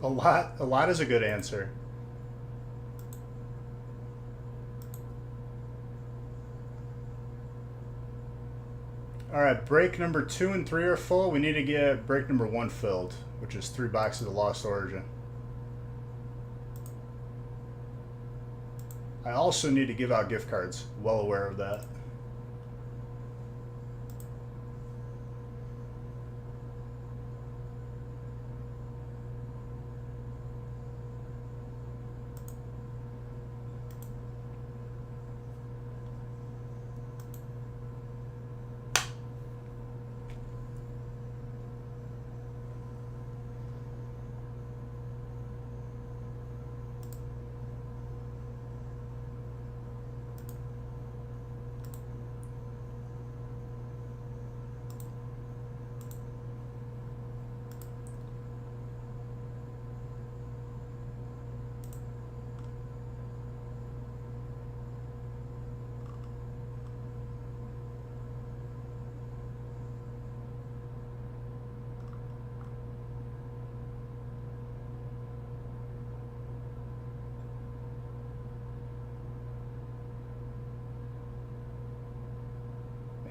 A lot is a good answer. All right, break number 2 and 3 are full. We need to get break number 1 filled, which is 3 boxes of Lost Origin. I also need to give out gift cards. Well aware of that.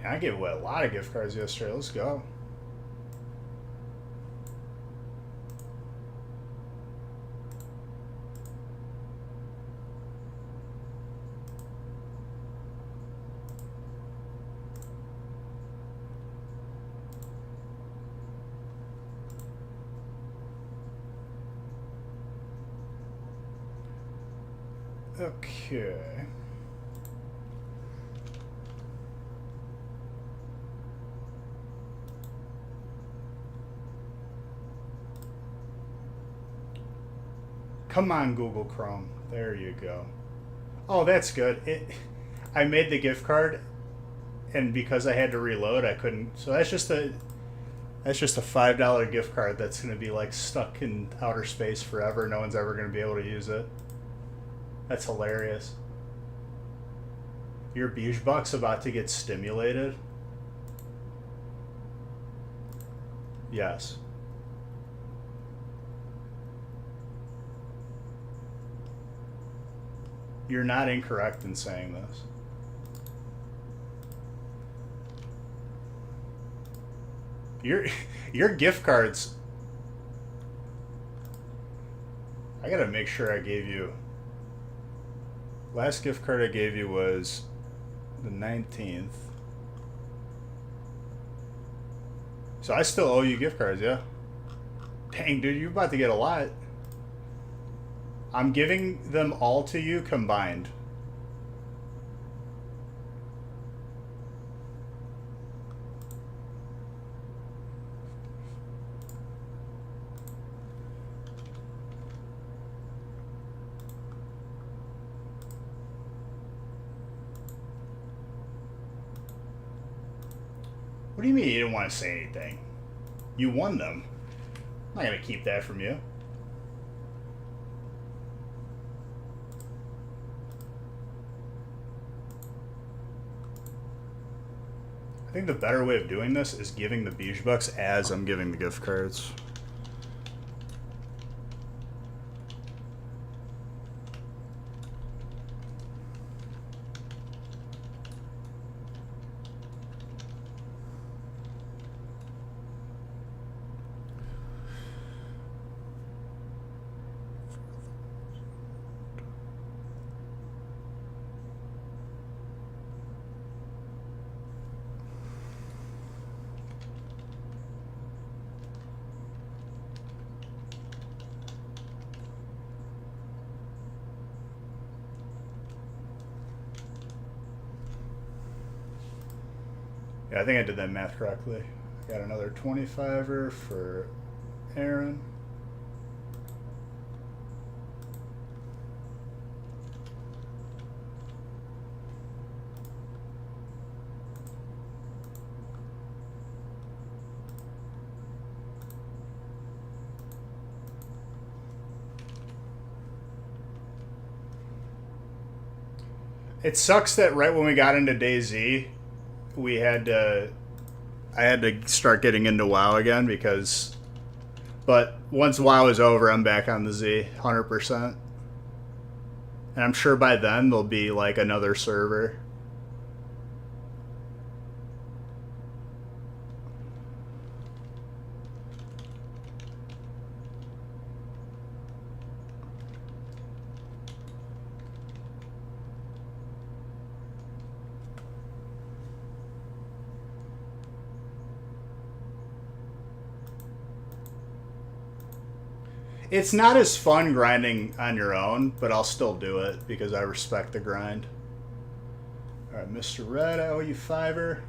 I gave away a lot of gift cards yesterday. Let's go. Okay. Come on, Google Chrome. There you go. Oh, that's good. I made the gift card, and because I had to reload, I couldn't. So that's just a $5 gift card that's going to be like stuck in outer space forever. No one's ever going to be able to use it. That's hilarious. Your Beige Buck's about to get stimulated. Yes. You're not incorrect in saying this. Your gift cards. I gotta make sure I gave you. Last gift card I gave you was the 19th. So I still owe you gift cards, yeah? Dang, dude, you're about to get a lot. I'm giving them all to you combined. What do you mean you didn't want to say anything? You won them. I'm not going to keep that from you. I think the better way of doing this is giving the Beige Bucks as I'm giving the gift cards. Yeah, I think I did that math correctly. I got another 25er for Aaron. It sucks that right when we got into Day Z, I had to start getting into WoW again because But once WoW is over, I'm back on the Z, 100%. And I'm sure by then there'll be like another server. It's not as fun grinding on your own, but I'll still do it because I respect the grind. Alright, Mr. Red, I owe you $5.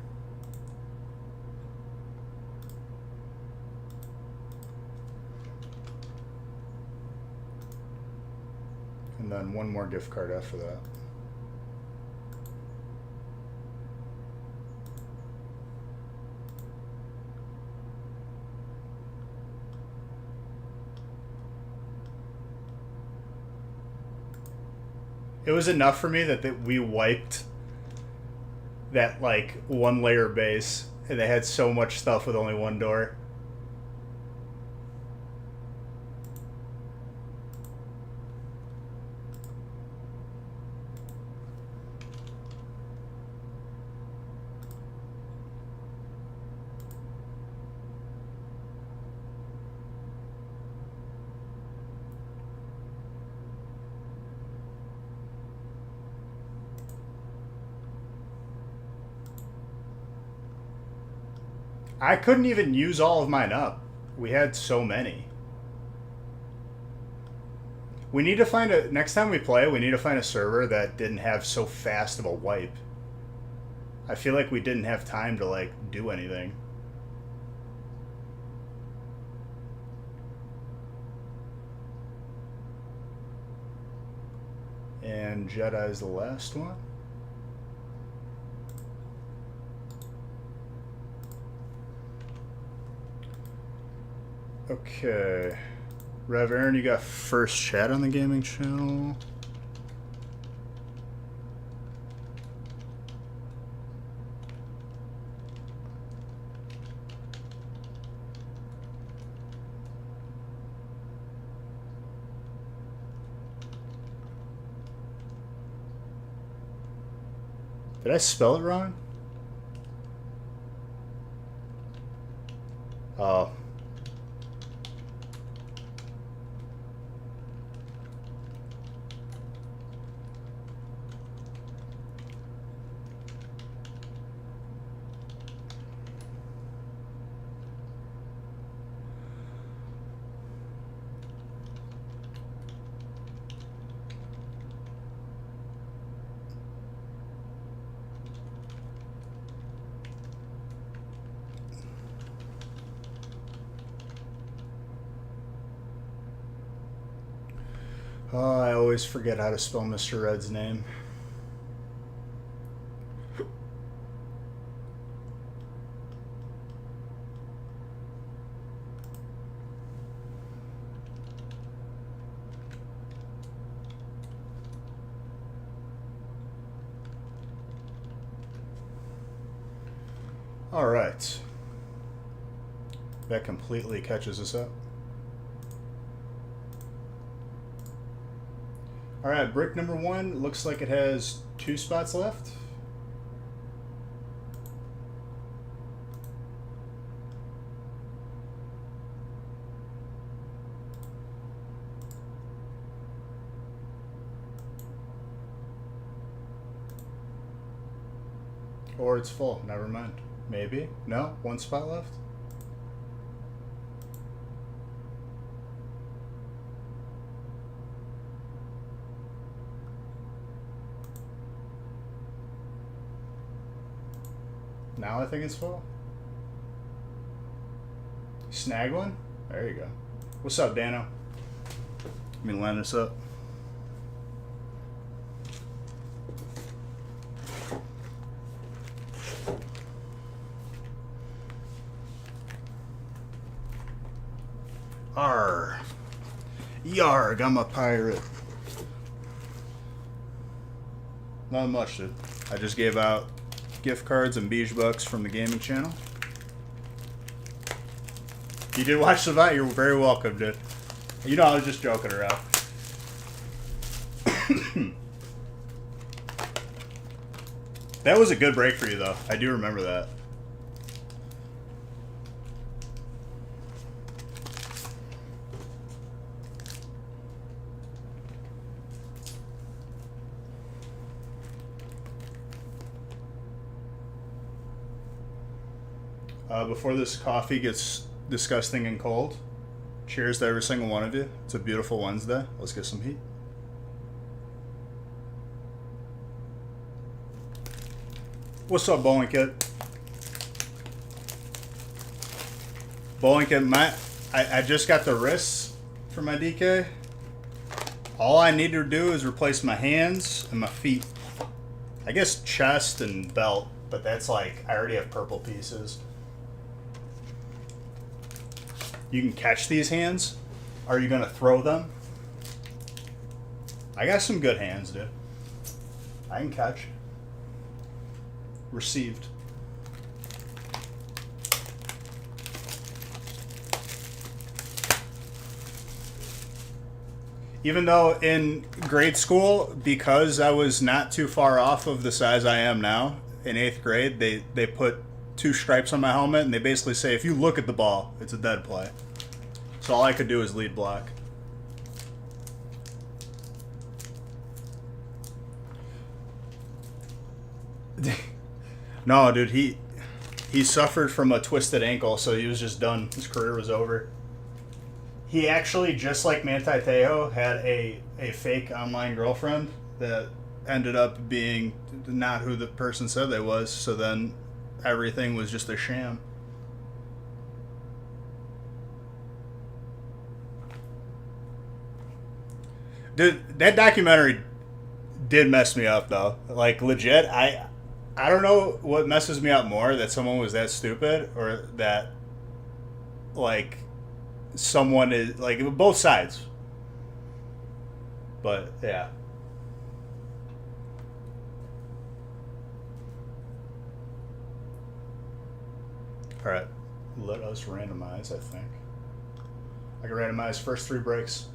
And then one more gift card after that. It was enough for me that we wiped that like one layer base and they had so much stuff with only one door. I couldn't even use all of mine up. We had so many. We need to find a... Next time we play, we need to find a server that didn't have so fast of a wipe. I feel like we didn't have time to, like, do anything. And Jedi's the last one. Okay. Rev Aaron, you got first chat on the gaming channel. Did I spell it wrong? Oh. Oh, I always forget how to spell Mr. Red's name. All right. That completely catches us up. All right, brick number 1 looks like it has 2 spots left. Or it's full, never mind. Maybe, no, 1 spot left. Now I think it's full. Snag one? There you go. What's up, Dano? Let me line this up. Arr. Yarg, I'm a pirate. Not much, dude. I just gave out gift cards and beige bucks from the gaming channel. You did watch the fight. You're very welcome, dude. You know, I was just joking around. That was a good break for you, though. I do remember that. Before this coffee gets disgusting and cold, cheers to every single one of you. It's a beautiful Wednesday. Let's get some heat. What's up, Bowling Kid? Bowling Kid, I just got the wrists for my DK. All I need to do is replace my hands and my feet. I guess chest and belt, but that's like, I already have purple pieces. You can catch these hands. Are you gonna throw them? I got some good hands, dude. I can catch. Received. Even though in grade school, because I was not too far off of the size I am now, in 8th grade, they put 2 stripes on my helmet, and they basically say, if you look at the ball, it's a dead play. So all I could do is lead block. No, dude, he suffered from a twisted ankle, so he was just done. His career was over. He actually, just like Manti Te'o, had a fake online girlfriend that ended up being not who the person said they was, so then everything was just a sham. Dude, that documentary did mess me up, though. Like, legit, I don't know what messes me up more, that someone was that stupid, or that, like, someone is, like, both sides. But, yeah. Alright, let us randomize, I think. I can randomize first 3 breaks.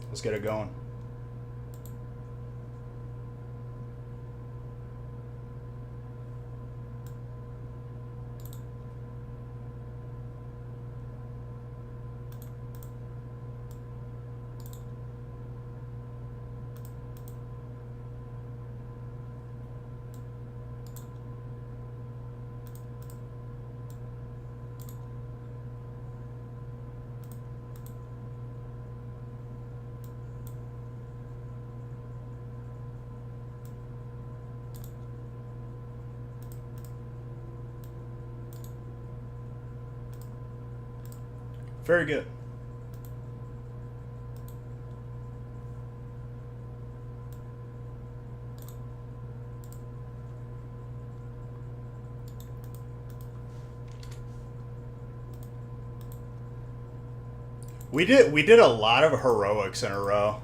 Let's get it going. Very good. We did a lot of heroics in a row.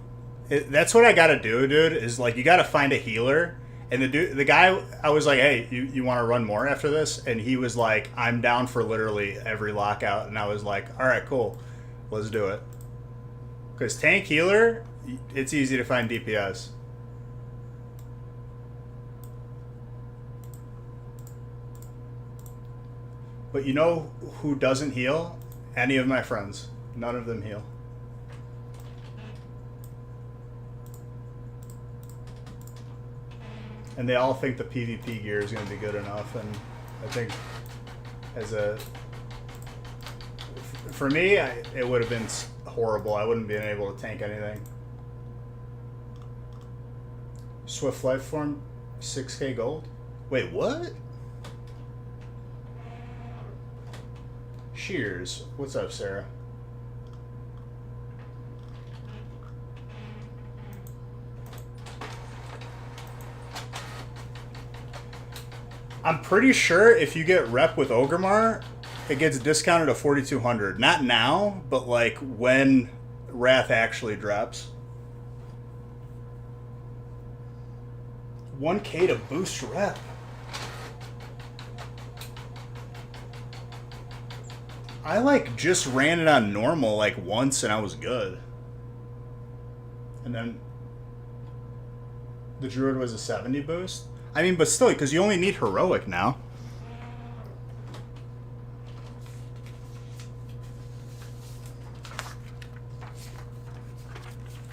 That's what I gotta do, dude. Is like, you gotta find a healer. And the guy, I was like, hey, you want to run more after this? And he was like, I'm down for literally every lockout. And I was like, all right, cool, let's do it. Because tank healer, it's easy to find DPS. But you know who doesn't heal? Any of my friends. None of them heal. And they all think the PvP gear is going to be good enough, and I think for me, it would have been horrible. I wouldn't have been able to tank anything. Swift Lifeform, 6k gold? Wait, what? Shears. What's up, Sarah? I'm pretty sure if you get rep with Ogremar, it gets discounted to 4,200. Not now, but like when Wrath actually drops. 1k to boost rep. I like just ran it on normal like once and I was good. And then the druid was a 70 boost. I mean, but still, because you only need heroic now.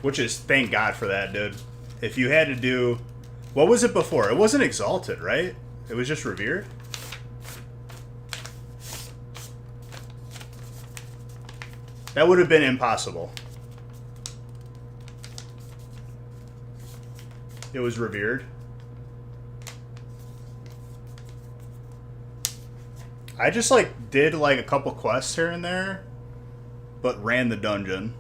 Which is, thank God for that, dude. If you had to do... What was it before? It wasn't exalted, right? It was just revered? That would have been impossible. It was revered. I just like did like a couple quests here and there, but ran the dungeon.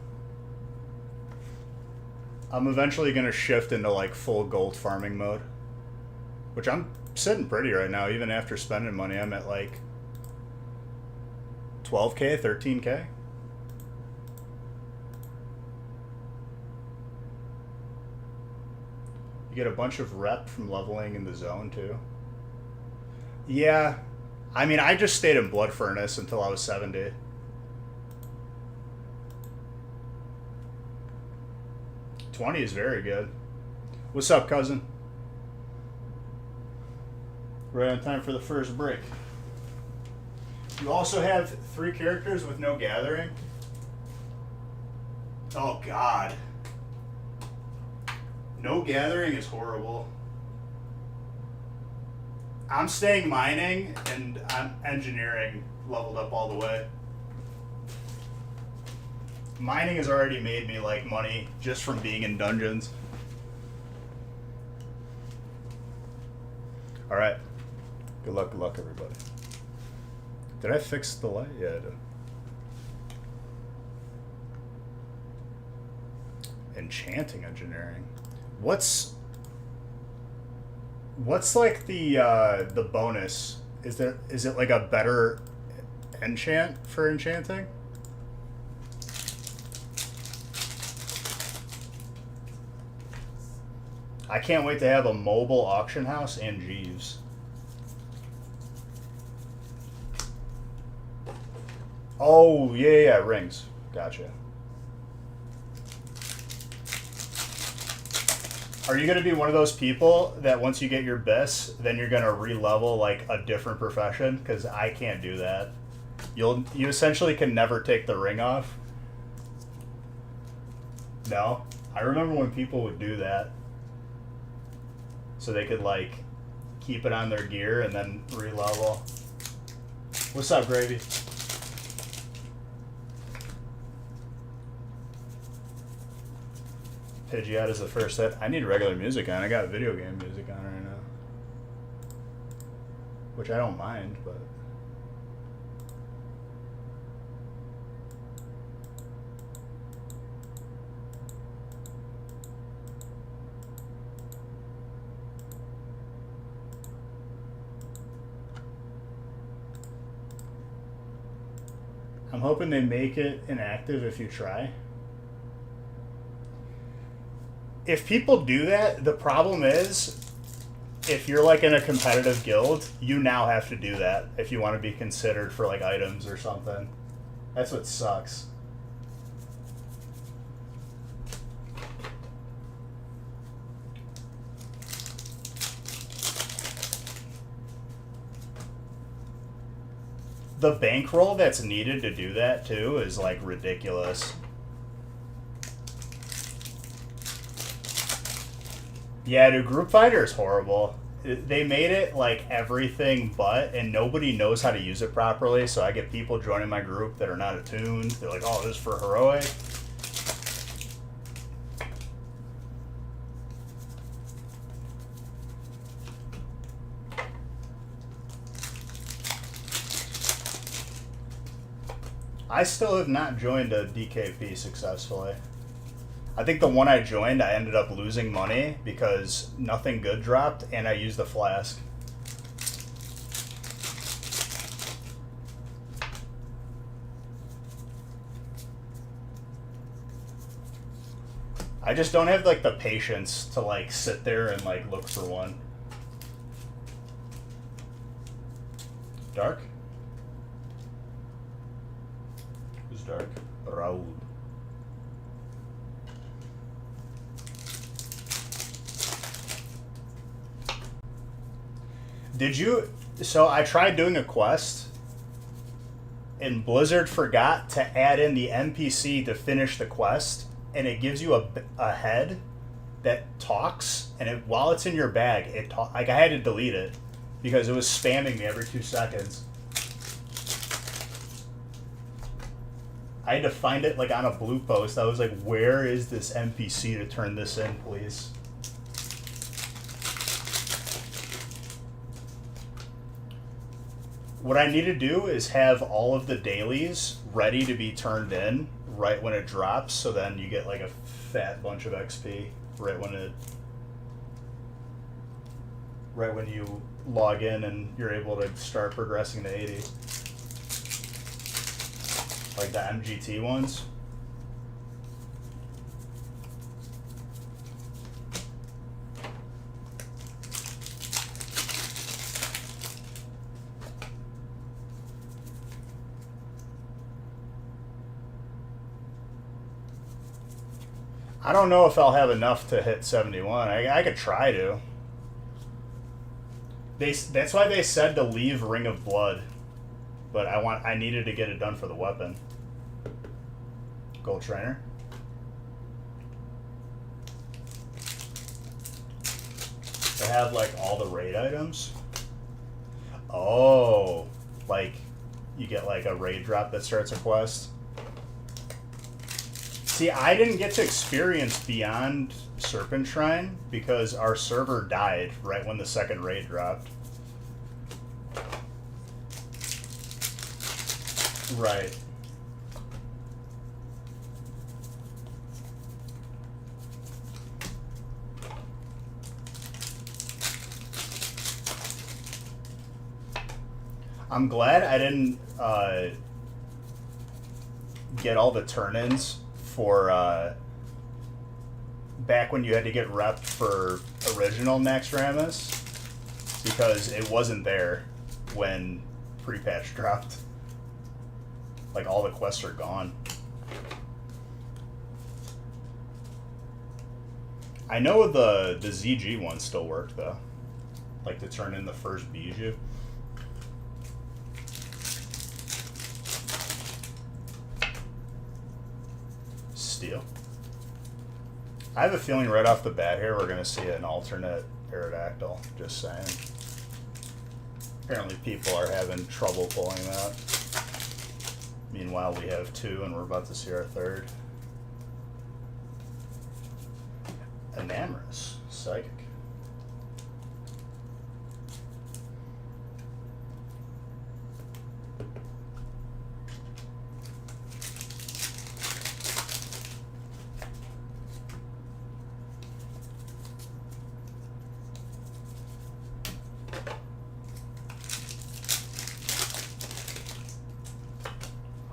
I'm eventually going to shift into like full gold farming mode, which I'm sitting pretty right now. Even after spending money, I'm at like 12K, 13K. You get a bunch of rep from leveling in the zone too. Yeah, I mean, I just stayed in Blood Furnace until I was 70. $20 is very good. What's up, cousin? Right on time for the first break. You also have 3 characters with no gathering. Oh, God. No gathering is horrible. I'm staying mining, and I'm engineering leveled up all the way. Mining has already made me like money just from being in dungeons. Alright. Good luck, everybody. Did I fix the light? Yeah, I did. Enchanting engineering. What's like the bonus? Is it like a better enchant for enchanting? I can't wait to have a mobile auction house and Jeeves. Oh, yeah, rings. Gotcha. Are you going to be one of those people that once you get your BIS, then you're going to re-level like a different profession? Because I can't do that. You essentially can never take the ring off. No? I remember when people would do that. So they could like keep it on their gear and then re-level. What's up, Gravy? Pidgeot is the first hit. I need regular music on. I got video game music on right now. Which I don't mind, but... I'm hoping they make it inactive if you try. If people do that, the problem is, if you're like in a competitive guild, you now have to do that if you want to be considered for like items or something. That's what sucks. The bankroll that's needed to do that too is like ridiculous. Yeah, dude, Group Fighter is horrible. They made it like everything but, and nobody knows how to use it properly, so I get people joining my group that are not attuned. They're like, oh, this is for heroic. I still have not joined a DKP successfully. I think the one I joined, I ended up losing money because nothing good dropped, and I used the flask. I just don't have like the patience to like sit there and like look for one. Dark? Daoud. Did you... So I tried doing a quest, and Blizzard forgot to add in the NPC to finish the quest, and it gives you a head that talks, and while it's in your bag, like I had to delete it because it was spamming me every 2 seconds. I had to find it like on a blue post. I was like, where is this NPC to turn this in, please? What I need to do is have all of the dailies ready to be turned in right when it drops, so then you get like a fat bunch of XP right when you log in and you're able to start progressing to 80. Like the MGT ones. I don't know if I'll have enough to hit 71. I could try to. That's why they said to leave Ring of Blood. But I needed to get it done for the weapon. Gold Trainer. They have like all the raid items. Oh, like you get like a raid drop that starts a quest. See, I didn't get to experience Beyond Serpent Shrine because our server died right when the second raid dropped. Right. I'm glad I didn't get all the turn-ins for back when you had to get repped for original Naxxramas, because it wasn't there when pre-patch dropped. Like, all the quests are gone. I know the ZG ones still work, though. Like, to turn in the first Bijou. Steel. I have a feeling right off the bat here we're going to see an alternate Aerodactyl. Just saying. Apparently people are having trouble pulling that. Meanwhile, we have 2, and we're about to see our 3rd. Enamorous. Psychic.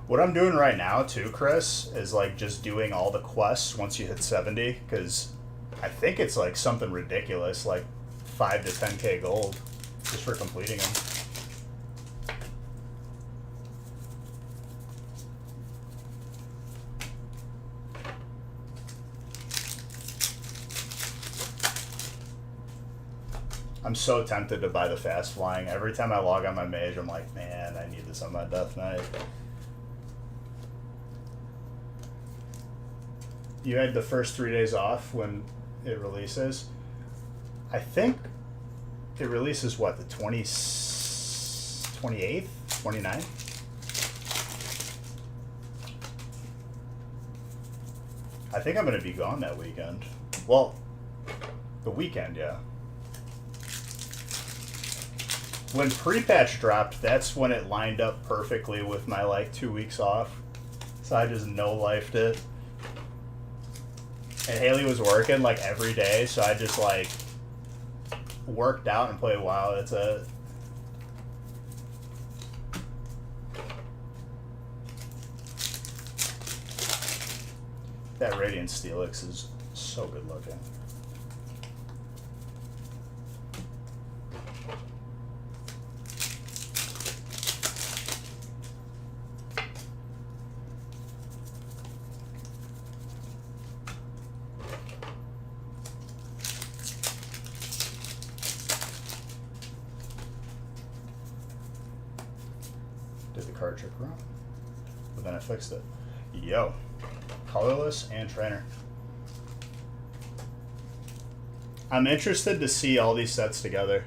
What I'm doing right now, too, Chris, is like just doing all the quests once you hit 70, because I think it's like something ridiculous, like 5 to 10k gold just for completing them. I'm so tempted to buy the fast flying. Every time I log on my mage, I'm like, man, I need this on my Death Knight. You had the first 3 days off when it releases. I think it releases, what, the 28th? 29th? I think I'm going to be gone that weekend. Well, the weekend, yeah. When pre-patch dropped, that's when it lined up perfectly with my, like, 2 weeks off. So I just no-lifed it. And Haley was working like every day, so I just like worked out and played WoW. That's it. That Radiant Steelix is so good looking. card trick around. But then I fixed it. Yo. Colorless and trainer. I'm interested to see all these sets together.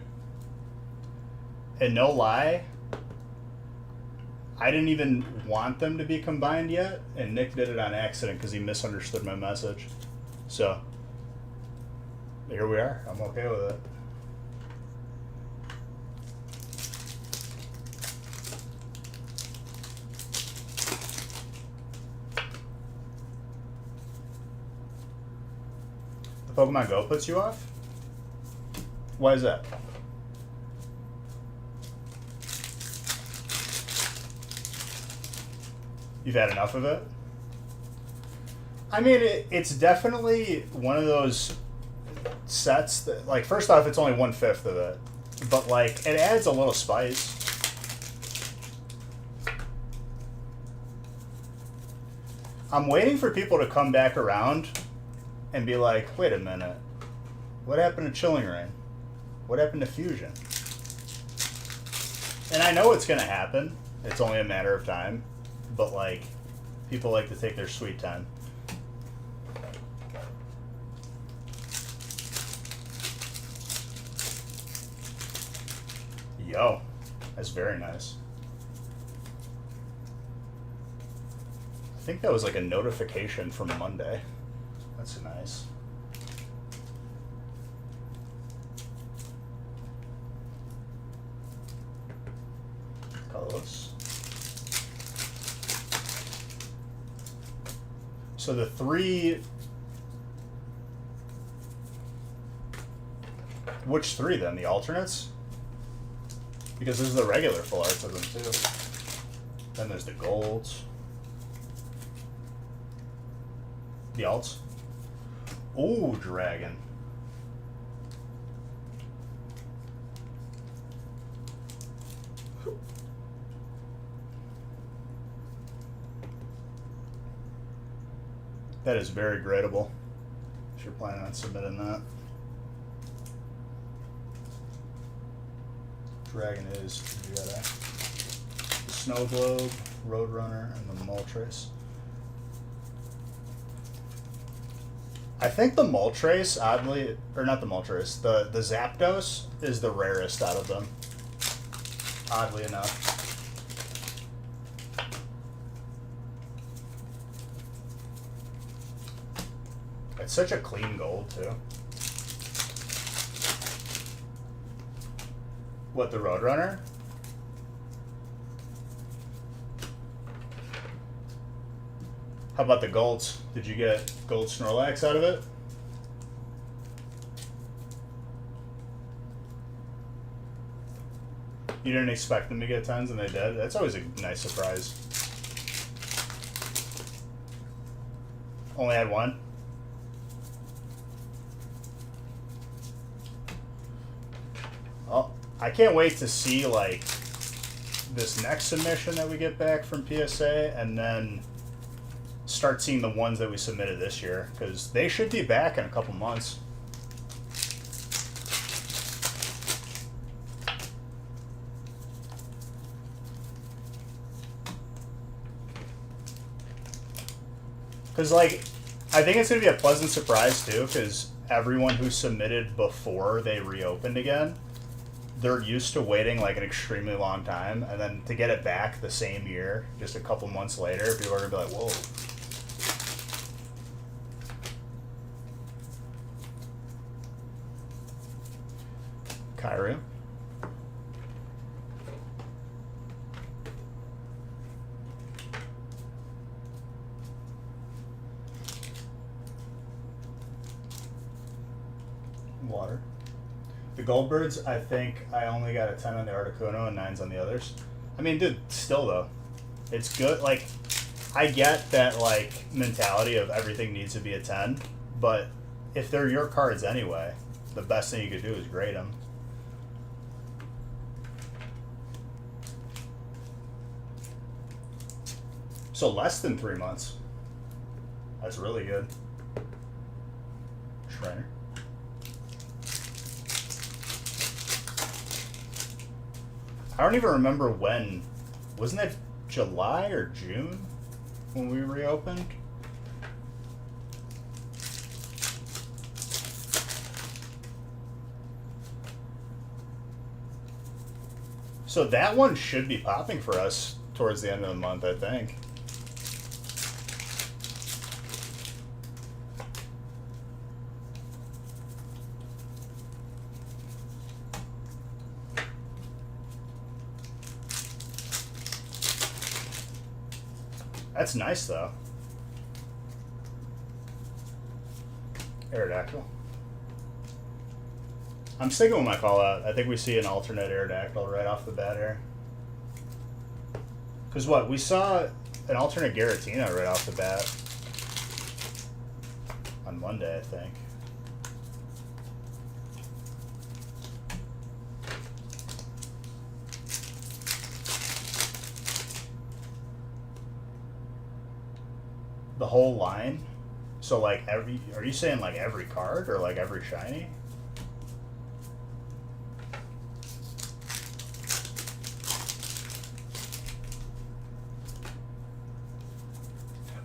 And no lie, I didn't even want them to be combined yet, and Nick did it on accident because he misunderstood my message. So, here we are. I'm okay with it. The Pokemon Go puts you off? Why is that? You've had enough of it? I mean, it's definitely one of those sets that, like, first off, it's only 1/5 of it. But, like, it adds a little spice. I'm waiting for people to come back around and be like, wait a minute. What happened to Chilling Reign? What happened to Fusion? And I know it's going to happen. It's only a matter of time. But, like, people like to take their sweet time. Yo, that's very nice. I think that was like a notification from Monday. That's nice. Colorless. So the three... Which three then? The alternates? Because there's the regular full arts of them too. Then there's the golds. The alts. Ooh, dragon. That is very gradable. If you're planning on submitting that. Dragon is, you got a Snow Globe, Roadrunner, and the Moltres. I think the Moltres, oddly, or not the Moltres, the Zapdos is the rarest out of them. Oddly enough. It's such a clean gold, too. What, the Roadrunner? How about the golds? Did you get gold Snorlax out of it? You didn't expect them to get 10s and they did? That's always a nice surprise. Only had one? Oh, I can't wait to see, like, this next submission that we get back from PSA, and then start seeing the ones that we submitted this year, because they should be back in a couple months. Because, like, I think it's going to be a pleasant surprise, too, because everyone who submitted before they reopened again, they're used to waiting, like, an extremely long time, and then to get it back the same year, just a couple months later, people are going to be like, whoa. Kyrie. Water. The Goldbirds, I think I only got a 10 on the Articuno and 9s on the others. I mean, dude, still though, it's good. Like, I get that, like, mentality of everything needs to be a 10, but if they're your cards anyway, the best thing you could do is grade them. So less than 3 months. That's really good. Trainer. I don't even remember when. Wasn't that July or June when we reopened. So that one should be popping for us towards the end of the month, I think. That's nice, though. Aerodactyl. I'm sticking with my call out. I think we see an alternate Aerodactyl right off the bat here. Because what? We saw an alternate Giratina right off the bat on Monday, I think. The whole line? So like every, are you saying like every card or like every shiny?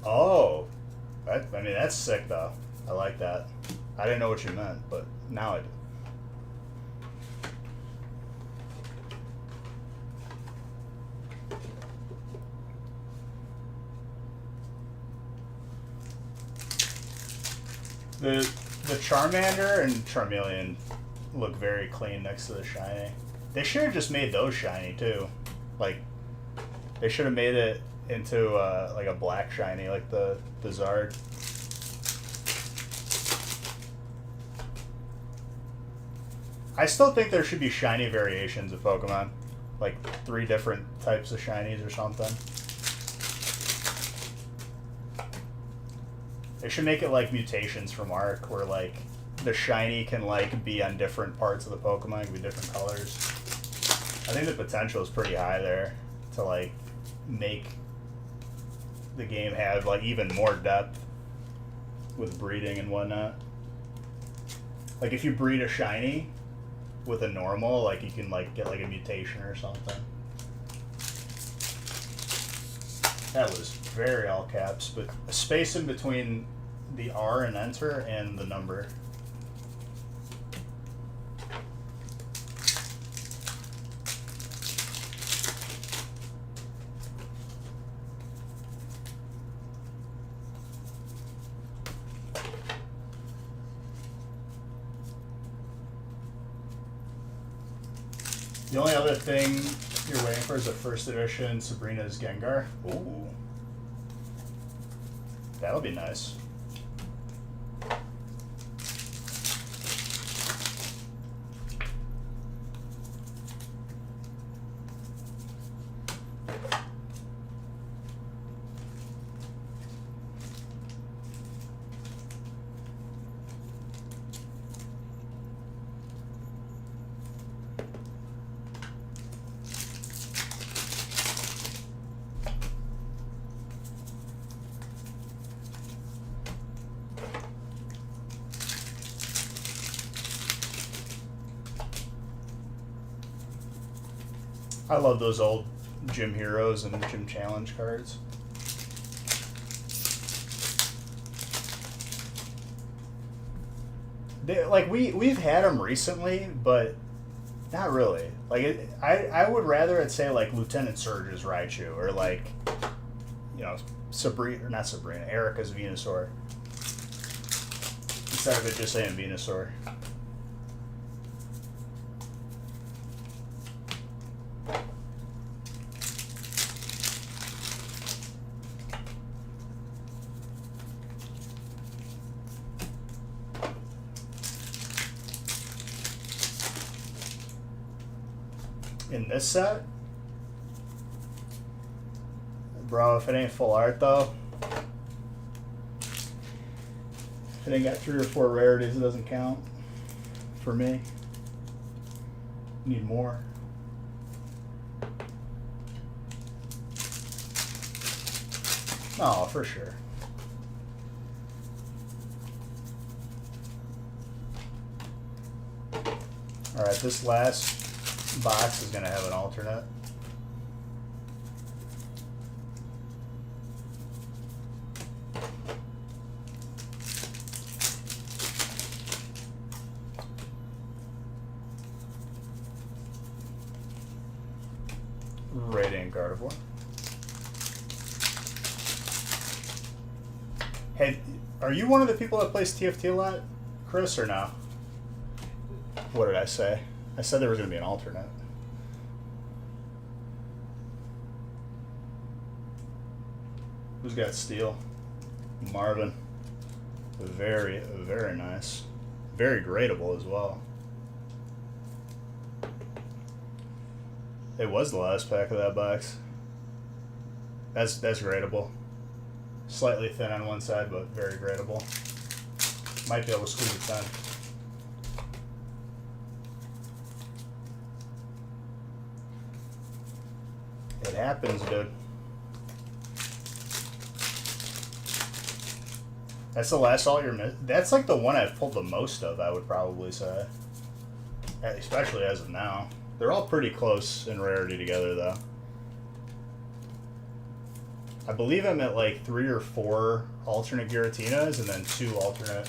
Oh, I mean that's sick though. I like that. I didn't know what you meant, but now I do. The Charmander and Charmeleon look very clean next to the shiny. They should have just made those shiny too. Like they should have made it into like a black shiny, like the Zard. I still think there should be shiny variations of Pokemon, like 3 different types of shinies or something. They should make it like mutations from Arc, where like the shiny can like be on different parts of the Pokemon, can be different colors. I think the potential is pretty high there to like make the game have like even more depth with breeding and whatnot. Like if you breed a shiny with a normal, like you can like get like a mutation or something. That was very all caps, but a space in between the R and enter and the number. The only other thing you're waiting for is a first edition Sabrina's Gengar. Ooh. That'll be nice. I love those old Gym Heroes and Gym Challenge cards. They, like we've had them recently, but not really. Like I would rather it say like Lieutenant Surge's Raichu or like, you know, Sabrina or not Sabrina, Erica's Venusaur, instead of it just saying Venusaur. In this set? Bro, if it ain't full art though, if it ain't got 3 or 4 rarities, it doesn't count for me. Need more. Oh, for sure. Alright, this last box is going to have an alternate. King Gardevoir. Hey, are you one of the people that plays TFT a lot, Chris, or no? What did I say? I said there was going to be an alternate. Who's got steel? Marvin. Very, very nice. Very gradable as well. It was the last pack of that box. That's gradable. Slightly thin on one side, but very gradable. Might be able to squeeze it 10. It happens, dude. That's the last alt you're missing. That's like the one I've pulled the most of, I would probably say. Especially as of now. They're all pretty close in rarity together, though. I believe I'm at like 3 or 4 alternate Giratinas and then 2 alternate.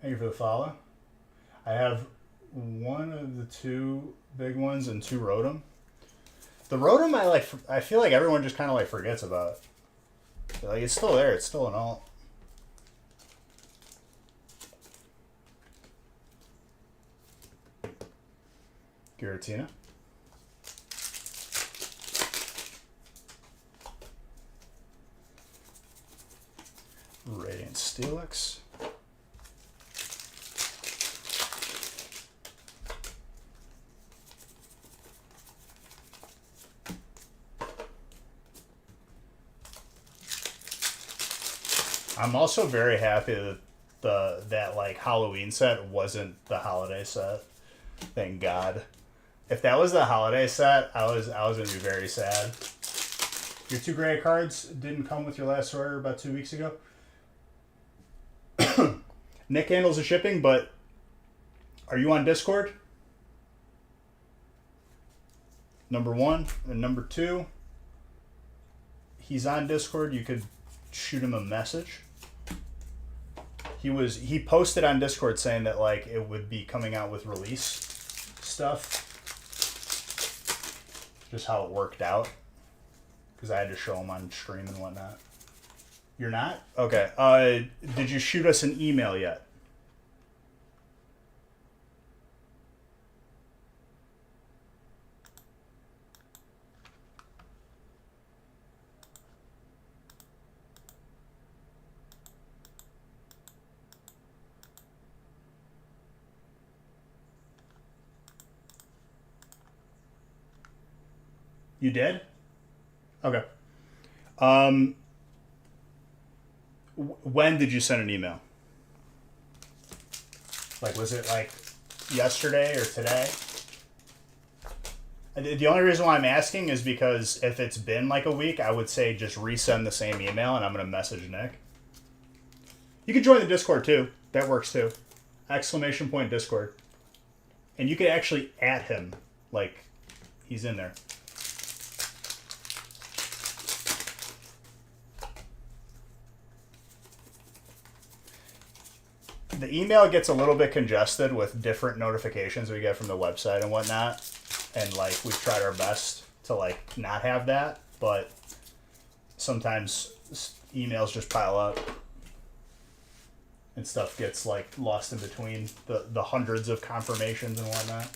Thank you for the follow. I have one of the 2 big ones and 2 Rotom. The Rotom I feel like everyone just kind of like forgets about. Like, it's still there. It's still an alt. Giratina. Radiant Steelix. I'm also very happy that that like Halloween set wasn't the holiday set. Thank God. If that was the holiday set, I was gonna be very sad. Your 2 gray cards didn't come with your last order about 2 weeks ago. Nick handles the shipping, but are you on Discord? Number 1 and number 2. He's on Discord. You could shoot him a message. He posted on Discord saying that like it would be coming out with release stuff. Just how it worked out. Because I had to show him on stream and whatnot. You're not? Okay. Did you shoot us an email yet? You did? Okay. When did you send an email? Like, was it like yesterday or today? The only reason why I'm asking is because if it's been like a week, I would say just resend the same email and I'm going to message Nick. You can join the Discord too. That works too. ! Discord. And you could actually add him. Like, he's in there. The email gets a little bit congested with different notifications we get from the website and whatnot. And, like, we've tried our best to, like, not have that. But sometimes emails just pile up. And stuff gets, like, lost in between the hundreds of confirmations and whatnot.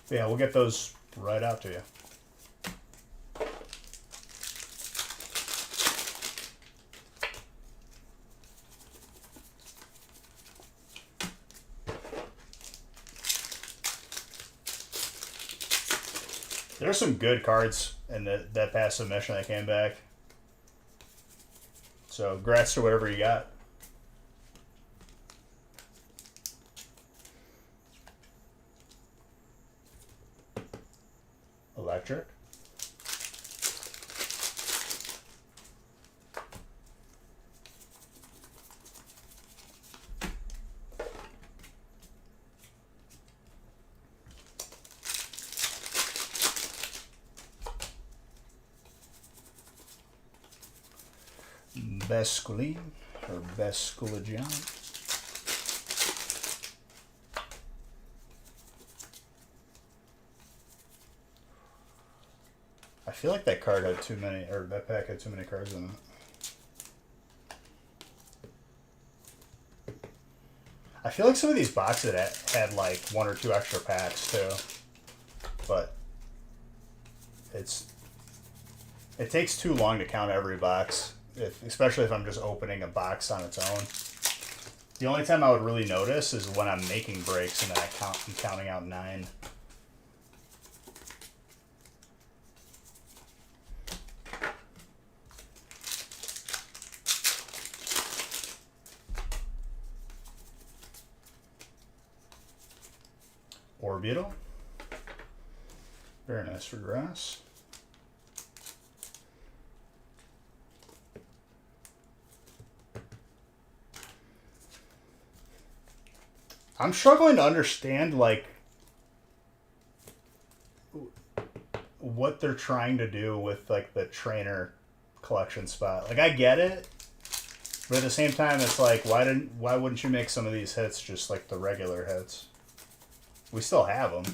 Yeah, we'll get those right out to you. There's some good cards in that past submission that came back. So, congrats to whatever you got. Electric. Basculin or Basculigian. I feel like that card had too many, or that pack had too many cards in it. I feel like some of these boxes had like 1 or 2 extra packs too, but it takes too long to count every box, especially if I'm just opening a box on its own. The only time I would really notice is when I'm making breaks and then I'm counting out 9. Orbital. Very nice for grass. I'm struggling to understand, like, what they're trying to do with, like, the trainer collection spot. Like, I get it, but at the same time, it's like, why wouldn't you make some of these hits just like the regular hits? We still have them.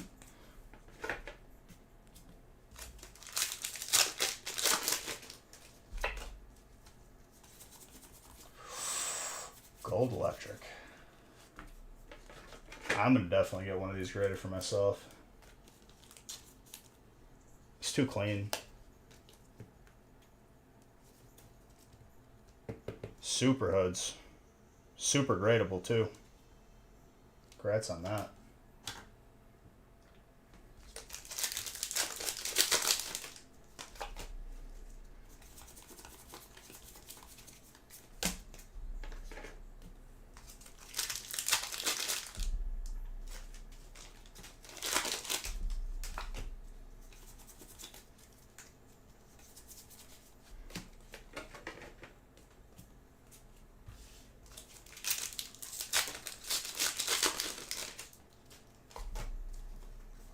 Gold Electric. I'm going to definitely get one of these graded for myself. It's too clean. Super hoods. Super gradable too. Congrats on that.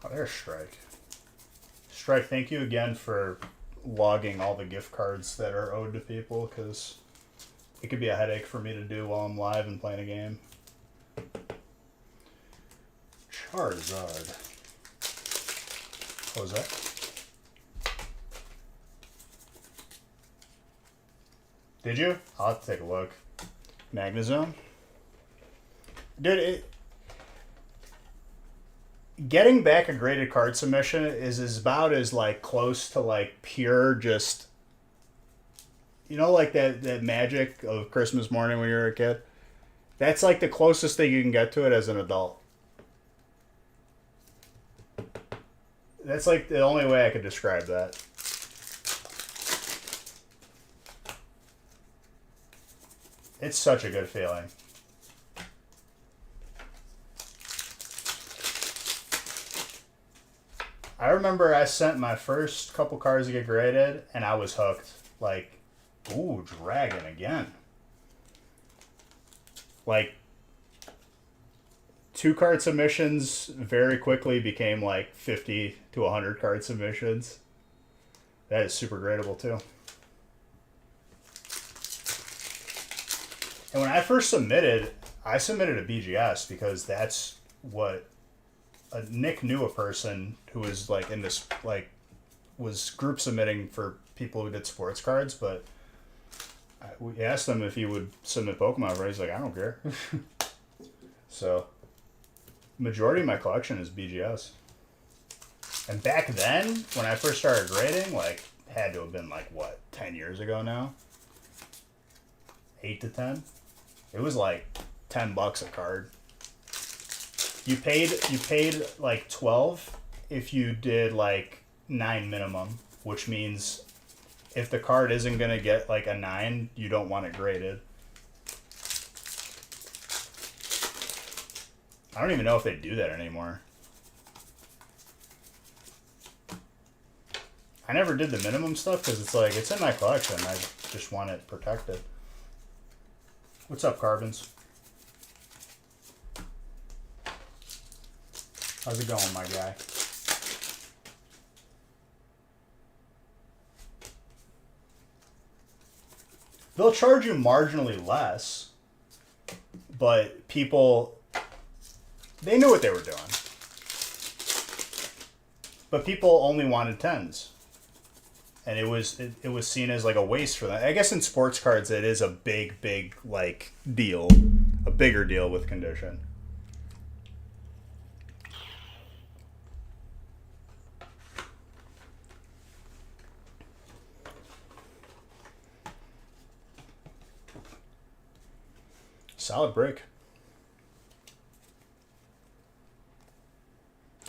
Oh, there's Strike. Strike, thank you again for logging all the gift cards that are owed to people, because it could be a headache for me to do while I'm live and playing a game. Charizard. What was that? Did you? I'll have to take a look. Magnezone. Dude, getting back a graded card submission is about as like close to like pure just, you know, like that magic of Christmas morning when you were a kid. That's like the closest thing you can get to it as an adult. That's like the only way I could describe that. It's such a good feeling. I remember I sent my first couple cards to get graded, and I was hooked. Like, ooh, Dragon again. Like, 2 card submissions very quickly became like 50 to 100 card submissions. That is super gradable too. And when I first submitted, I submitted a BGS because that's what Nick knew a person who was like in this, like, was group submitting for people who did sports cards, but we asked him if he would submit Pokemon for it. He's like, I don't care. So, majority of my collection is BGS. And back then, when I first started grading, like, had to have been like, what, 10 years ago now? 8 to 10? It was like $10 a card. You paid like 12 if you did like 9 minimum, which means if the card isn't gonna get like a 9, you don't want it graded. I don't even know if they do that anymore. I never did the minimum stuff because it's like, it's in my collection. I just want it protected. What's up, Carbons? How's it going, my guy? they'll charge you marginally less, but people, they knew what they were doing. But people only wanted 10s. And it was seen as like a waste for them. I guess in sports cards it is a big like deal, a bigger deal with condition. Solid break.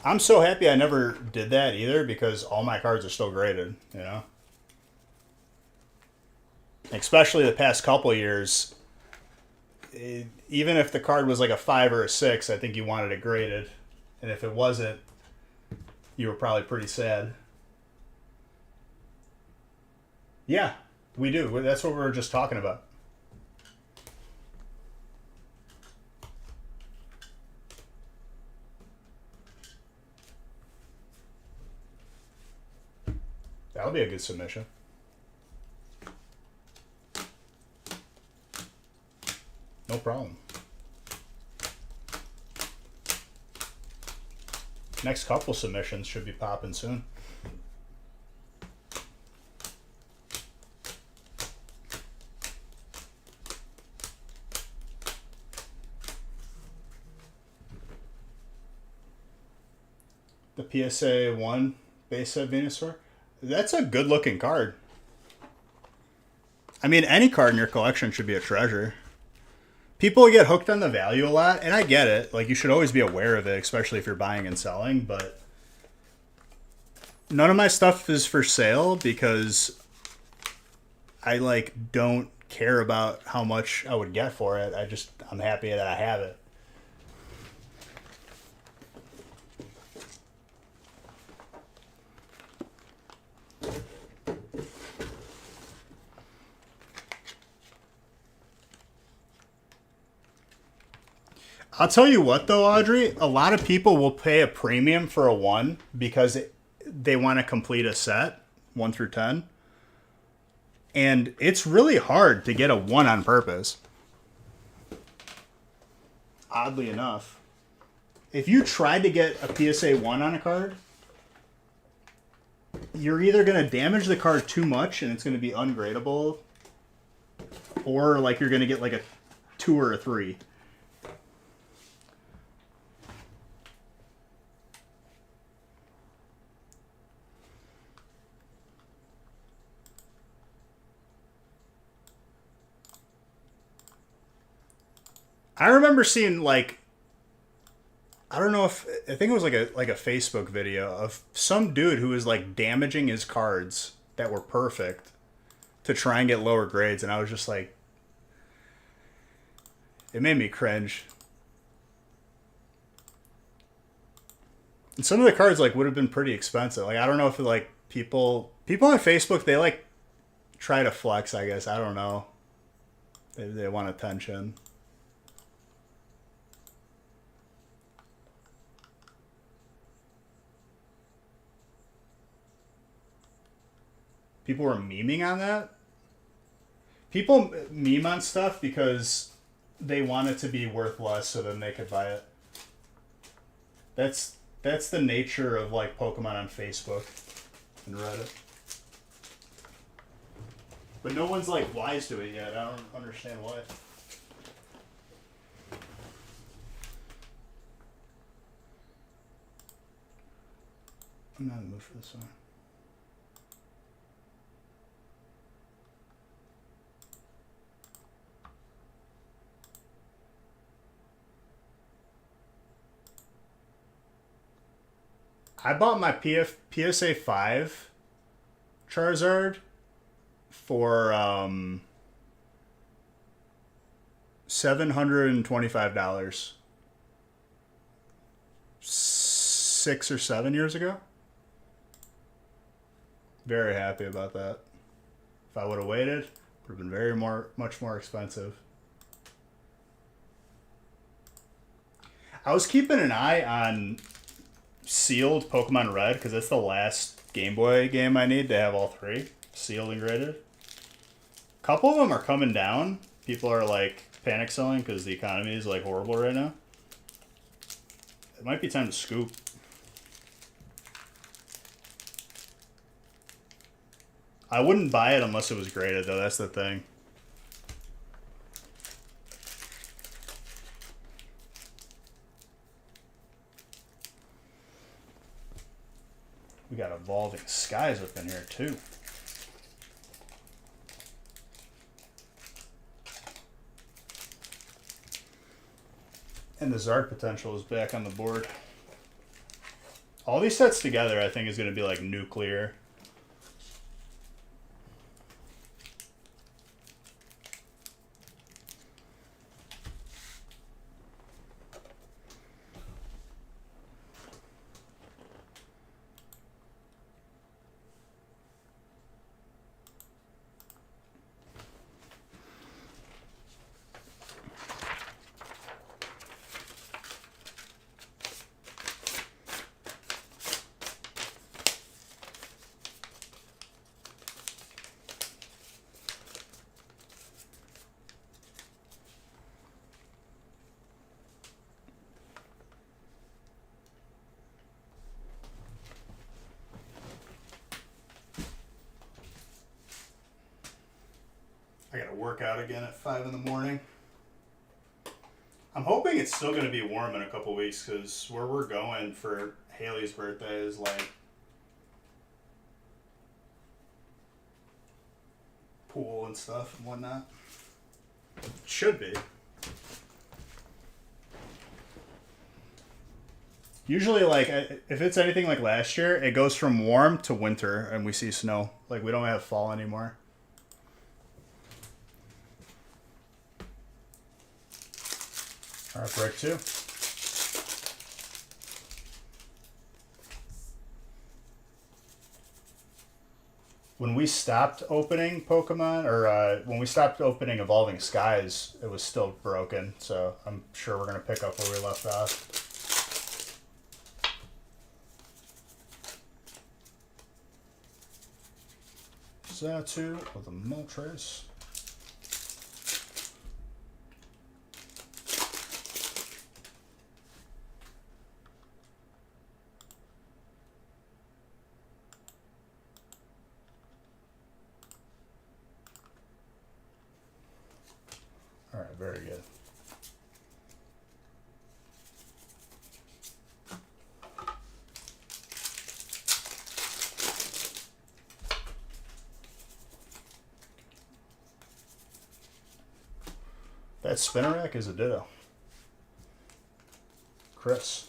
I'm so happy I never did that either because all my cards are still graded, you know? Especially the past couple years, even if the card was like a 5 or a 6, I think you wanted it graded. And if it wasn't, you were probably pretty sad. Yeah, we do. That's what we were just talking about. That'll be a good submission. No problem. Next couple submissions should be popping soon. The PSA 1 base set Venusaur. That's a good looking card. I mean, any card in your collection should be a treasure. People get hooked on the value a lot, and I get it. Like, you should always be aware of it, especially if you're buying and selling, but none of my stuff is for sale because I, like, don't care about how much I would get for it. I'm happy that I have it. I'll tell you what, though, Audrey, a lot of people will pay a premium for a 1 because they want to complete a set, 1 through 10. And it's really hard to get a 1 on purpose. Oddly enough. If you tried to get a PSA 1 on a card, you're either going to damage the card too much and it's going to be ungradable, or like you're going to get like a 2 or a 3. I remember seeing like, I don't know if, I think it was like a Facebook video of some dude who was like damaging his cards that were perfect to try and get lower grades, and I was just like, it made me cringe. And some of the cards like would have been pretty expensive. Like, I don't know if like people on Facebook, they like try to flex, I guess. I don't know. They want attention. People were memeing on that. People meme on stuff because they want it to be worth less so then they could buy it. That's the nature of like Pokemon on Facebook and Reddit. But no one's like wise to it yet. I don't understand why. I'm not in the mood for this one. I bought my PSA 5 Charizard for $725 6 or 7 years ago. Very happy about that. If I would have waited, it would have been much more expensive. I was keeping an eye on sealed Pokemon Red because it's the last Game Boy game I need to have all 3 sealed and graded. couple of them are coming down. People are like panic selling because the economy is like horrible right now. It might be time to scoop. I wouldn't buy it unless it was graded, though. That's the thing. We got Evolving Skies up in here, too. And the Zard potential is back on the board. All these sets together, I think, is going to be like nuclear. I gotta work out again at 5 in the morning. I'm hoping it's still gonna be warm in a couple weeks because where we're going for Haley's birthday is like pool and stuff and whatnot. It should be. Usually, like, if it's anything like last year, it goes from warm to winter and we see snow. Like, we don't have fall anymore. All right, break 2. When we stopped opening Pokemon, or when we stopped opening Evolving Skies, it was still broken. So I'm sure we're going to pick up where we left off. Zatu with a Moltres. All right, very good. That Spinnerack is a Ditto. Chris.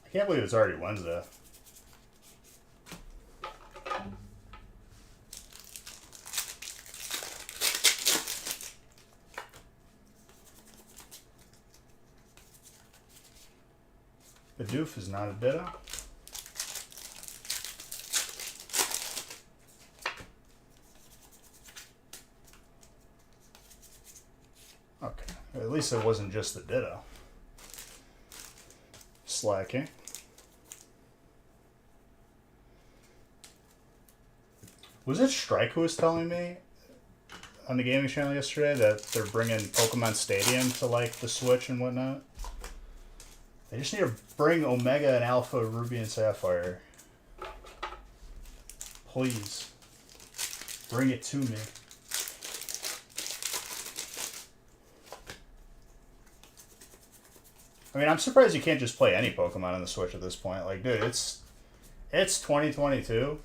I can't believe it's already Wednesday. The Doof is not a Ditto. Okay, at least it wasn't just the Ditto. Slacking. Was it Strike who was telling me on the gaming channel yesterday that they're bringing Pokemon Stadium to like the Switch and whatnot? They just need to bring Omega and Alpha, Ruby and Sapphire. Please. Bring it to me. I mean, I'm surprised you can't just play any Pokemon on the Switch at this point. Like, dude, it's 2022.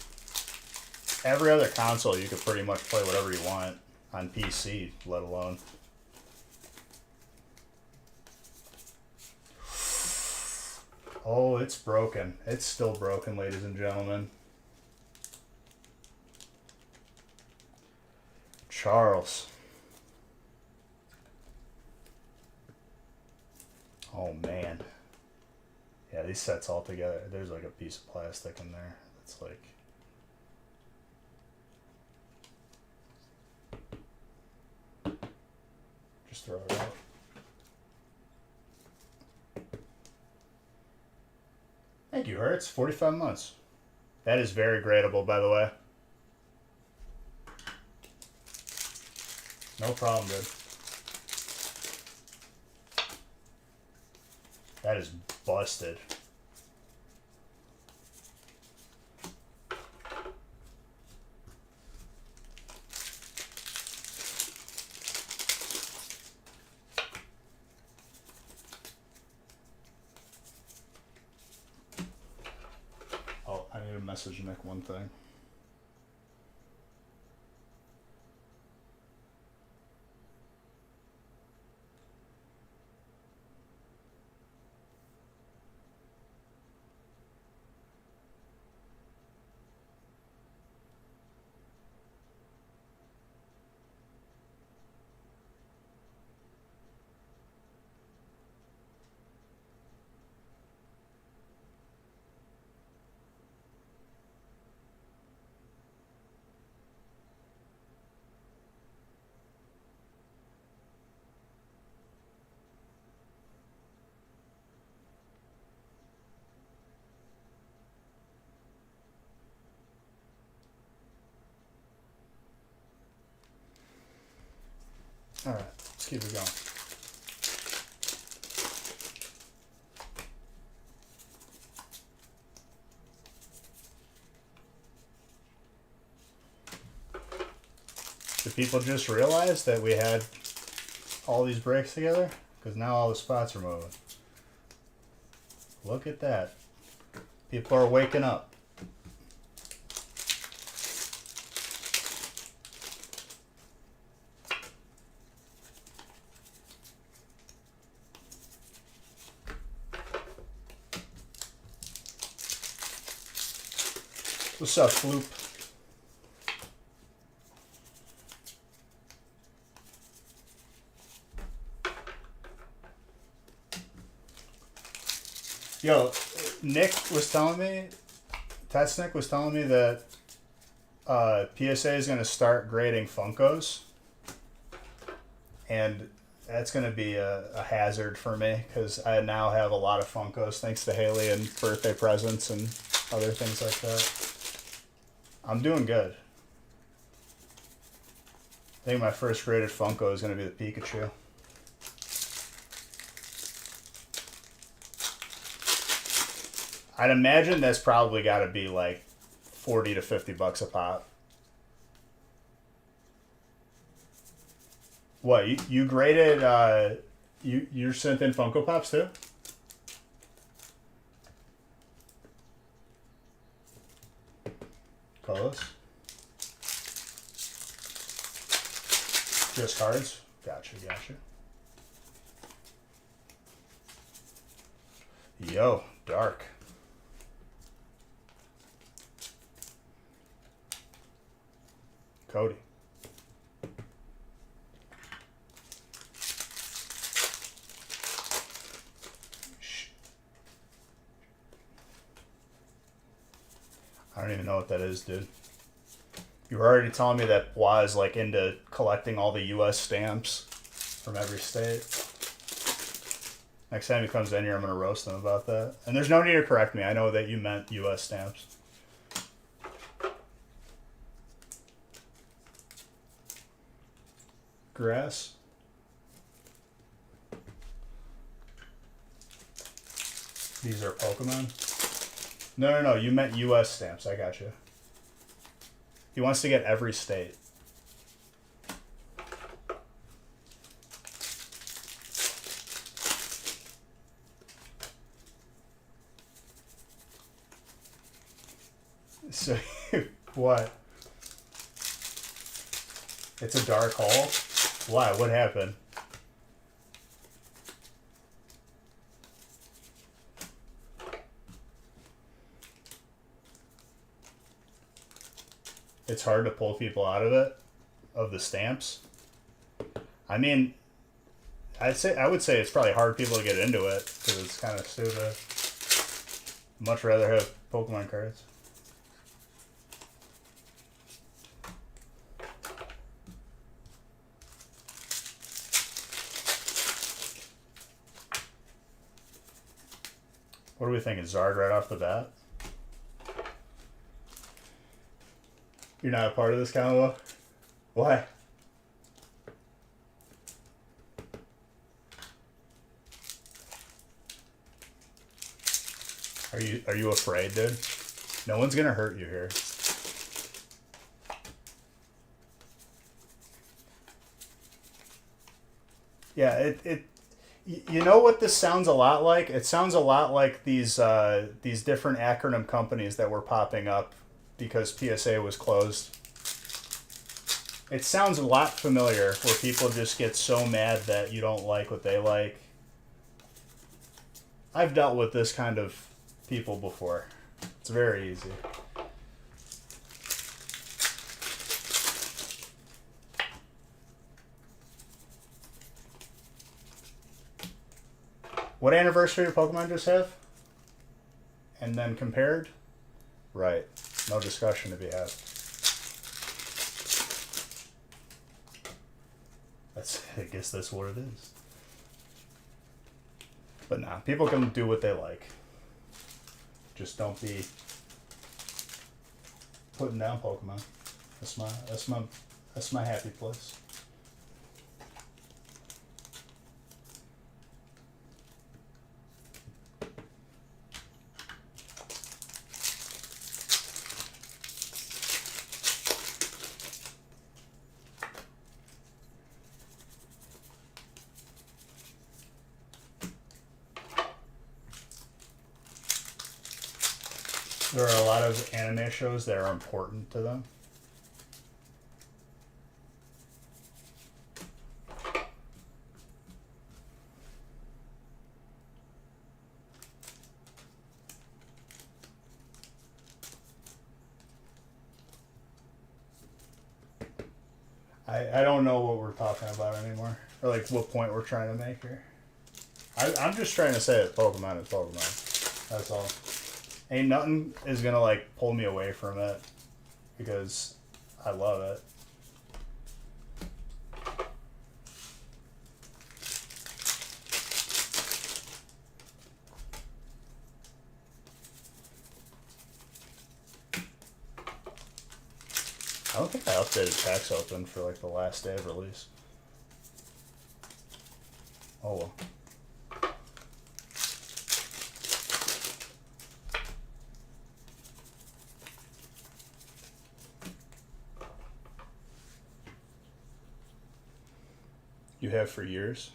Every other console you could pretty much play whatever you want on PC, let alone. Oh, it's broken. It's still broken, ladies and gentlemen. Charles. Oh, man. Yeah, these sets all together. There's like a piece of plastic in there. That's like... Just throw it out. Thank you, Hertz. 45 months. That is very gradable, by the way. No problem, dude. That is busted. Oh, I need to message Nick one thing. All right, let's keep it going. Did people just realize that we had all these breaks together? Because now all the spots are moving. Look at that. People are waking up. What's up, Floop? Yo, Nick was telling me, Nick was telling me that PSA is going to start grading Funkos. And that's going to be a hazard for me because I now have a lot of Funkos thanks to Haley and birthday presents and other things like that. I'm doing good. I think my first graded Funko is going to be the Pikachu. I'd imagine that's probably got to be like 40 to 50 bucks a pop. What, you graded, you're sent in Funko Pops too? Carlos? Just cards? Gotcha. Yo, dark. Cody. I don't even know what that is, dude. You were already telling me that Wah is like into collecting all the U.S. stamps from every state. Next time he comes in here, I'm going to roast him about that. And there's no need to correct me. I know that you meant U.S. stamps. Grass. These are Pokemon? No. You meant U.S. stamps. I got you. He wants to get every state. So, what? It's a dark hole? Why? What happened? it's hard to pull people out of it, of the stamps. I mean, I would say it's probably hard people to get into it because it's kind of stupid. Much rather have Pokemon cards. What are we thinking? Zard right off the bat? You're not a part of this combo? Why? Are you afraid, dude? No one's gonna hurt you here. Yeah, you know what this sounds a lot like? It sounds a lot like these different acronym companies that were popping up because PSA was closed. It sounds a lot familiar where people just get so mad that you don't like what they like. I've dealt with this kind of people before. It's very easy. What anniversary did Pokemon just have? And then compared? Right. No discussion to be had. I guess that's what it is. But nah, people can do what they like. Just don't be putting down Pokemon. That's my happy place. There are a lot of anime shows that are important to them. I don't know what we're talking about anymore. Or like what point we're trying to make here. I'm just trying to say that Pokemon is Pokemon. That's all. Ain't nothing is gonna like pull me away from it because I love it. I don't think I updated Packs Open for like the last day of release. Oh well. You have for years?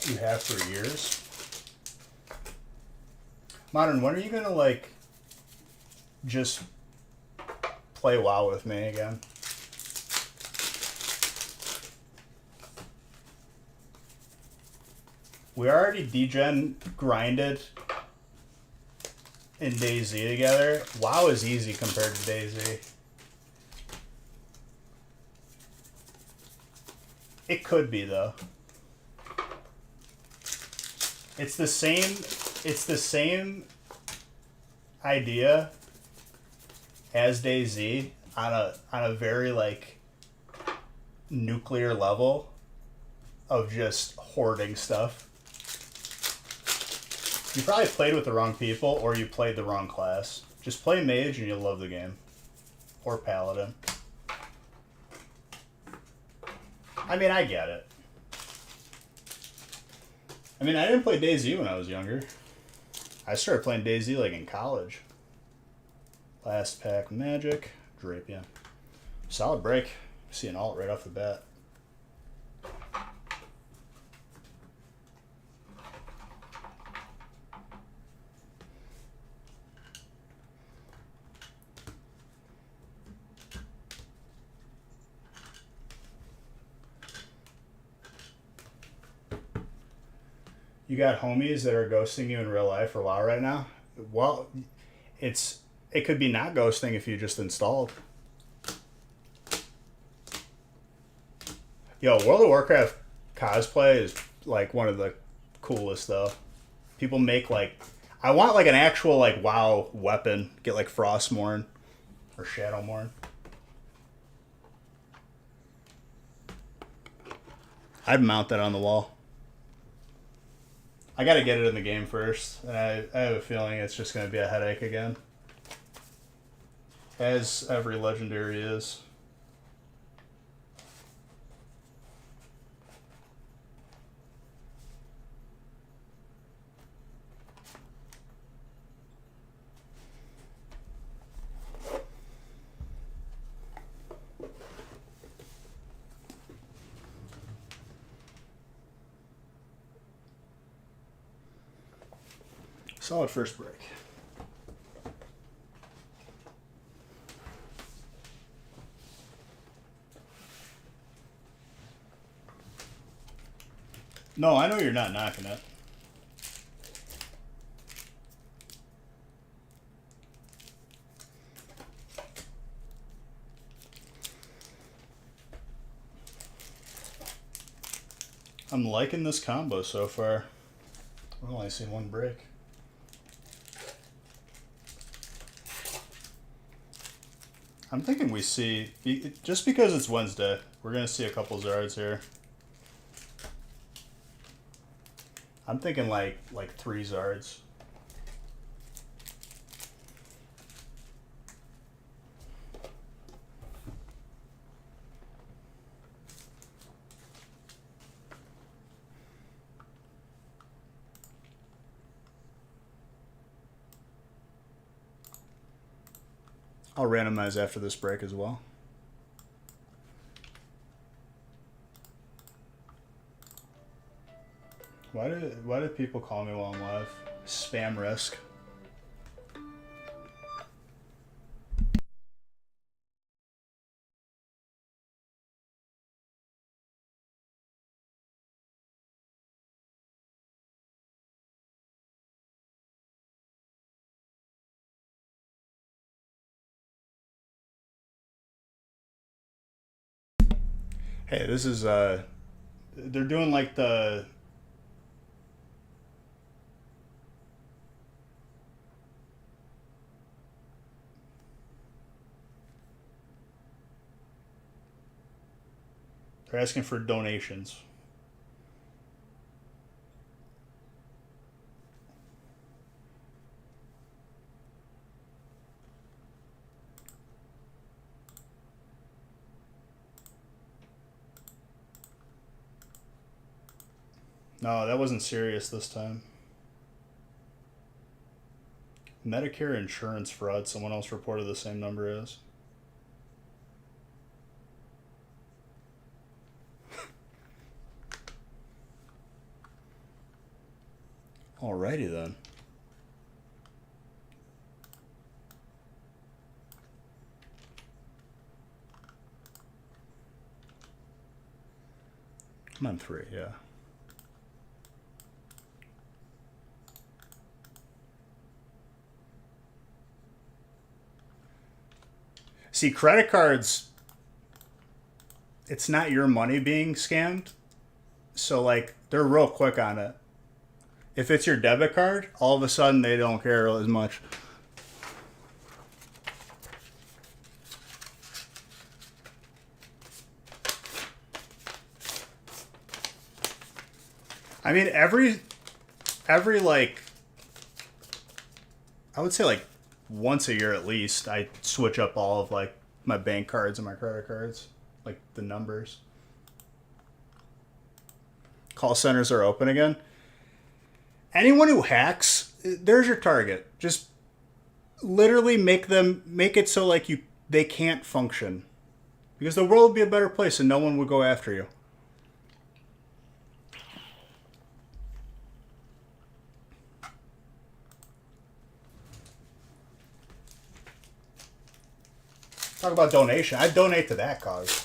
You have for years? Modern, when are you gonna like just play WoW with me again? We already degen grinded in DayZ together. WoW is easy compared to DayZ. It could be though. It's the same idea as DayZ on a very like nuclear level of just hoarding stuff. You probably played with the wrong people or you played the wrong class. Just play Mage and you'll love the game. Or Paladin. I mean, I get it. I mean, I didn't play DayZ when I was younger. I started playing DayZ like in college. Last pack Magic, Drapia. Solid break. See an alt right off the bat. You got homies that are ghosting you in real life or WoW right now? Well, it could be not ghosting if you just installed. Yo, World of Warcraft cosplay is like one of the coolest though. People make like, I want like an actual like WoW weapon. Get like Frostmourne or Shadowmourne. I'd mount that on the wall. I gotta get it in the game first. And I have a feeling it's just gonna be a headache again. As every legendary is. Solid first break. No, I know you're not knocking it. I'm liking this combo so far. I've only seen one break. I'm thinking we see, just because it's Wednesday, we're going to see a couple Zards here. I'm thinking like 3 Zards. I'll randomize after this break as well. Why do people call me while I'm live? Spam risk. Hey, this is they're doing like the they're asking for donations. No, that wasn't serious this time. Medicare insurance fraud. Someone else reported the same number as. Alrighty then. I'm on 3, yeah. See, credit cards, it's not your money being scammed. So, like, they're real quick on it. If it's your debit card, all of a sudden they don't care as much. I mean, every like, I would say like once a year at least, I switch up all of like my bank cards and my credit cards, like the numbers. Call centers are open again. Anyone who hacks, there's your target. Just literally make it so like they can't function. Because the world would be a better place and no one would go after you. Talk about donation. I'd donate to that cause.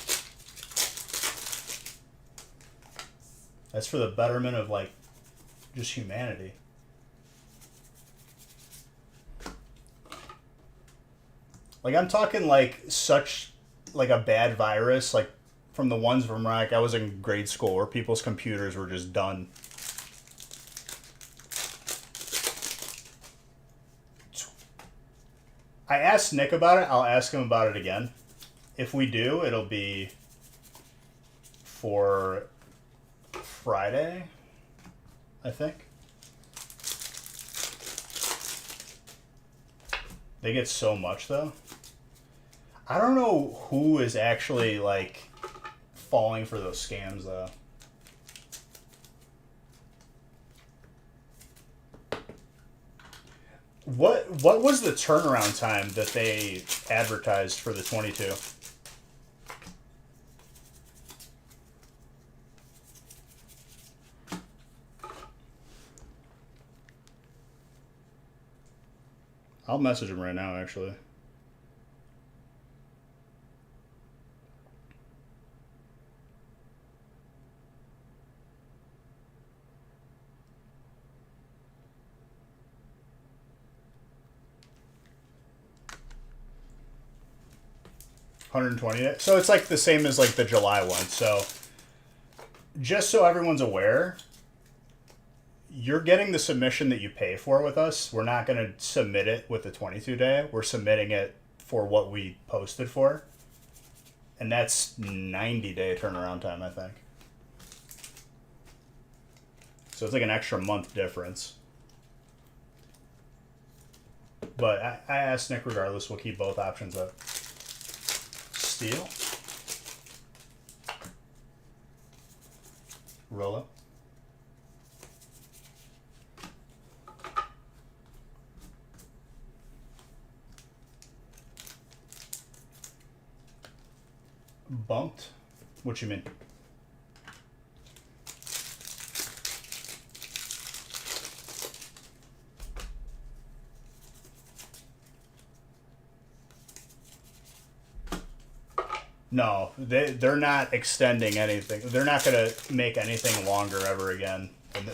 That's for the betterment of, like, just humanity. Like, I'm talking, like, such, like, a bad virus, like, from the ones from, like, I was in grade school where people's computers were just done. I asked Nick about it. I'll ask him about it again. If we do, it'll be for Friday, I think. They get so much, though. I don't know who is actually, like, falling for those scams, though. What was the turnaround time that they advertised for the 22? I'll message him right now, actually. $120. So it's like the same as like the July one. So just so everyone's aware, you're getting the submission that you pay for with us. We're not going to submit it with the 22 day. We're submitting it for what we posted for. And that's 90-day turnaround time, I think. So it's like an extra month difference. But I asked Nick regardless, we'll keep both options up. Steel. Rolla. Bumped? What you mean? No, they're not extending anything. They're not going to make anything longer ever again.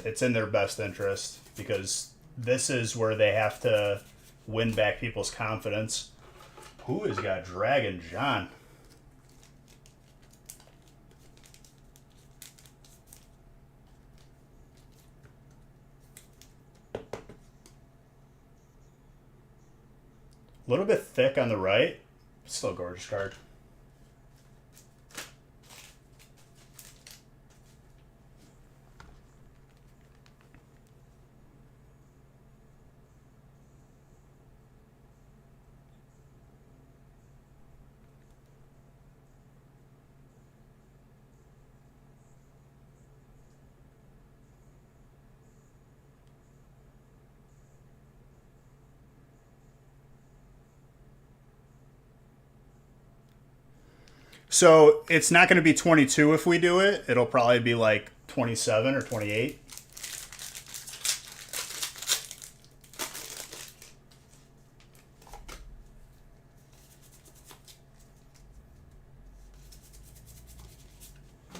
It's in their best interest because this is where they have to win back people's confidence. Who has got Dragon John? A little bit thick on the right. Still a gorgeous card. So it's not going to be 22 if we do it. It'll probably be like 27 or 28.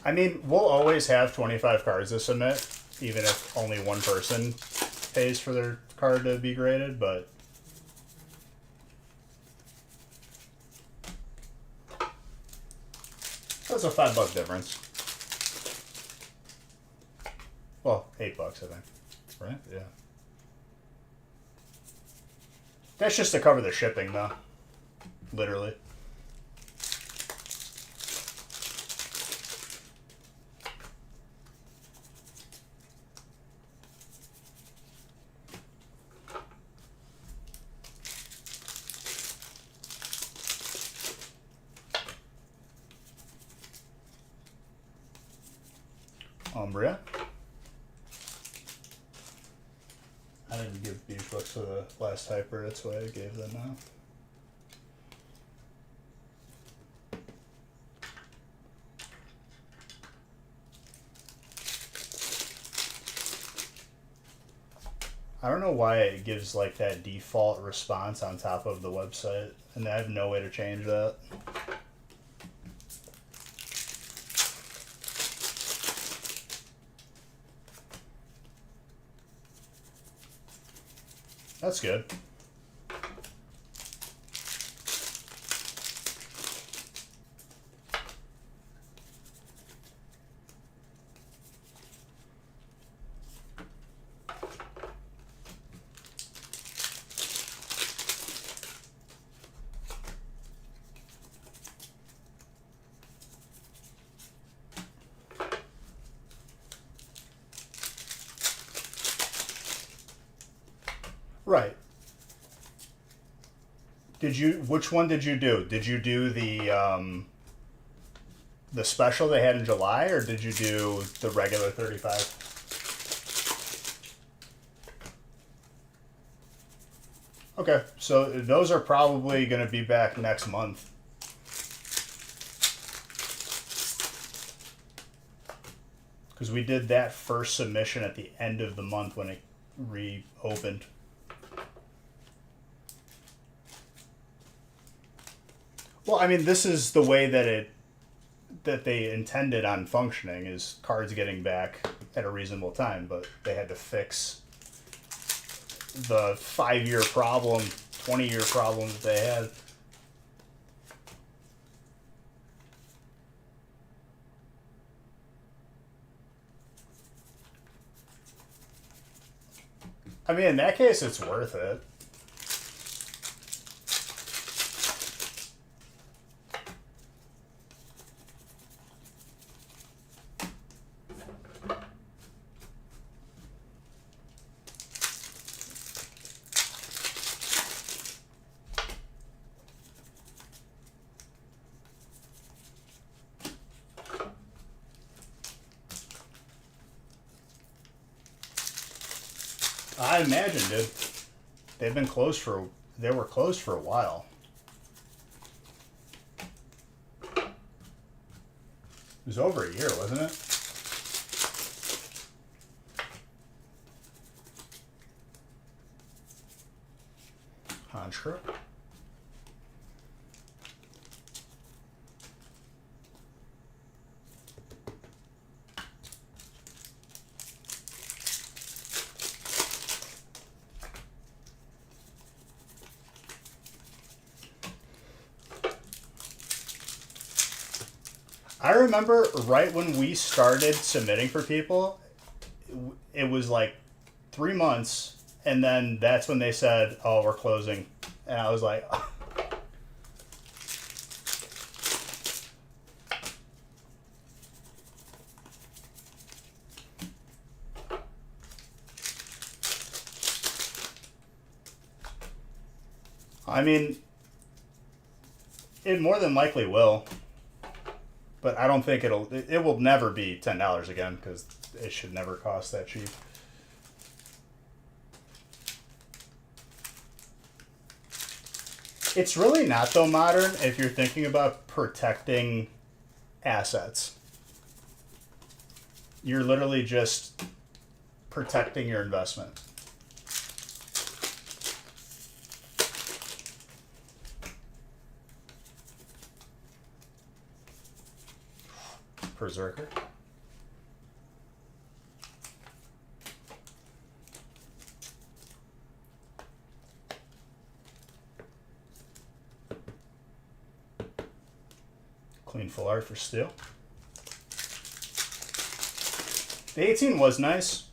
I mean, we'll always have 25 cards to submit, even if only one person pays for their card to be graded, but that's a $5 difference. Well, $8, I think. Right? Yeah. That's just to cover the shipping, though. Literally. Umbria. I didn't give beef books to the last hyper, that's why I gave them now. I don't know why it gives like that default response on top of the website, and I have no way to change that. That's good. Right. Which one did you do? Did you do the special they had in July, or did you do the regular 35? Okay, so those are probably going to be back next month. Because we did that first submission at the end of the month when it reopened. Well, I mean, this is the way that they intended on functioning, is cards getting back at a reasonable time, but they had to fix the 5-year problem, 20-year problem that they had. I mean, in that case, it's worth it. I imagine, dude. They were closed for a while. It was over a year, wasn't it? Honchkrook. I remember right when we started submitting for people, it was like 3 months, and then that's when they said, "Oh, we're closing," and I was like, I mean, it more than likely will. But I don't think it will never be $10 again, because it should never cost that cheap. It's really not, though, modern, if you're thinking about protecting assets. You're literally just protecting your investment. Berserker. Clean full art for steel. The 18 was nice.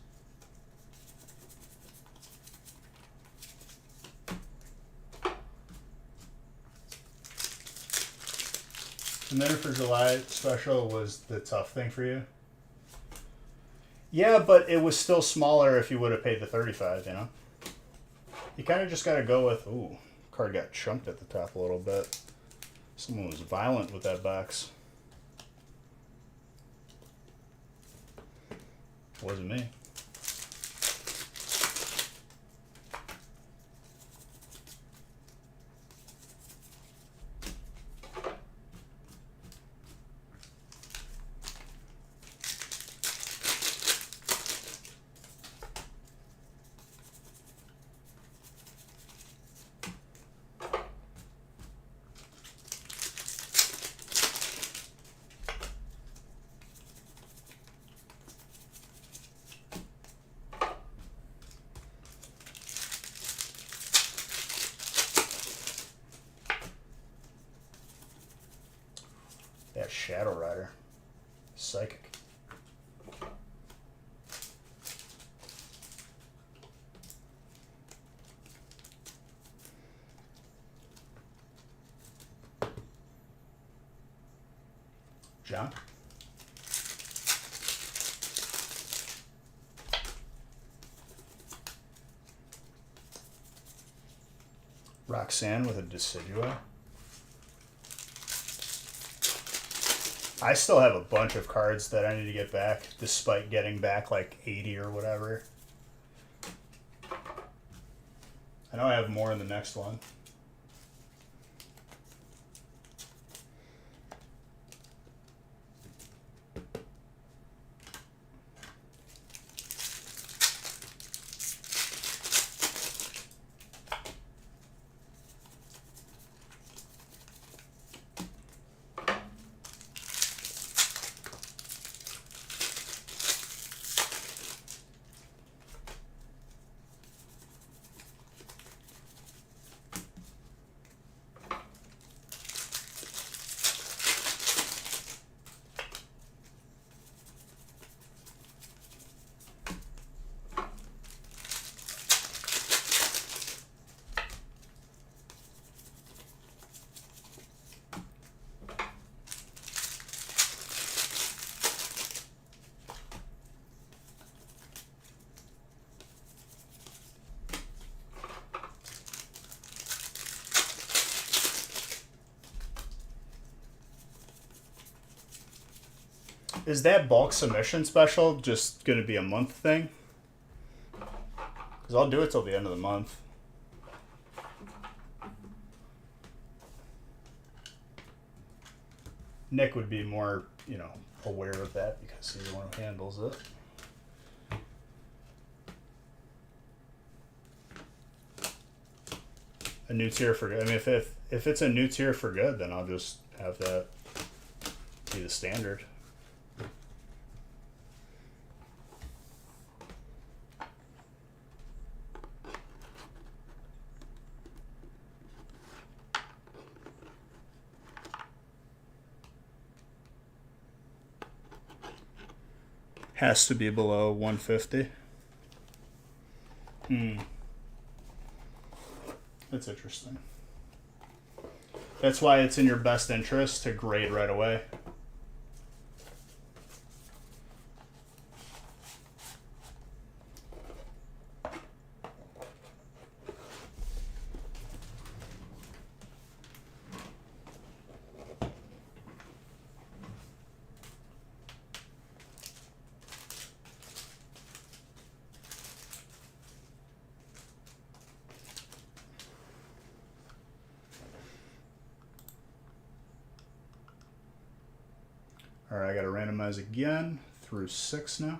The minute for July special was the tough thing for you. Yeah, but it was still smaller if you would have paid the 35, you know? You kind of just got to go with, ooh, card got chunked at the top a little bit. Someone was violent with that box. Wasn't me. Shadow Rider. Psychic. John? Roxanne with a Decidua. I still have a bunch of cards that I need to get back, despite getting back like 80 or whatever. I know I have more in the next one. Is that bulk submission special just going to be a month thing? Because I'll do it till the end of the month. Nick would be more, you know, aware of that because he's the one who handles it. A new tier for good. I mean, if it's a new tier for good, then I'll just have that be the standard. Has to be below 150. That's interesting. That's why it's in your best interest to grade right away. Alright, I gotta randomize again through 6 now.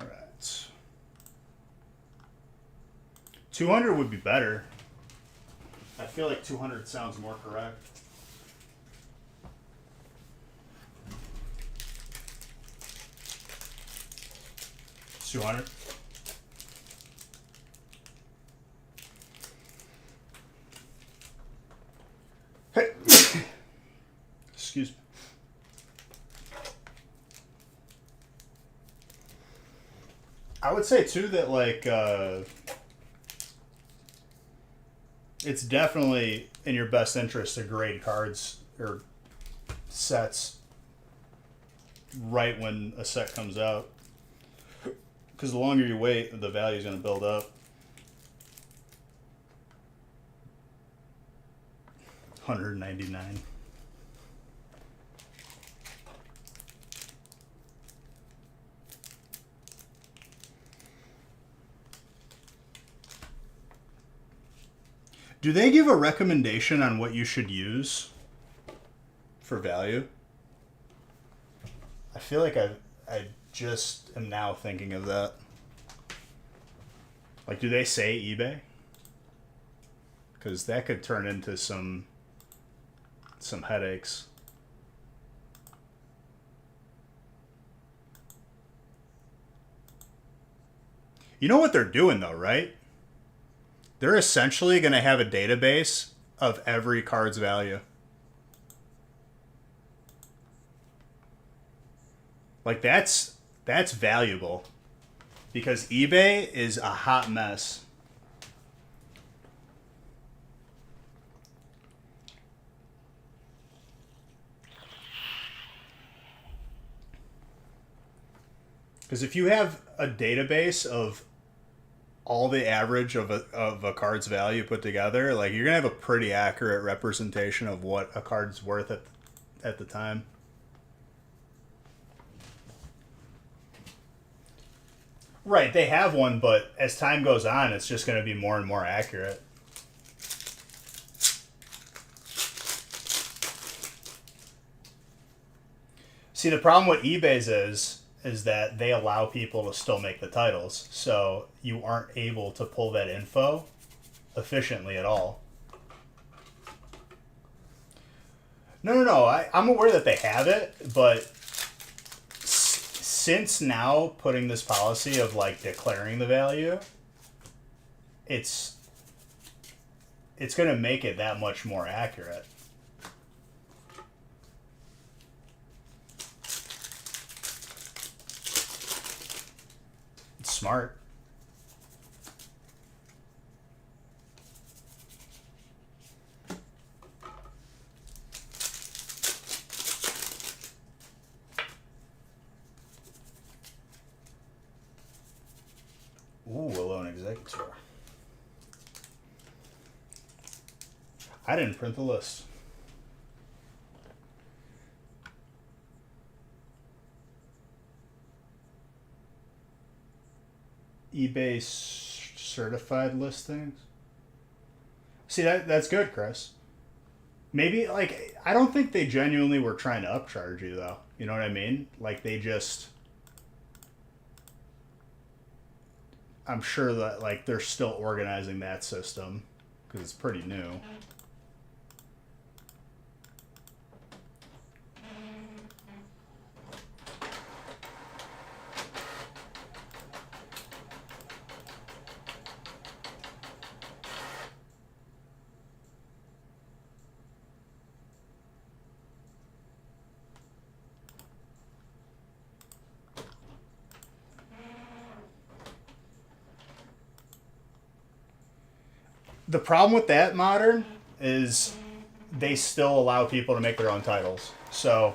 Alright. 200 would be better. I feel like 200 sounds more correct. $200. Excuse me. I would say too that like it's definitely in your best interest to grade cards or sets right when a set comes out, because the longer you wait, the value is going to build up. 199. Do they give a recommendation on what you should use for value? I feel like I just am now thinking of that. Like, do they say eBay? Because that could turn into some headaches. You know what they're doing though, right? They're essentially going to have a database of every card's value. Like that's valuable, because eBay is a hot mess. Because if you have a database of all the average of a card's value put together, like you're gonna have a pretty accurate representation of what a card's worth at the time. Right, they have one, but as time goes on, it's just going to be more and more accurate. See, the problem with eBay's is that they allow people to still make the titles, so you aren't able to pull that info efficiently at all. No. I'm aware that they have it, but since now putting this policy of like declaring the value, it's going to make it that much more accurate. It's smart. Ooh, a loan executor. I didn't print the list. eBay certified listings. See, that's good, Chris. Maybe, like, I don't think they genuinely were trying to upcharge you, though. You know what I mean? Like, they just... I'm sure that like they're still organizing that system because it's pretty new. The problem with that modern is they still allow people to make their own titles. So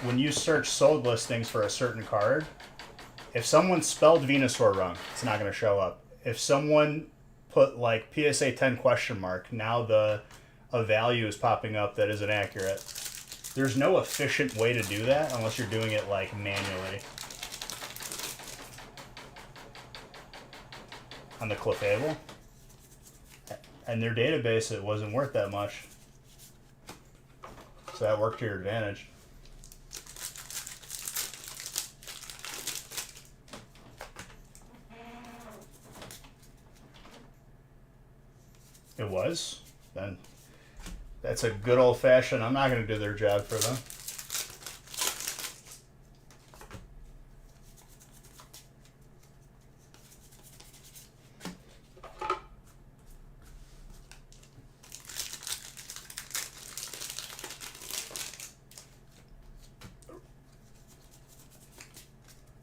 when you search sold listings for a certain card, if someone spelled Venusaur wrong, it's not going to show up. If someone put like PSA 10 question mark, now a value is popping up that isn't accurate. There's no efficient way to do that unless you're doing it like manually. On the Clefable. And their database, it wasn't worth that much. So that worked to your advantage. It was? Then that's a good old fashioned, I'm not going to do their job for them.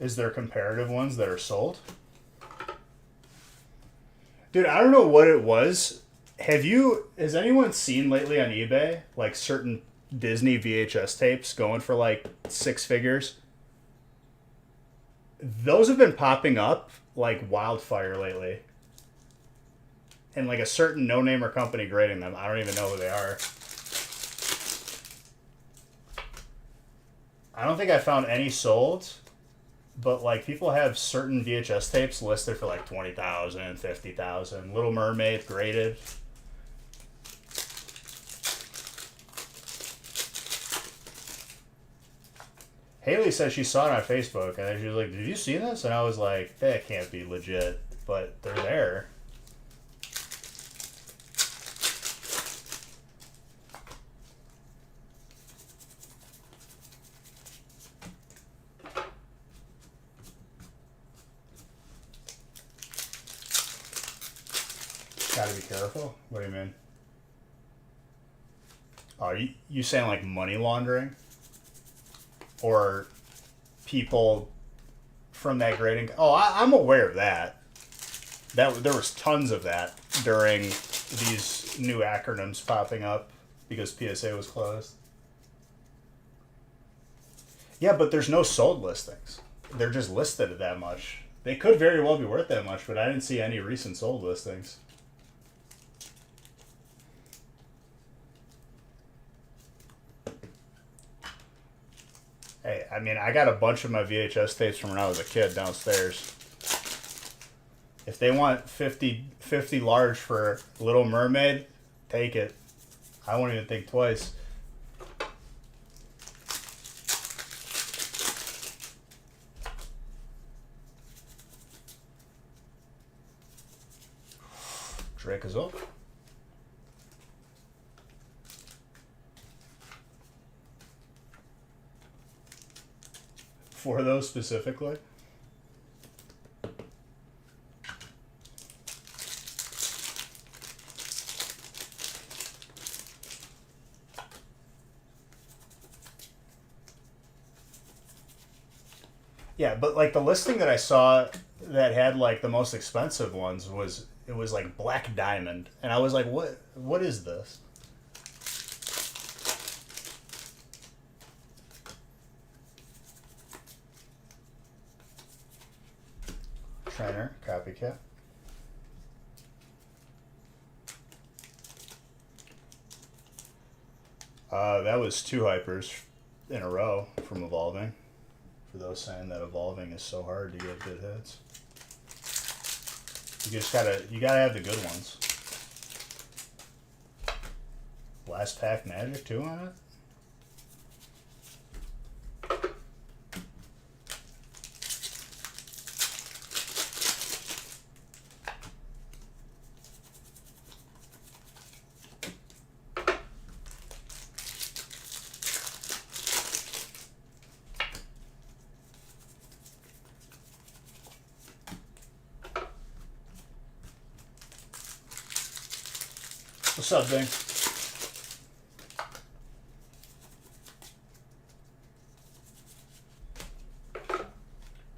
Is there comparative ones that are sold? Dude, I don't know what it was. Has anyone seen lately on eBay, like certain Disney VHS tapes going for like 6 figures? Those have been popping up like wildfire lately. And like a certain no-namer company grading them. I don't even know who they are. I don't think I found any sold, but like people have certain VHS tapes listed for like 20,000, 50,000. Little Mermaid graded. Haley said she saw it on Facebook, and then she was like, "Did you see this?" And I was like, "That can't be legit," but they're there. Gotta be careful. What do you mean? Oh, you saying like money laundering? Or people from that grading? Oh, I'm aware of that. There was tons of that during these new acronyms popping up because PSA was closed. Yeah, but there's no sold listings. They're just listed at that much. They could very well be worth that much, but I didn't see any recent sold listings. Hey, I mean, I got a bunch of my VHS tapes from when I was a kid downstairs. If they want 50 large for Little Mermaid, take it. I won't even think twice. Drake is up. For those specifically? Yeah, but like the listing that I saw that had like the most expensive ones was like Black Diamond, and I was like, what is this? Trainer, copycat. That was 2 hypers in a row from Evolving. For those saying that Evolving is so hard to get good hits. You gotta have the good ones. Last pack magic too on it? What's up, Bing?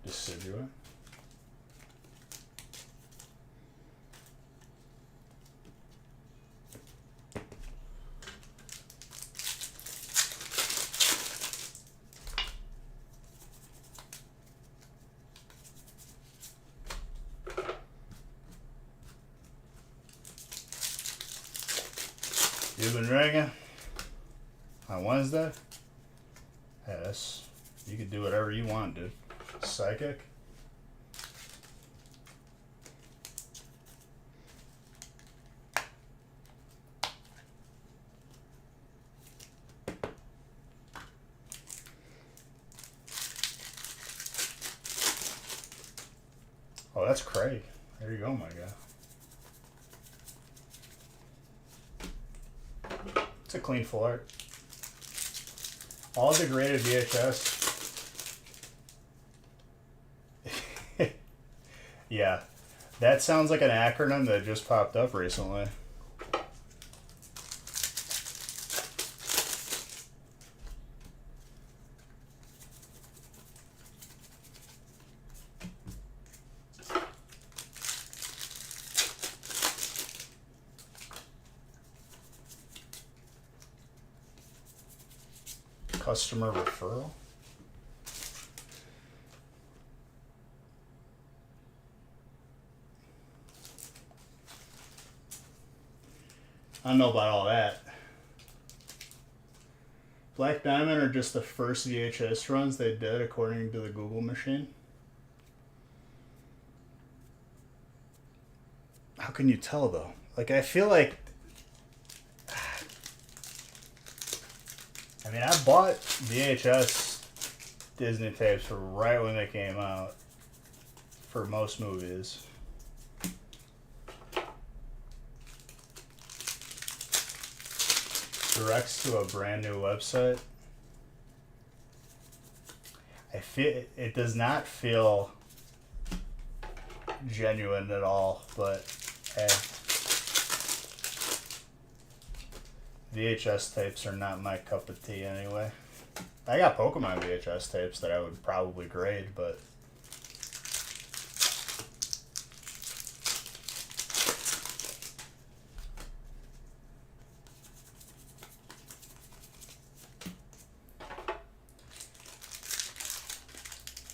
Deciduous. You've been ringing on Wednesday? Yes. You can do whatever you want, dude. Psychic. Oh, that's Craig. There you go, my guy. It's a clean full art. All degraded VHS. Yeah, that sounds like an acronym that just popped up recently. Customer referral? I don't know about all that. Black Diamond are just the first VHS runs they did according to the Google machine. How can you tell though? Like, I feel like, I mean, I bought VHS Disney tapes for right when they came out for most movies. Directs to a brand new website. I feel it does not feel genuine at all, but hey, VHS tapes are not my cup of tea anyway. I got Pokemon VHS tapes that I would probably grade, but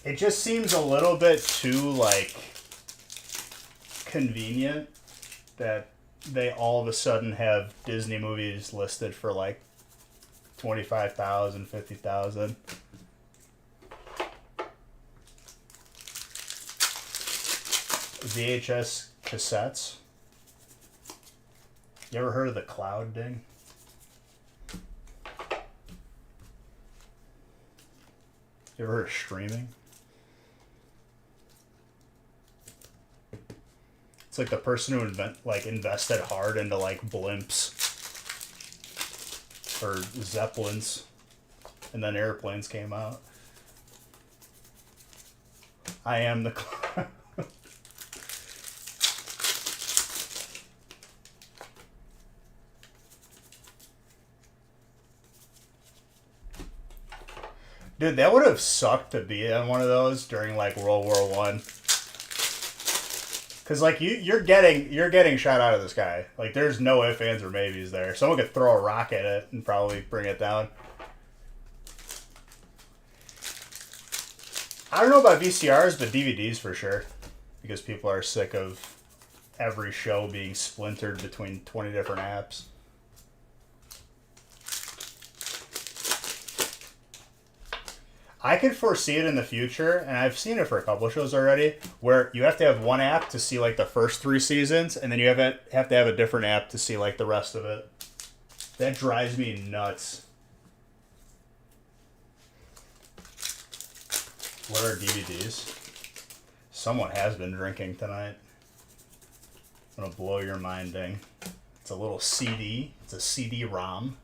it just seems a little bit too, like, convenient that they all of a sudden have Disney movies listed for, like, $25,000, $50,000. VHS cassettes. You ever heard of the cloud ding? You ever heard of streaming? It's like the person who invested hard into like blimps or Zeppelins, and then airplanes came out. I am the clown. Dude, that would have sucked to be on one of those during like World War One. Cause like you're getting shot out of the sky. Like there's no ifs, ands, or maybes there. Someone could throw a rock at it and probably bring it down. I don't know about VCRs, but DVDs for sure. Because people are sick of every show being splintered between 20 different apps. I could foresee it in the future, and I've seen it for a couple of shows already, where you have to have one app to see like the first 3 seasons, and then you have to have a different app to see like the rest of it. That drives me nuts. What are DVDs? Someone has been drinking tonight. I'm gonna blow your mind, ding. It's a little CD. It's a CD-ROM.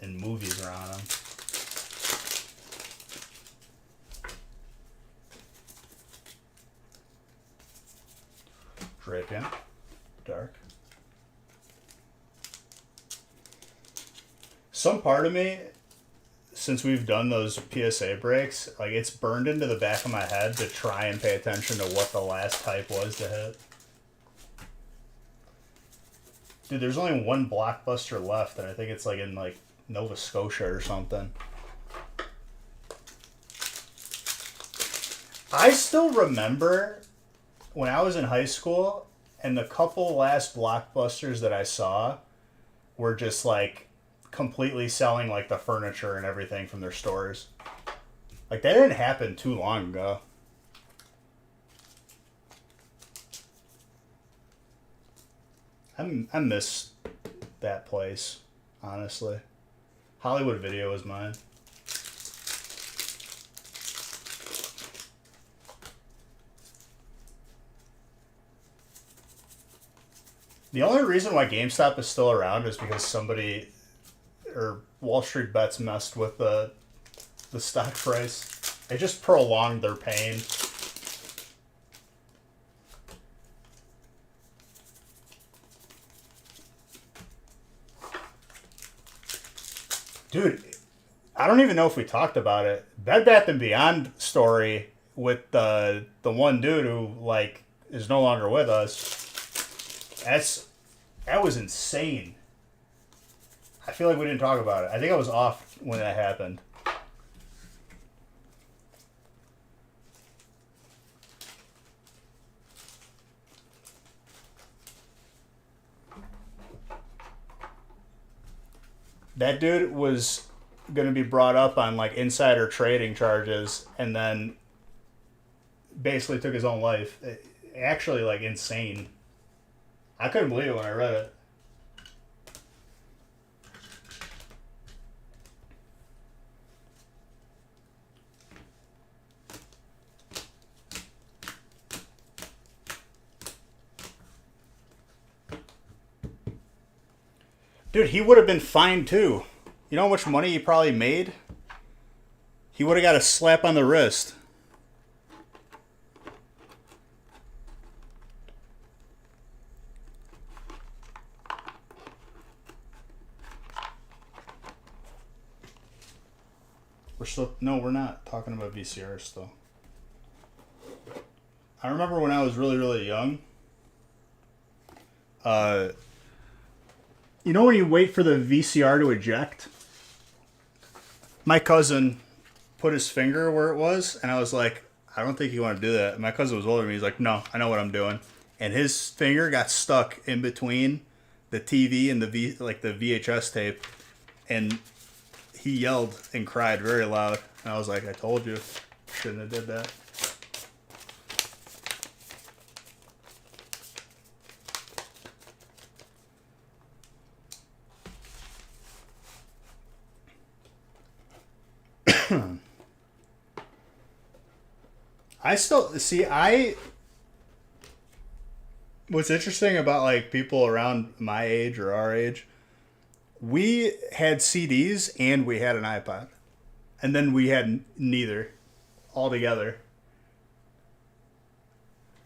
And movies are on them. Draping. Dark. Some part of me, since we've done those PSA breaks, like it's burned into the back of my head to try and pay attention to what the last type was to hit. Dude, there's only one Blockbuster left, and I think it's like in like Nova Scotia or something. I still remember when I was in high school, and the couple last Blockbusters that I saw were just like completely selling like the furniture and everything from their stores. Like that didn't happen too long ago. I miss that place, honestly. Hollywood Video is mine. The only reason why GameStop is still around is because somebody, or Wall Street Bets, messed with the stock price. It just prolonged their pain. Dude, I don't even know if we talked about it. Bed Bath & Beyond story with the one dude who like is no longer with us. That was insane. I feel like we didn't talk about it. I think I was off when that happened. That dude was going to be brought up on like insider trading charges and then basically took his own life. Actually, like insane. I couldn't believe it when I read it. Dude, he would have been fined too. You know how much money he probably made? He would have got a slap on the wrist. No, we're not talking about VCRs still. I remember when I was really, really young. You know when you wait for the VCR to eject? My cousin put his finger where it was, and I was like, I don't think you want to do that. My cousin was older than me. He's like, no, I know what I'm doing. And his finger got stuck in between the TV and the VHS tape, and he yelled and cried very loud. And I was like, I told you, shouldn't have did that. What's interesting about like people around my age or our age, we had CDs and we had an iPod. And then we had neither altogether.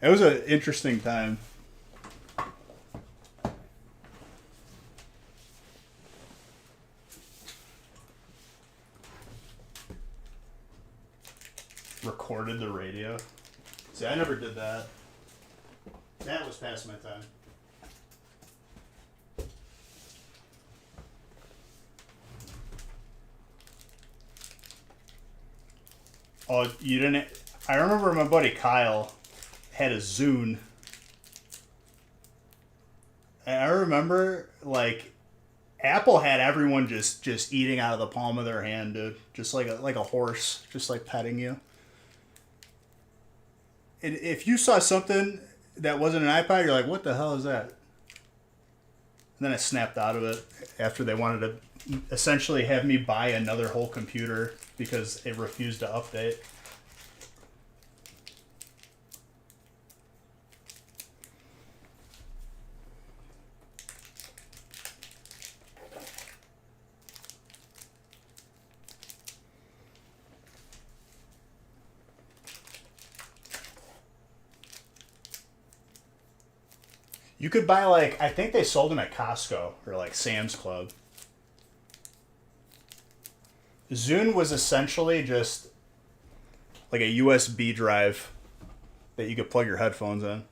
It was an interesting time. Recorded the radio. See, I never did that. That was past my time. Oh, you didn't... I remember my buddy Kyle had a Zune. And I remember, like, Apple had everyone just eating out of the palm of their hand, dude. Just like a horse, just like petting you. And if you saw something that wasn't an iPod, you're like, what the hell is that? And then I snapped out of it after they wanted to essentially have me buy another whole computer because it refused to update. You could buy, like, I think they sold them at Costco or, like, Sam's Club. Zune was essentially just, like, a USB drive that you could plug your headphones in.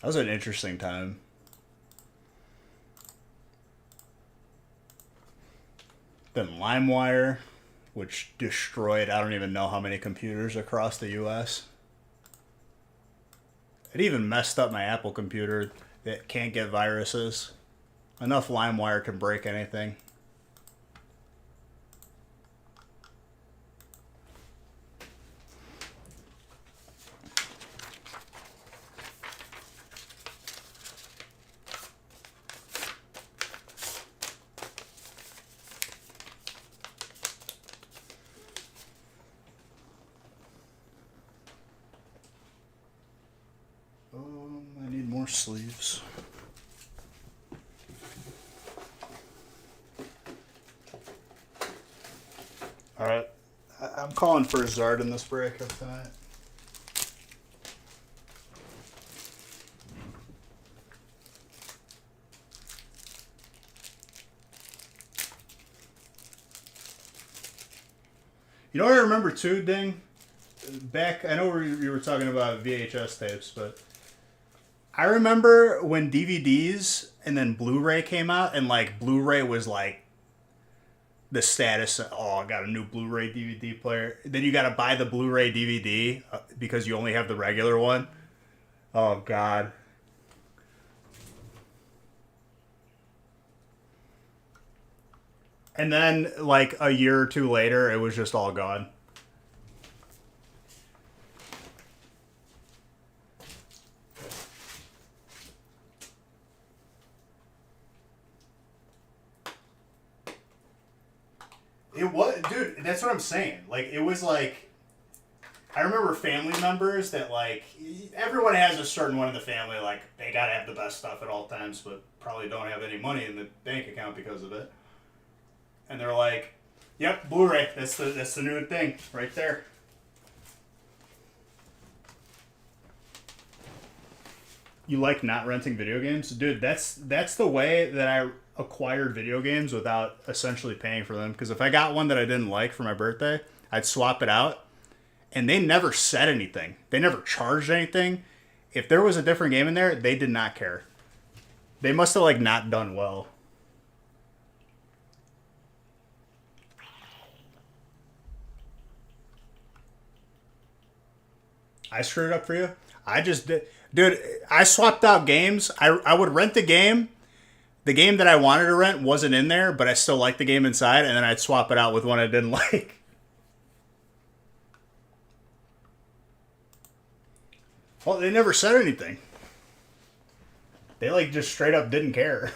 That was an interesting time. Then LimeWire, which destroyed I don't even know how many computers across the US. It even messed up my Apple computer that can't get viruses. Enough LimeWire can break anything. I need more sleeves. Alright. I'm calling for a Zard in this breakup tonight. You know what I remember too, Ding? Back, I know you were talking about VHS tapes, but I remember when DVDs and then Blu-ray came out, and like Blu-ray was like the status. Oh, I got a new Blu-ray DVD player. Then you got to buy the Blu-ray DVD because you only have the regular one. Oh God. And then like a year or two later, it was just all gone. It was, dude. That's what I'm saying. Like, it was like, I remember family members that like, everyone has a certain one in the family. Like, they gotta have the best stuff at all times, but probably don't have any money in the bank account because of it. And they're like, "Yep, Blu-ray. That's the new thing right there." You like not renting video games, dude? That's the way that I acquired video games without essentially paying for them. Because if I got one that I didn't like for my birthday, I'd swap it out, and they never said anything. They never charged anything. If there was a different game in there, they did not care. They must have like not done well. I screwed up for you. I just did, dude. I swapped out games. I would rent the game. The game that I wanted to rent wasn't in there, but I still liked the game inside, and then I'd swap it out with one I didn't like. Well, they never said anything. They like just straight up didn't care.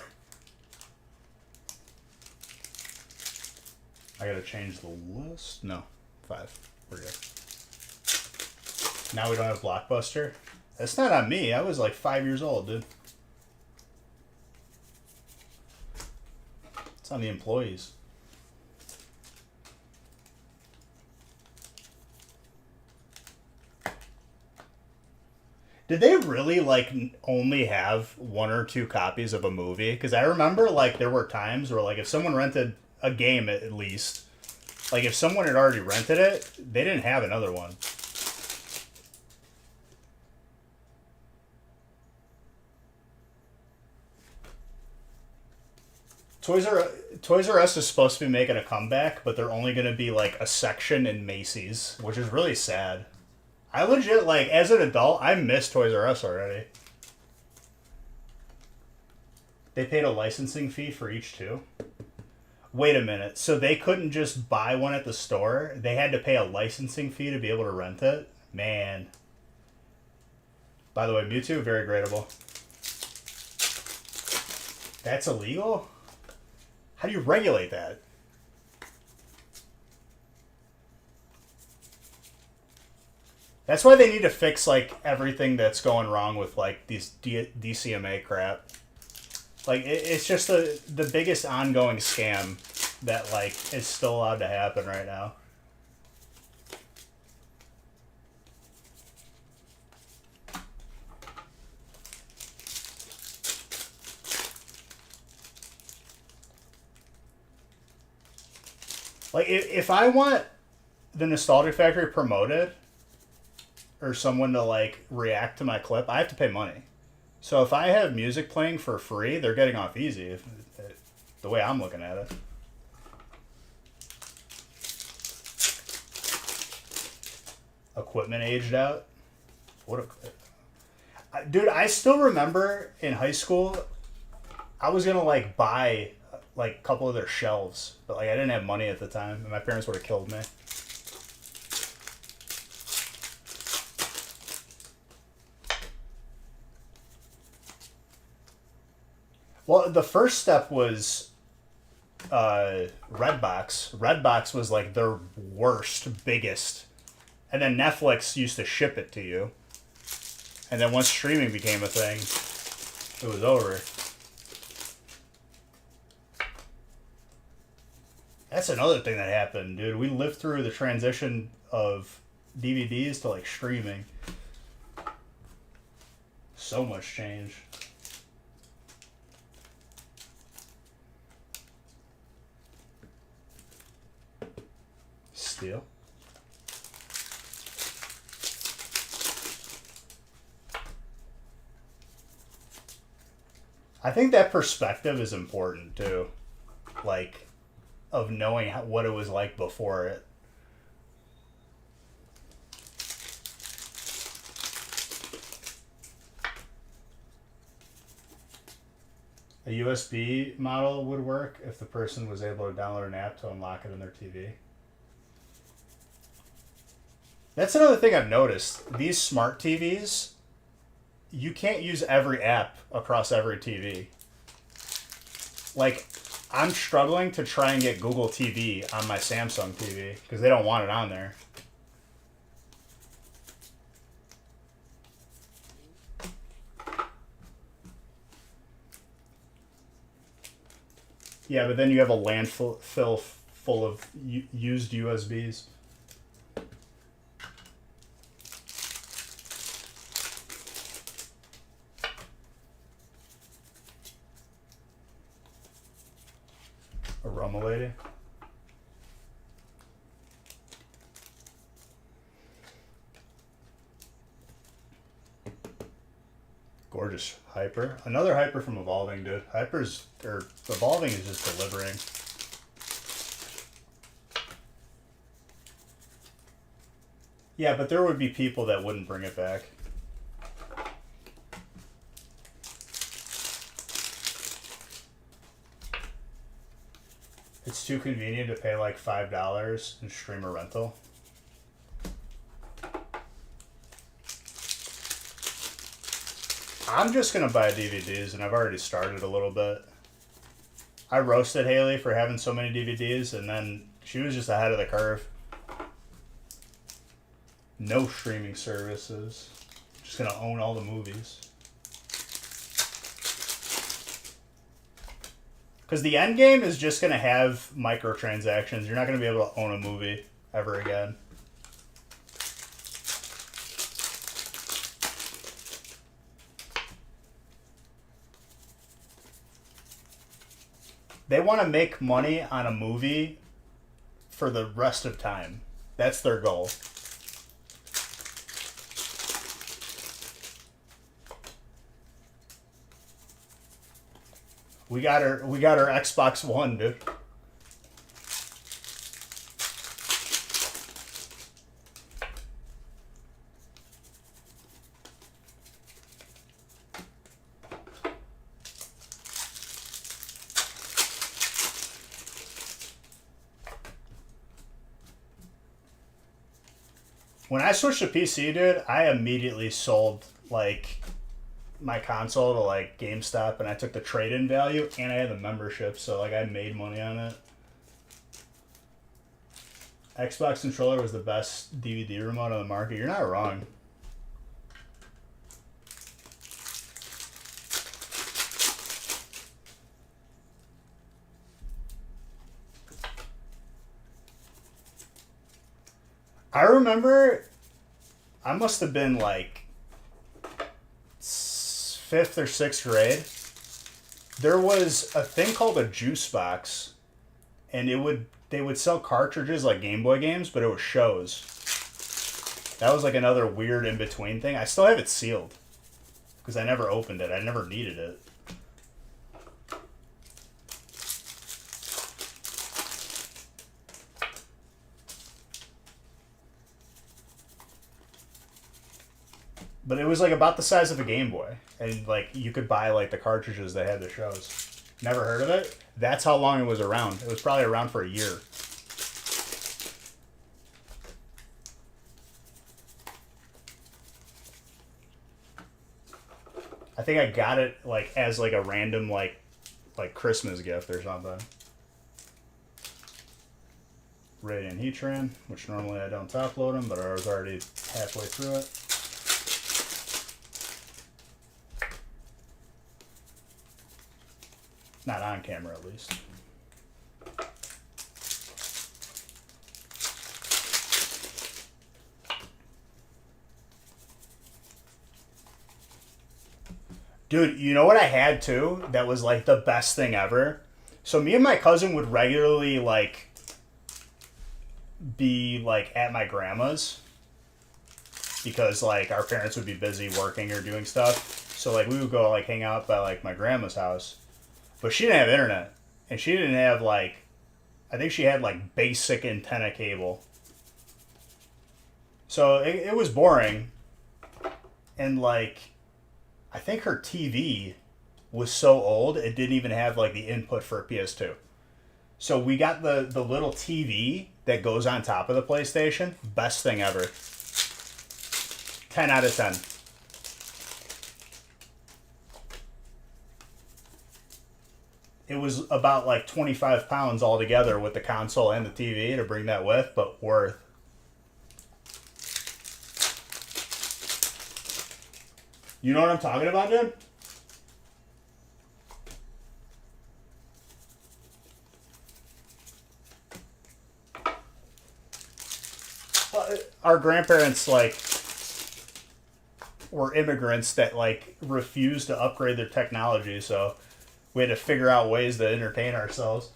I gotta change the list. No, 5. We're good. Now we don't have Blockbuster. That's not on me. I was like 5 years old, dude. It's on the employees. Did they really like only have 1 or 2 copies of a movie? Because I remember like there were times where like if someone rented a game at least, like if someone had already rented it, they didn't have another one. Toys R Us is supposed to be making a comeback, but they're only going to be like a section in Macy's, which is really sad. I legit, like, as an adult, I miss Toys R Us already. They paid a licensing fee for each two. Wait a minute. So they couldn't just buy one at the store? They had to pay a licensing fee to be able to rent it? Man. By the way, Mewtwo, very gradable. That's illegal? How do you regulate that? That's why they need to fix like everything that's going wrong with like these DCMA crap. Like it's just the biggest ongoing scam that like is still allowed to happen right now. Like if I want the Nostalgia Factory promoted or someone to like react to my clip, I have to pay money. So if I have music playing for free, they're getting off easy. The way I'm looking at it. Equipment aged out. What a dude! I still remember in high school, I was gonna like buy like a couple of their shelves, but like I didn't have money at the time, and my parents would have killed me. Well, the first step was Redbox. Redbox was like their worst, biggest. And then Netflix used to ship it to you. And then once streaming became a thing, it was over. That's another thing that happened, dude. We lived through the transition of DVDs to like streaming. So much change. Steel. I think that perspective is important too, like, of knowing what it was like before it. A USB model would work if the person was able to download an app to unlock it in their TV. That's another thing I've noticed. These smart TVs, you can't use every app across every TV. Like, I'm struggling to try and get Google TV on my Samsung TV because they don't want it on there. Yeah, but then you have a landfill full of used USBs. Aroma lady. Gorgeous hyper. Another hyper from Evolving, dude. Evolving is just delivering. Yeah, but there would be people that wouldn't bring it back. It's too convenient to pay like $5 and stream a rental. I'm just going to buy DVDs, and I've already started a little bit. I roasted Haley for having so many DVDs, and then she was just ahead of the curve. No streaming services. Just going to own all the movies. Because the end game is just going to have microtransactions. You're not going to be able to own a movie ever again. They want to make money on a movie for the rest of time. That's their goal. We got our Xbox One, dude. When I switched to PC, dude, I immediately sold, like, my console to, like, GameStop, and I took the trade-in value, and I had the membership, so, like, I made money on it. Xbox controller was the best DVD remote on the market. You're not wrong. I remember I must have been like 5th or 6th grade. There was a thing called a juice box, and they would sell cartridges like Game Boy games, but it was shows. That was like another weird in-between thing. I still have it sealed because I never opened it. I never needed it. But it was like about the size of a Game Boy. And like you could buy like the cartridges that had the shows. Never heard of it? That's how long it was around. It was probably around for a year. I think I got it like as like a random like Christmas gift or something. Radiant Heatran, which normally I don't top load them, but I was already halfway through it. Not on camera, at least. Dude, you know what I had too? That was like the best thing ever. So me and my cousin would regularly like be like at my grandma's because like our parents would be busy working or doing stuff. So like we would go like hang out by like my grandma's house, but she didn't have internet, and she didn't have like, I think she had like basic antenna cable. So it was boring, and like I think her TV was so old it didn't even have like the input for a PS2. So we got the little TV that goes on top of the PlayStation. Best thing ever. 10 out of 10. It was about like 25 pounds altogether with the console and the TV to bring that with, but worth. You know what I'm talking about, dude? Our grandparents like were immigrants that like refused to upgrade their technology, so we had to figure out ways to entertain ourselves.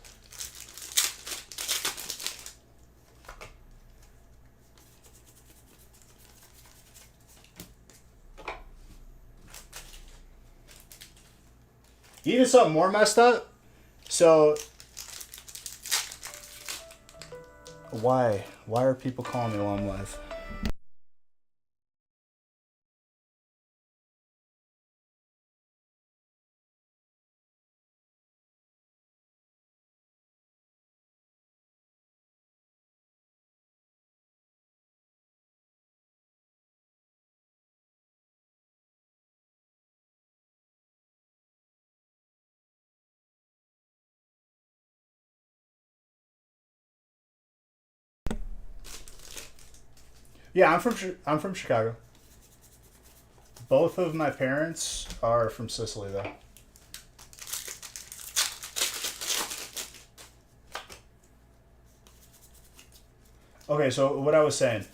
Even something more messed up. So why are people calling me while I'm live? Yeah, I'm from Chicago. Both of my parents are from Sicily, though. Okay, so what I was saying,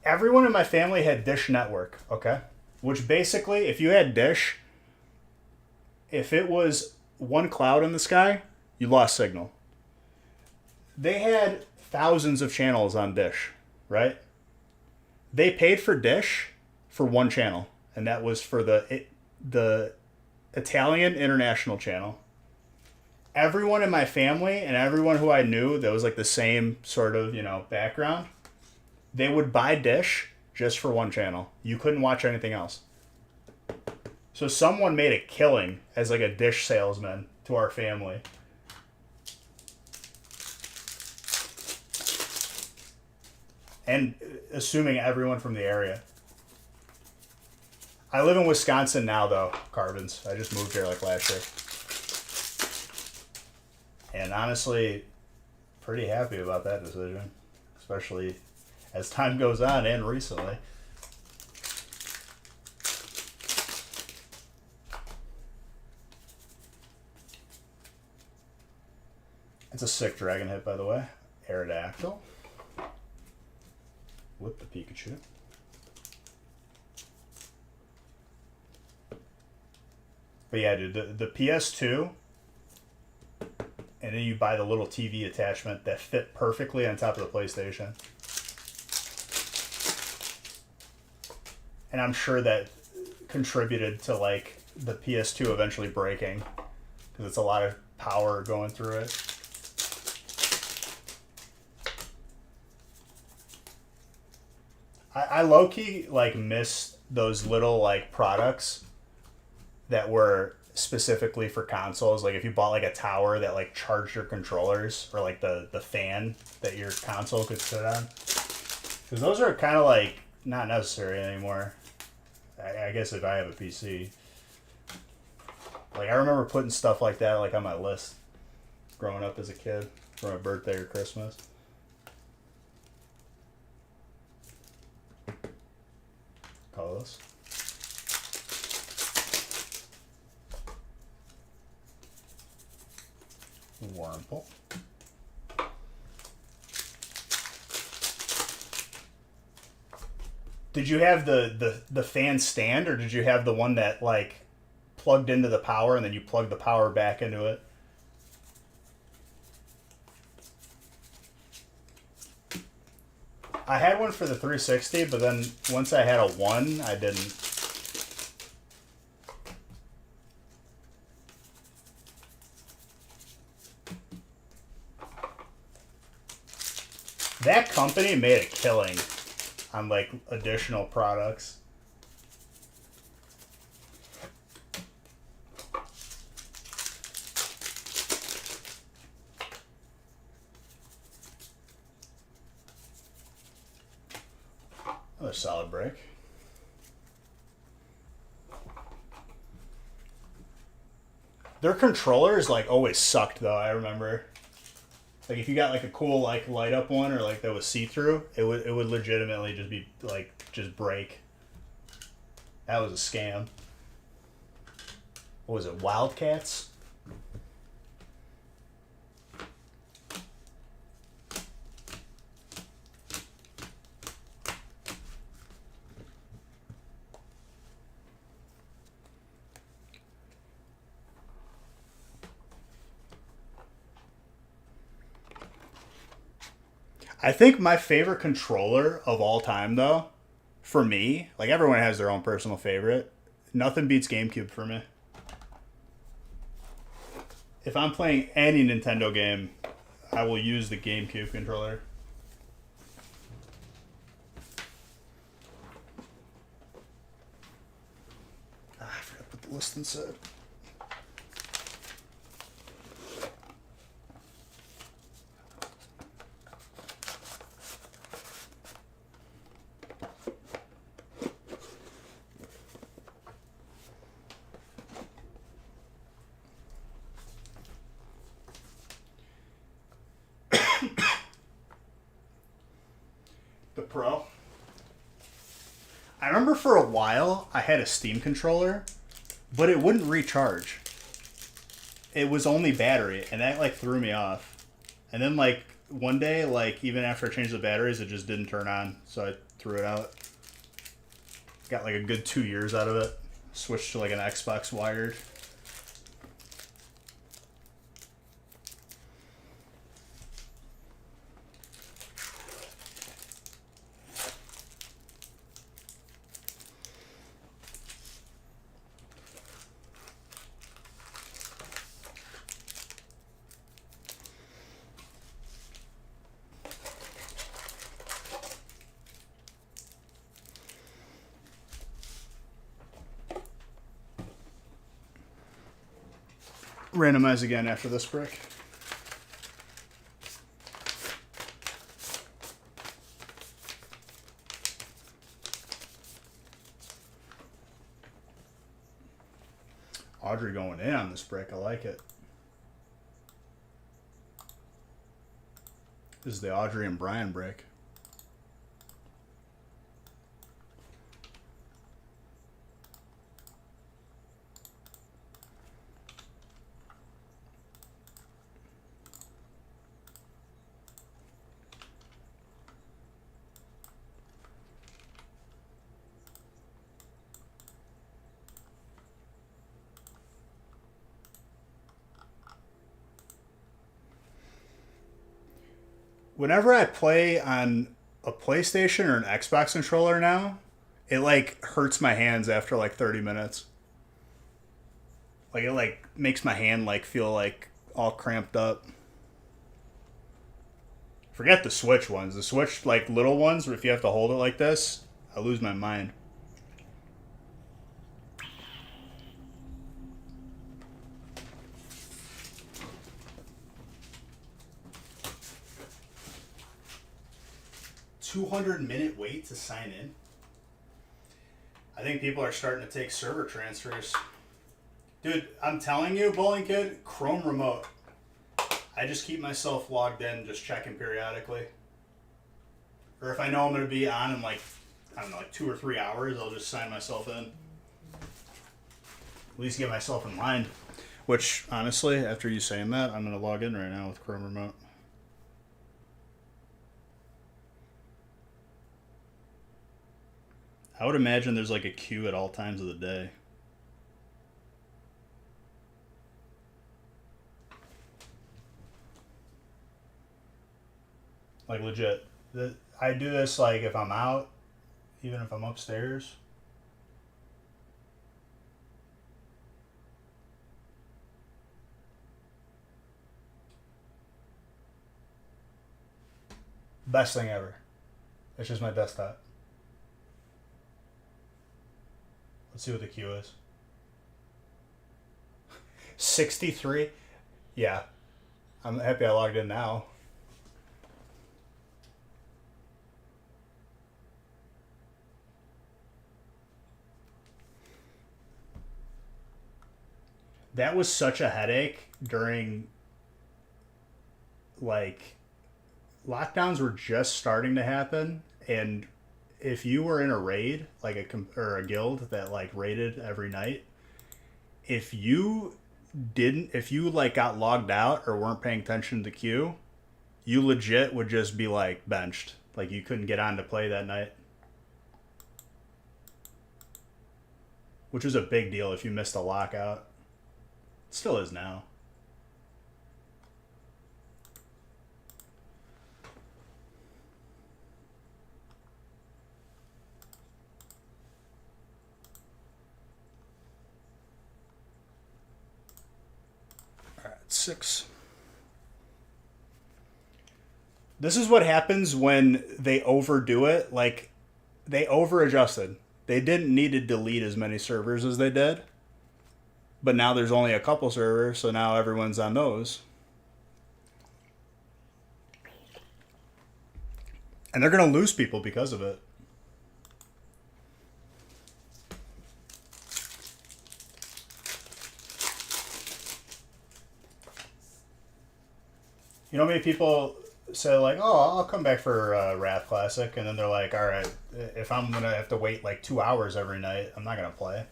everyone in my family had Dish Network, okay? Which basically, if you had Dish, if it was one cloud in the sky, you lost signal. They had thousands of channels on Dish, right? They paid for Dish for one channel, and that was for the Italian international channel. Everyone in my family and everyone who I knew that was like the same sort of, background, they would buy Dish just for one channel. You couldn't watch anything else. So someone made a killing as like a Dish salesman to our family. And assuming everyone from the area. I live in Wisconsin now, though, Carbons. I just moved here like last year. And honestly, pretty happy about that decision. Especially as time goes on and recently. It's a sick dragon hit, by the way. Aerodactyl. With the Pikachu. But yeah, dude, the PS2, and then you buy the little TV attachment that fit perfectly on top of the PlayStation. And I'm sure that contributed to like the PS2 eventually breaking, because it's a lot of power going through it. I low-key like miss those little like products that were specifically for consoles. Like if you bought like a tower that like charged your controllers, or like the fan that your console could sit on, because those are kind of like not necessary anymore. I guess if I have a PC, like I remember putting stuff like that like on my list growing up as a kid for my birthday or Christmas. Carlos. Wurmple. Did you have the fan stand, or did you have the one that like plugged into the power and then you plugged the power back into it? I had one for the 360, but then once I had a 1, I didn't. That company made a killing on, like, additional products. Another solid break. Their controllers, like, always sucked, though, I remember. Like, if you got, like, a cool, like, light up one or, like, that was see-through, it would legitimately just be, like, just break. That was a scam. What was it, Wildcats? I think my favorite controller of all time, though, for me, like everyone has their own personal favorite. Nothing beats GameCube for me. If I'm playing any Nintendo game, I will use the GameCube controller. I forgot what the listing said. The Pro. I remember for a while I had a Steam controller, but it wouldn't recharge. It was only battery, and that like threw me off. And then like one day, like even after I changed the batteries, it just didn't turn on, so I threw it out. Got like a good 2 years out of it. Switched to like an Xbox wired. Randomize again after this break. Audrey going in on this break. I like it. This is the Audrey and Brian break. Whenever I play on a PlayStation or an Xbox controller now, it like hurts my hands after like 30 minutes. Like it like makes my hand like feel like all cramped up. Forget the Switch ones. The Switch like little ones where if you have to hold it like this, I lose my mind. $200-minute wait to sign in. I think people are starting to take server transfers. Dude, I'm telling you, Bowling Kid, Chrome Remote. I just keep myself logged in, just checking periodically. Or if I know I'm going to be on in like, I don't know, like 2 or 3 hours, I'll just sign myself in. At least get myself in line. Which, honestly, after you saying that, I'm going to log in right now with Chrome Remote. I would imagine there's like a queue at all times of the day. Like legit. I do this like if I'm out, even if I'm upstairs. Best thing ever. It's just my desktop. Let's see what the queue is. 63? Yeah. I'm happy I logged in now. That was such a headache during, like, lockdowns were just starting to happen, and if you were in a raid, like or a guild that like raided every night, if you if you like got logged out or weren't paying attention to the queue, you legit would just be like benched. Like you couldn't get on to play that night. Which was a big deal if you missed a lockout. It still is now. All right, 6. This is what happens when they overdo it. Like, they over adjusted. They didn't need to delete as many servers as they did. But now there's only a couple servers, so now everyone's on those. And they're going to lose people because of it. You know how many people say, like, oh, I'll come back for Wrath Classic, and then they're like, all right, if I'm going to have to wait like 2 hours every night, I'm not going to play.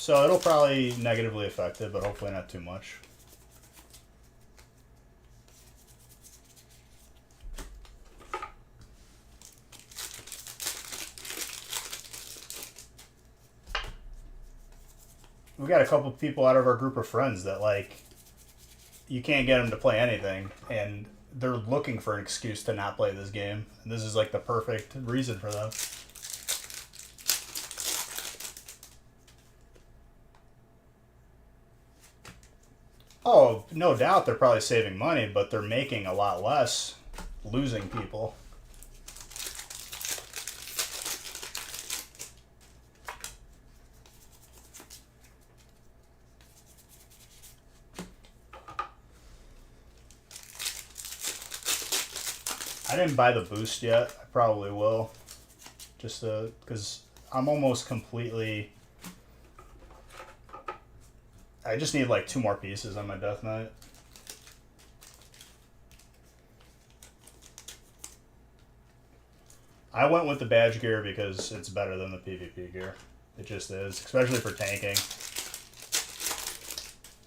So it'll probably negatively affect it, but hopefully not too much. We got a couple people out of our group of friends that, like, you can't get them to play anything, and they're looking for an excuse to not play this game. And this is like the perfect reason for them. Oh, no doubt they're probably saving money, but they're making a lot less losing people. I didn't buy the boost yet. I probably will. Just because I'm almost completely... I just need like 2 more pieces on my Death Knight. I went with the badge gear because it's better than the PvP gear. It just is, especially for tanking.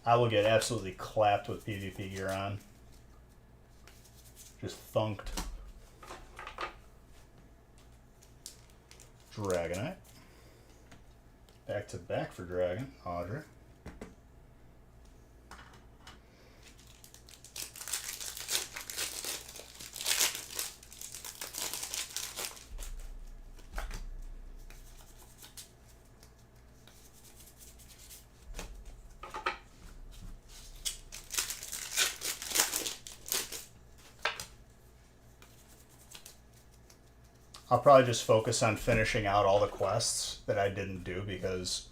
I will get absolutely clapped with PvP gear on. Just thunked. Dragonite. Back to back for Dragon. Audrey. I'll probably just focus on finishing out all the quests that I didn't do because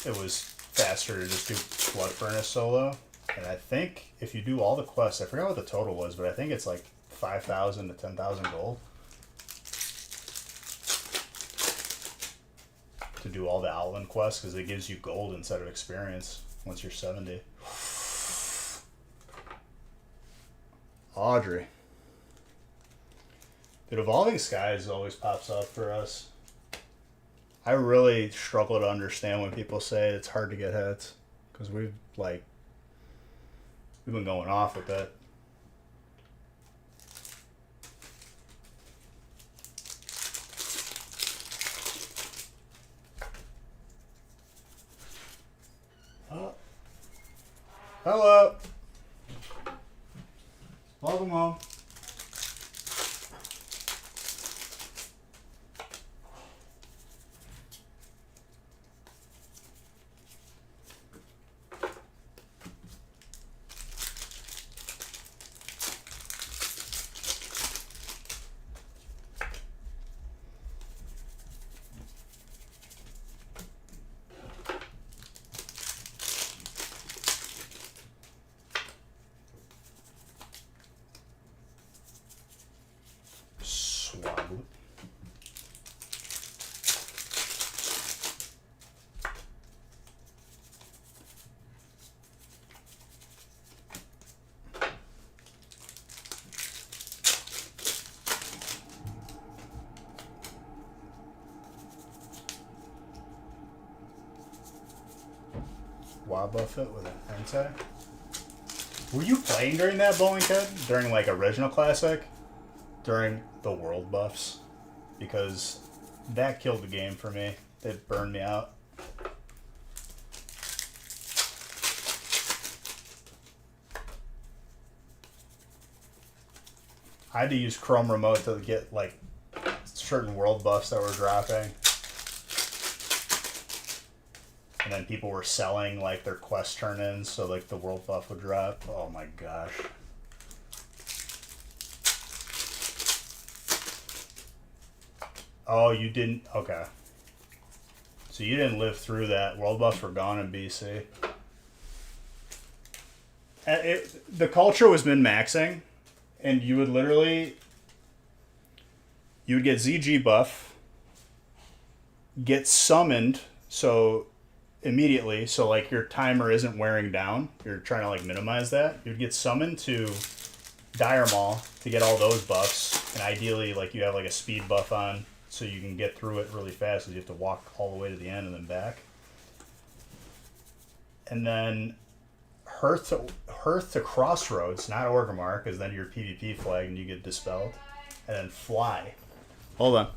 it was faster to just do Blood Furnace solo. And I think if you do all the quests, I forgot what the total was, but I think it's like 5,000 to 10,000 gold to do all the Outland quests because it gives you gold instead of experience once you're 70. Audrey. Dude, Evolving Skies always pops up for us. I really struggle to understand when people say it's hard to get hits because we've been going off with it. Oh. Hello. Welcome home. Swabble. Wild Buffett with an Entei. Were you playing during that bowling kid? During like original classic? During the world buffs? Because that killed the game for me. It burned me out. I had to use Chrome Remote to get like certain world buffs that were dropping. And then people were selling like their quest turn-ins, so like the world buff would drop. Oh my gosh. Oh, you didn't? Okay. So you didn't live through that. World buffs were gone in BC. The culture was min-maxing, and you would literally... You would get ZG buff, get summoned, so... immediately, so like your timer isn't wearing down, you're trying to like minimize that, you'd get summoned to Dire Maul to get all those buffs, and ideally like you have like a speed buff on so you can get through it really fast, because you have to walk all the way to the end and then back. And then Hearth to Crossroads, not Orgrimmar, because then you're PvP flag and you get dispelled. And then Fly. Hold on.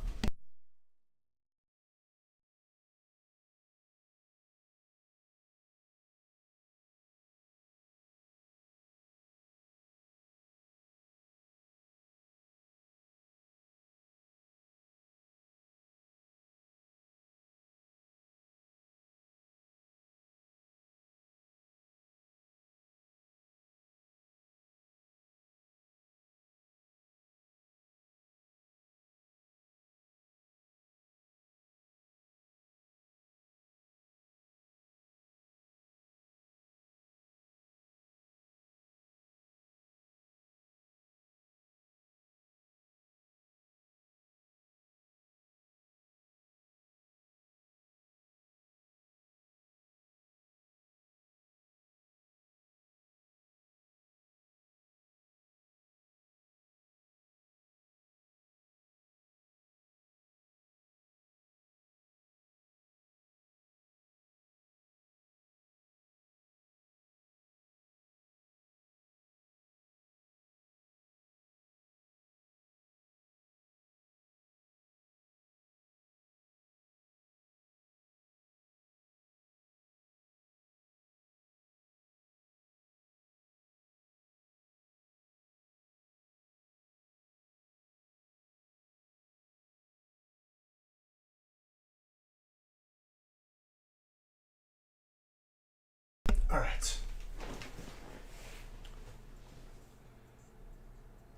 Alright.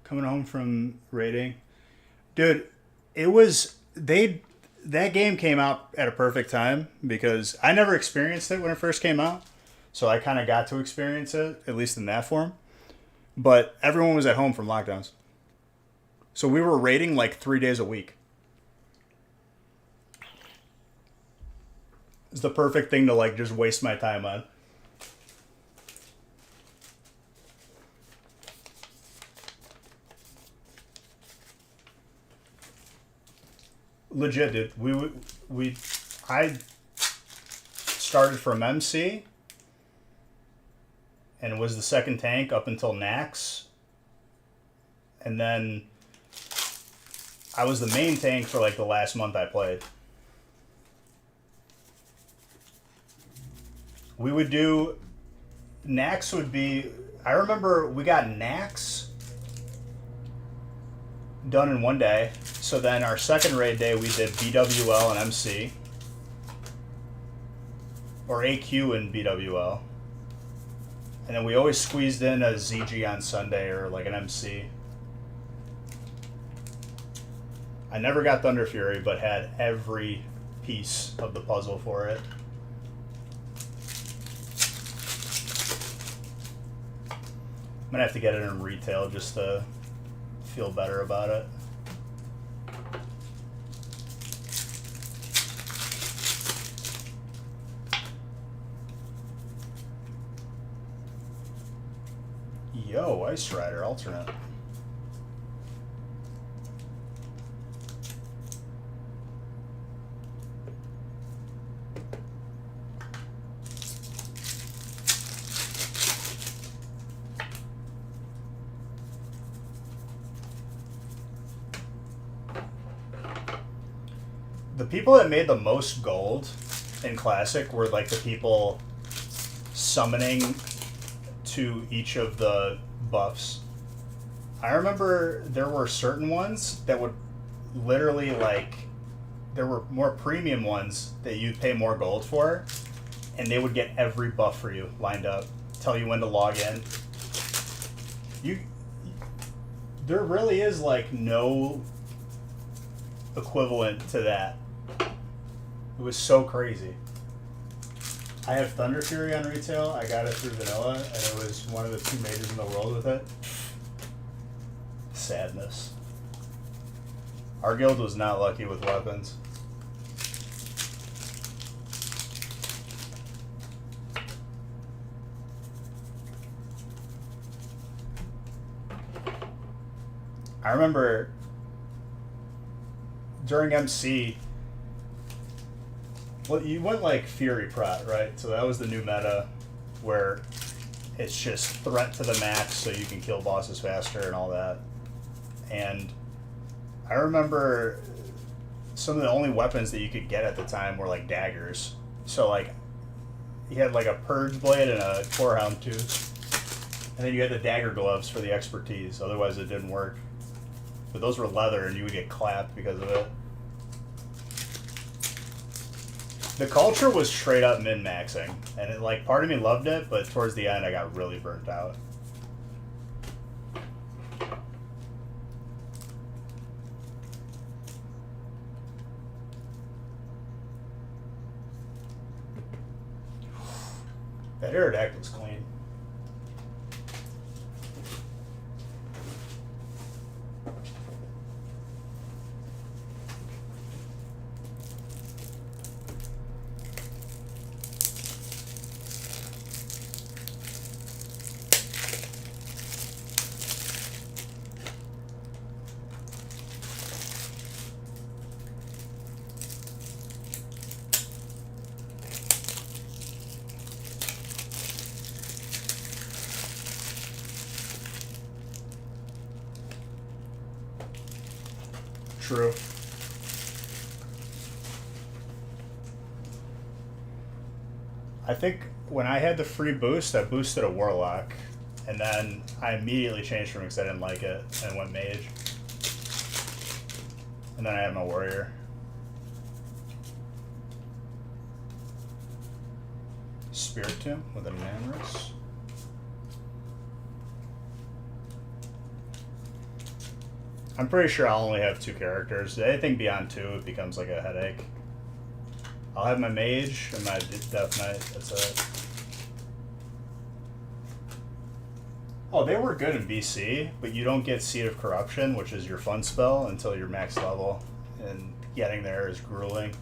Coming home from raiding. Dude, it was... That game came out at a perfect time, because I never experienced it when it first came out. So I kind of got to experience it, at least in that form. But everyone was at home from lockdowns. So we were raiding like 3 days a week. It's the perfect thing to like just waste my time on. Legit, dude. I started from MC and was the second tank up until Nax, and then I was the main tank for like the last month I played. We would do... Nax would be... I remember we got Nax done in one day. So then our second raid day, we did BWL and MC. Or AQ and BWL. And then we always squeezed in a ZG on Sunday or like an MC. I never got Thunder Fury, but had every piece of the puzzle for it. I'm gonna have to get it in retail just to feel better about it. Yo, Ice Rider alternate. The people that made the most gold in Classic were like the people summoning to each of the buffs. I remember there were certain ones that would literally like, there were more premium ones that you'd pay more gold for, and they would get every buff for you lined up, tell you when to log in. There really is like no equivalent to that. It was so crazy. I have Thunder Fury on retail. I got it through Vanilla, and it was one of the 2 majors in the world with it. Sadness. Our guild was not lucky with weapons. I remember during MC, well, you went like Fury Prot, right? So that was the new meta where it's just threat to the max so you can kill bosses faster and all that. And I remember some of the only weapons that you could get at the time were like daggers. So like you had like a Purge Blade and a Corehound Tooth. And then you had the dagger gloves for the expertise, otherwise it didn't work. But those were leather and you would get clapped because of it. The culture was straight up min-maxing, and it, like, part of me loved it, but towards the end I got really burnt out. That Aerodactyl's clean. True. I think when I had the free boost, I boosted a Warlock, and then I immediately changed from it because I didn't like it, and went Mage. And then I had my Warrior. Spirit Tomb with a Namorous. I'm pretty sure I'll only have 2 characters. Anything beyond 2, it becomes like a headache. I'll have my Mage and my Death Knight. That's it. Oh, they were good in BC, but you don't get Seed of Corruption, which is your fun spell, until you're max level. And getting there is grueling.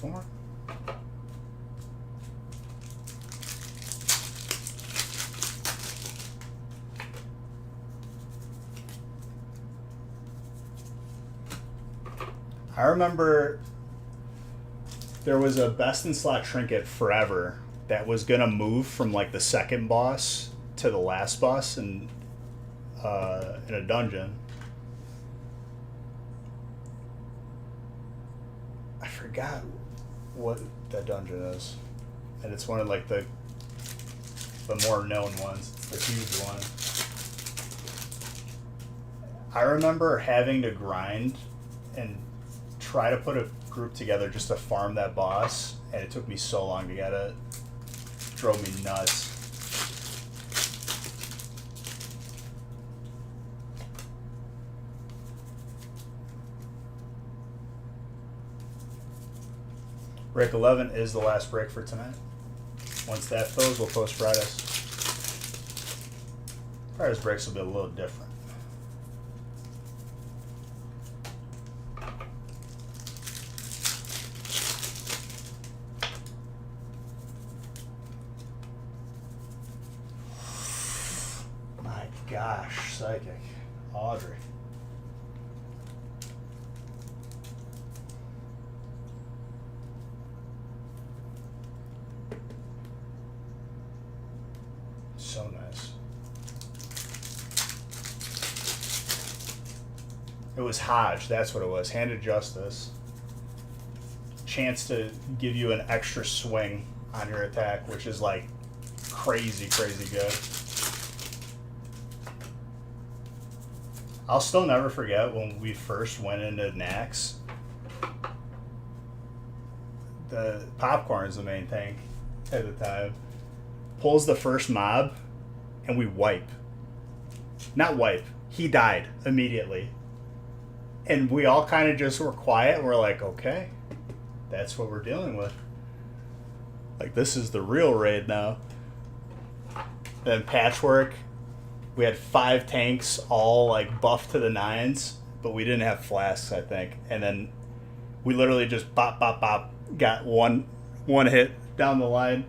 Form. I remember There was a best in slot trinket forever that was gonna move from like the second boss to the last boss in a dungeon. I forgot what that dungeon is, and it's one of like the more known ones. It's the huge one. I remember having to grind and try to put a group together just to farm that boss, and it took me so long to get it. It drove me nuts. Break 11 is the last break for tonight. Once that fills, we'll post Fridays. Fridays breaks will be a little different. My gosh, Psychic. Audrey. So nice. It was Hodge, that's what it was. Hand of Justice. Chance to give you an extra swing on your attack, which is like crazy, crazy good. I'll still never forget when we first went into Nax. The popcorn is the main thing at the time. Pulls the first mob, and we wipe. Not wipe. He died immediately. And we all kind of just were quiet. We're like, okay, that's what we're dealing with. Like, this is the real raid now. Then Patchwork, we had 5 tanks, all like buffed to the 9s, but we didn't have flasks, I think. And then we literally just bop, bop, bop, got one hit down the line.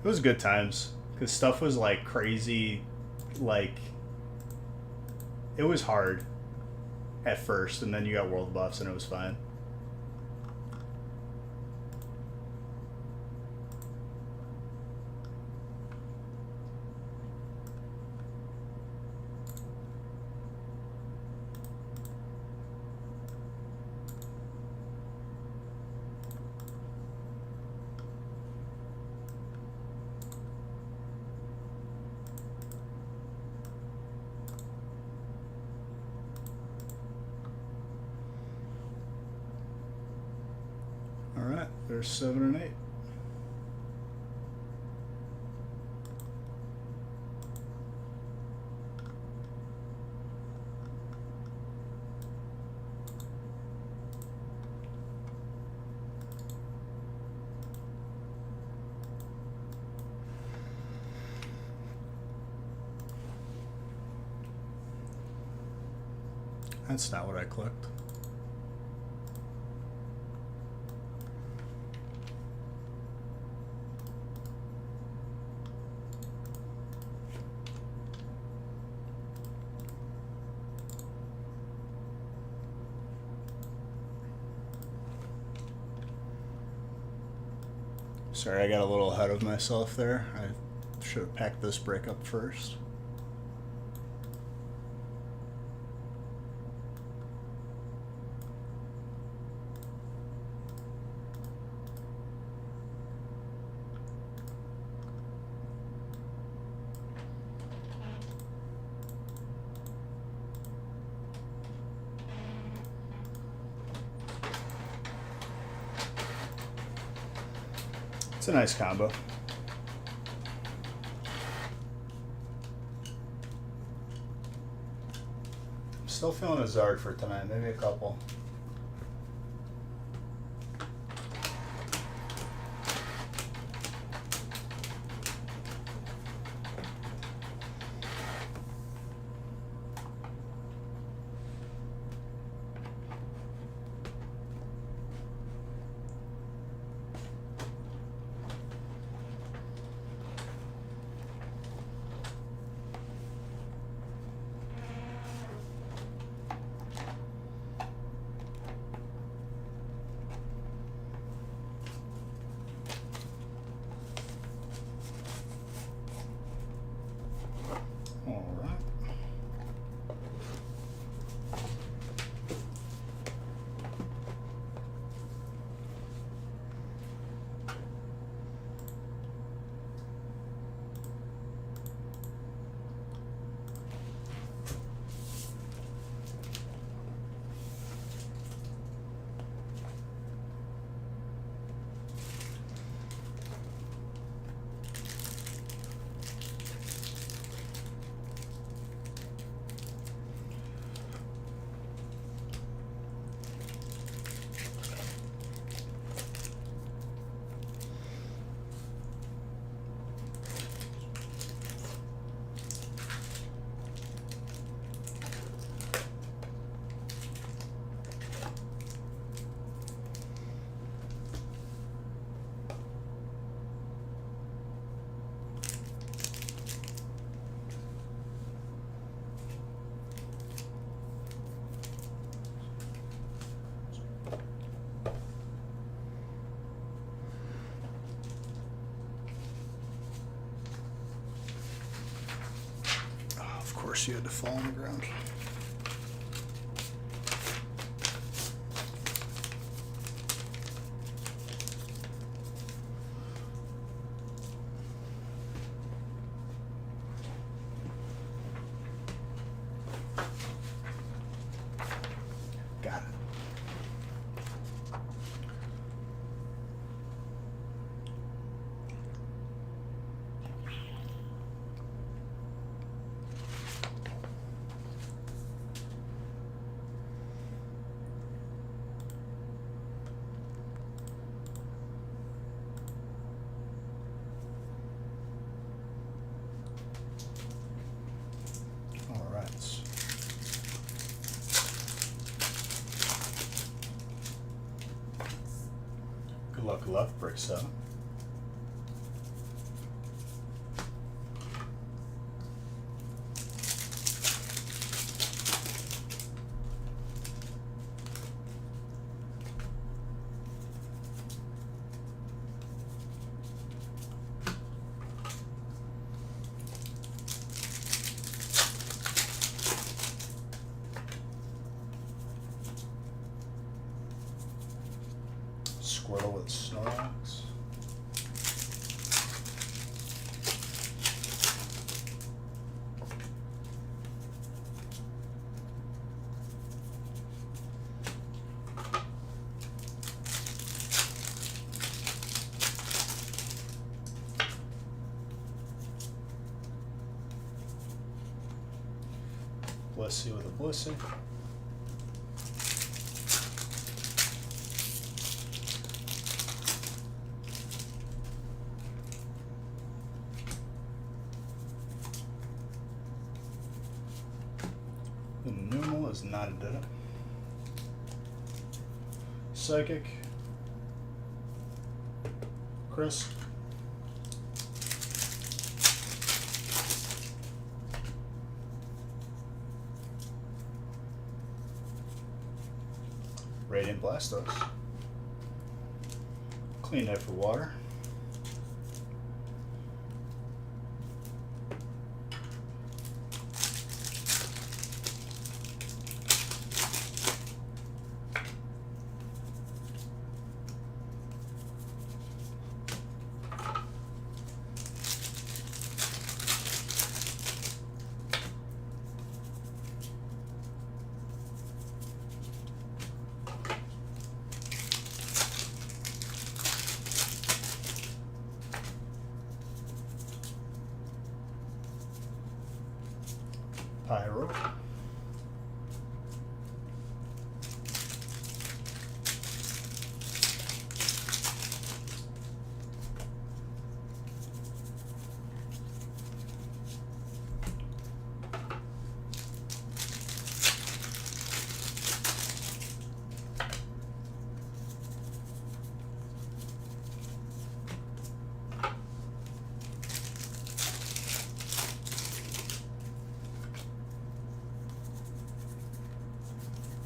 It was good times, because stuff was like crazy, like, it was hard at first, and then you got world buffs and it was fine. Alright, there's 7 and 8. That's not what I clicked. Sorry, I got a little ahead of myself there. I should have packed this break up first. It's a nice combo. I'm still feeling a Zard for tonight, maybe a couple. course you had to fall on the ground. Got it. All right. Good luck, brick 7. Squirtle with Snorlax. Blissey with a Blissey. The Numal is not a Ditto. Psychic. Chris. Radiant Blastos. Clean that for water. Pyro.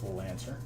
Lancer.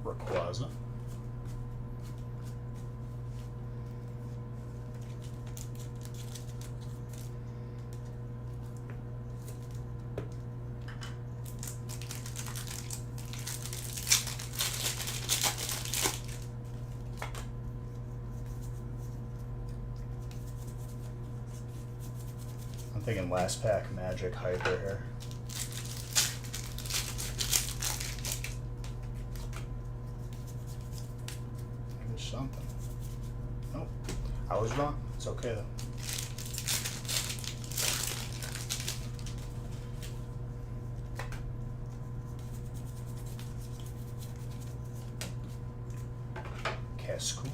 Rayquaza. I'm thinking last pack Magic Hyper here. Something. Nope. I was wrong. It's okay though. Cascoon.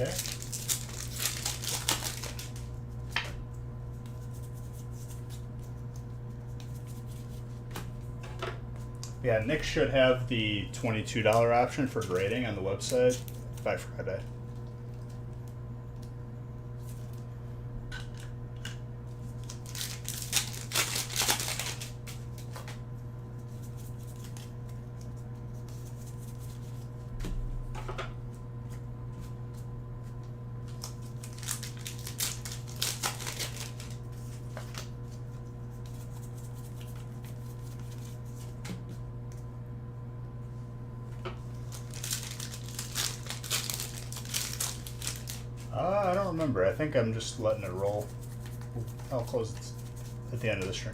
Okay. Yeah, Nick should have the $22 option for grading on the website by Friday. I don't remember. I think I'm just letting it roll. I'll close it at the end of the stream.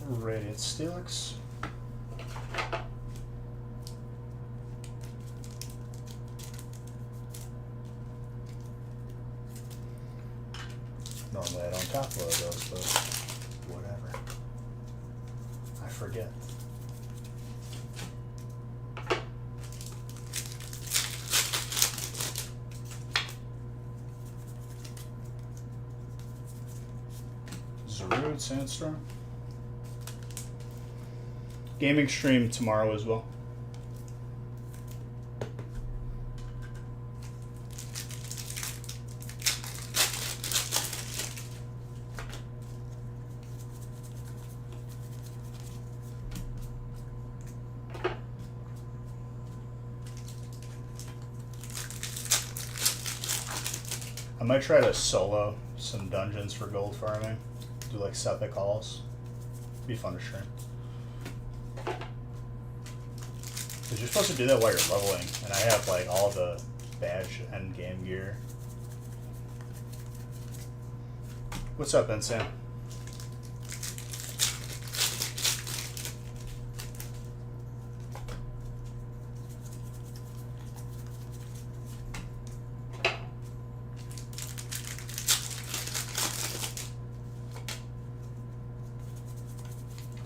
Radiant Steelix. Normally I don't top load those, but whatever. I forget. Zarude Sandstorm. Gaming stream tomorrow as well. I might try to solo some dungeons for gold farming. Do like Sephic Halls. Be fun to stream. Because you're supposed to do that while you're leveling, and I have like all the badge and game gear. What's up, Insane?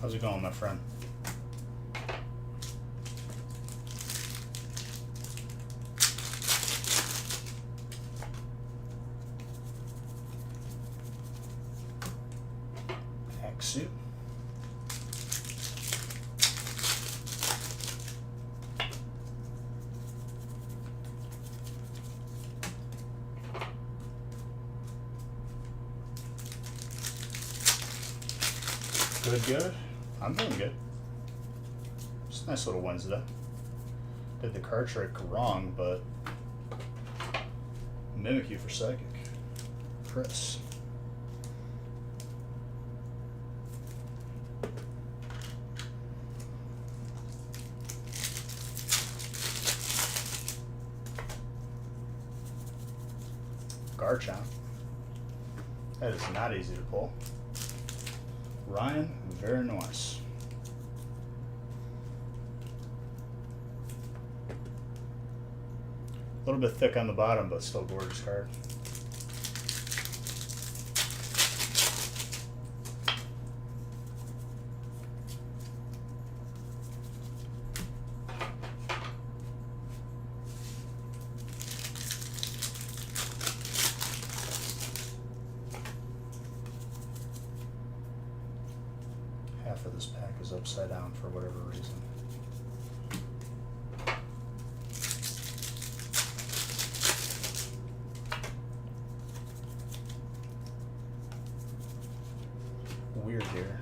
How's it going, my friend? Suit. Good. I'm doing good. It's a nice little Wednesday. Did the card trick wrong, but mimic you for psychic. Chris. Garchomp. That is not easy to pull. Ryan, very nice. A little bit thick on the bottom, but still gorgeous card. Half of this pack is upside down for whatever reason. Weird here.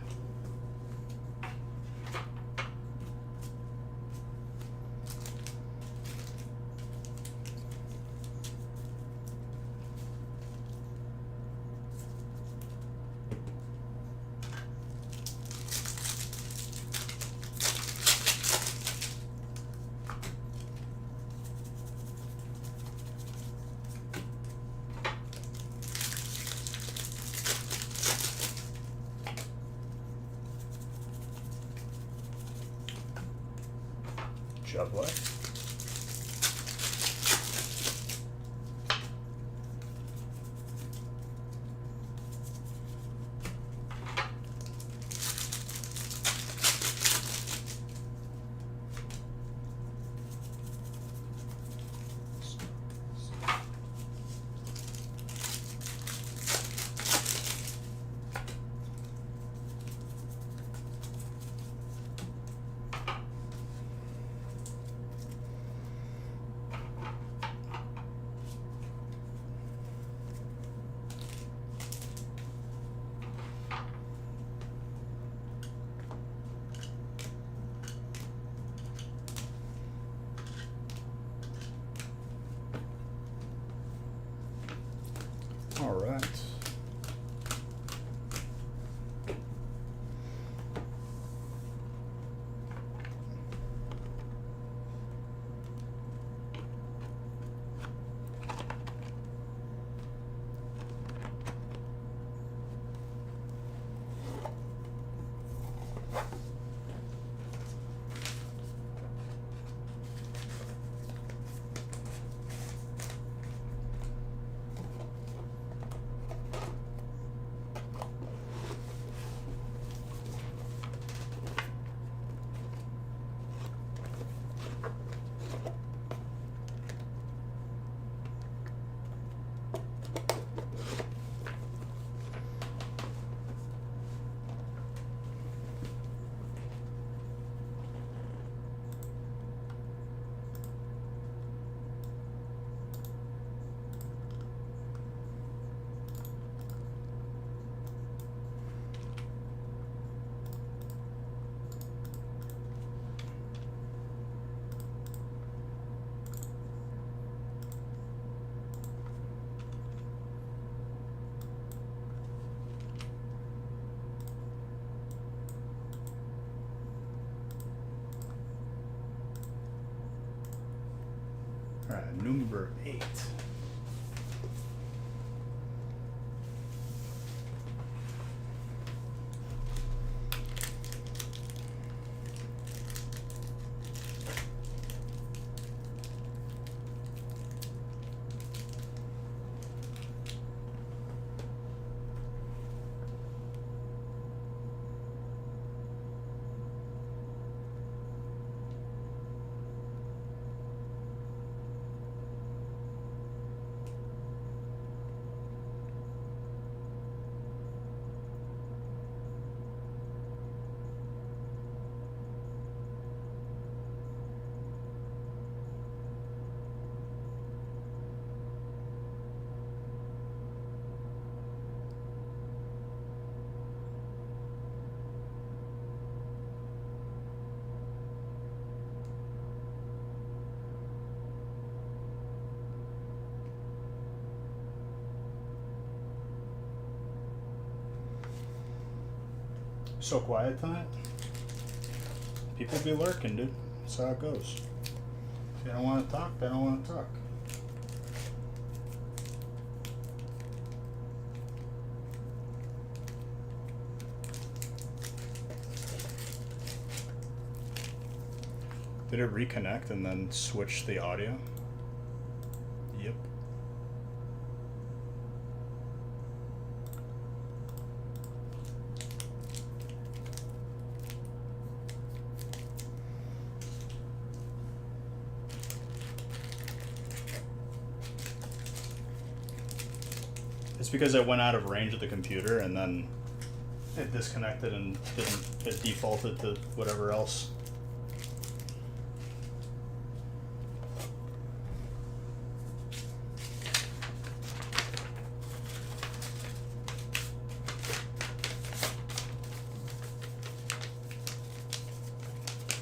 Jublet. All right. All right, number 8. So quiet tonight. People be lurking, dude. That's how it goes. If they don't want to talk, they don't want to talk. Did it reconnect and then switch the audio? Yep. It's because I went out of range of the computer and then it disconnected and it defaulted to whatever else.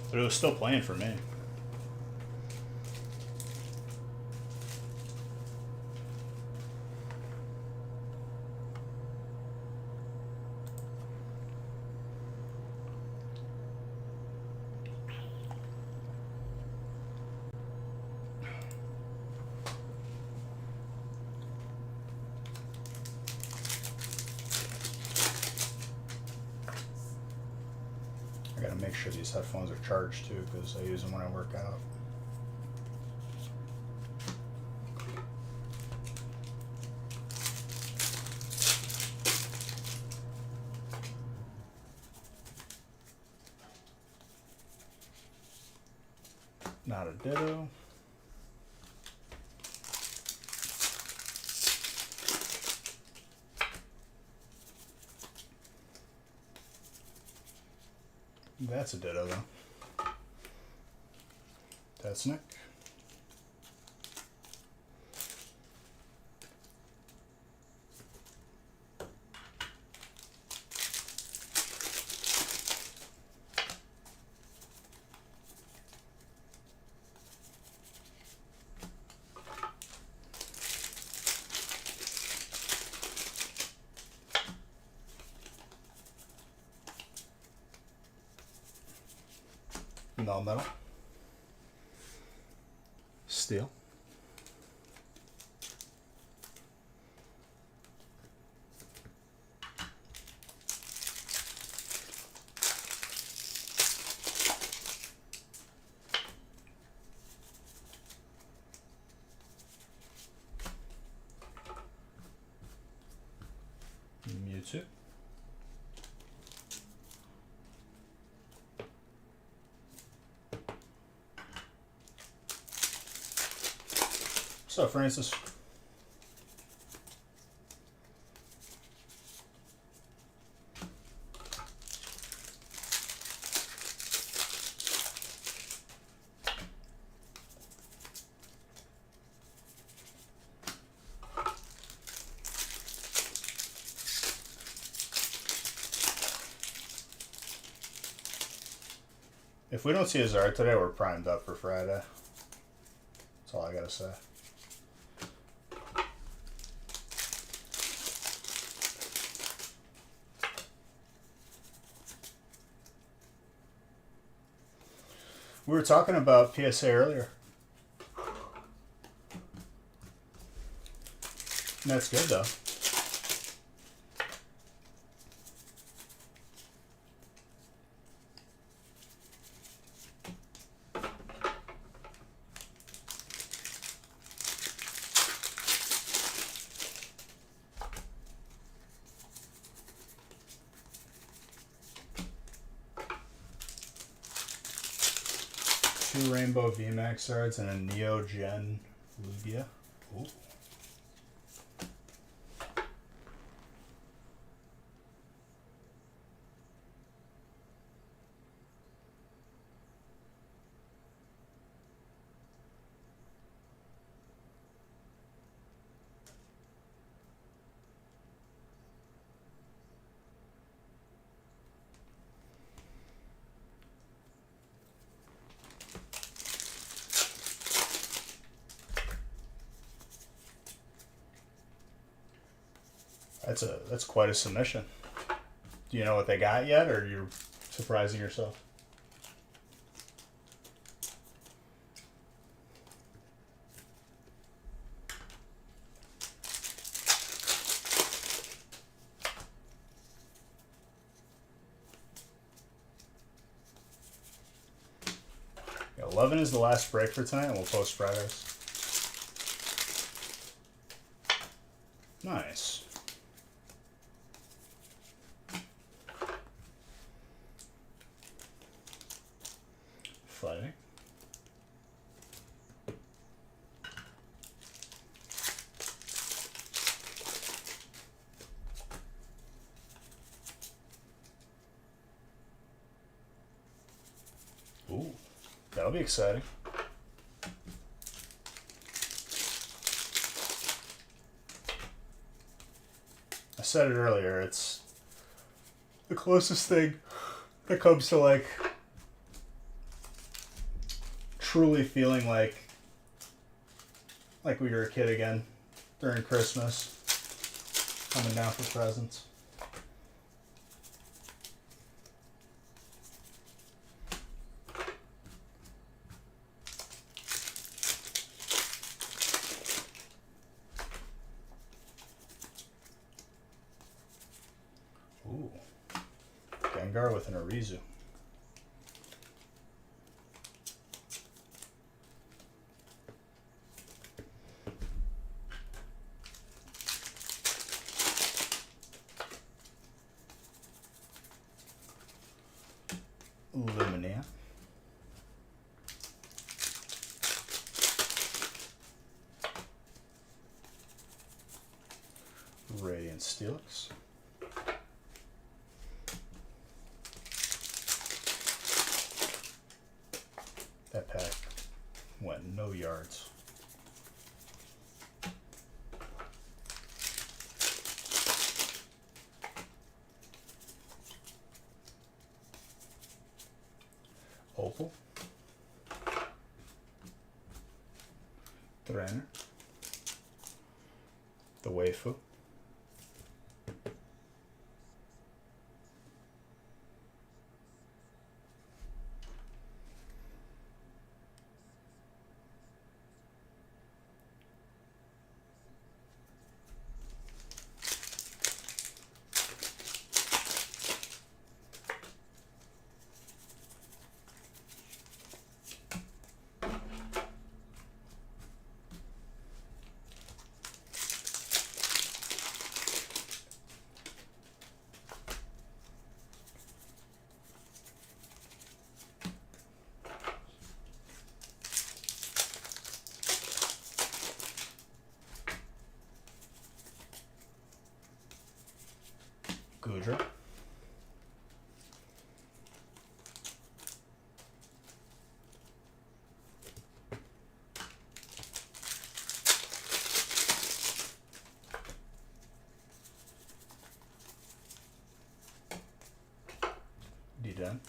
But it was still playing for me. I gotta make sure these headphones are charged too, because I use them when I work out. Not a ditto. That's a ditto though. That's Nick. No metal. Steel. Mewtwo. What's up, Francis? If we don't see his art today, we're primed up for Friday. That's all I gotta say. We were talking about PSA earlier. And that's good though. Two Rainbow VMAX cards and a Neo Gen Lugia. Ooh. That's quite a submission. Do you know what they got yet, or you're surprising yourself? Yeah, 11 is the last break for tonight, and we'll post Fridays. Nice. Fighting. Ooh, that'll be exciting. I said it earlier, it's the closest thing that comes to like truly feeling like we were a kid again during Christmas, coming down for presents. Ooh, Gengar with an Arizu. Luminia. Radiant Steelix. That pack went no yards. Opal. Trainer. The Waifu. Gudra. D10.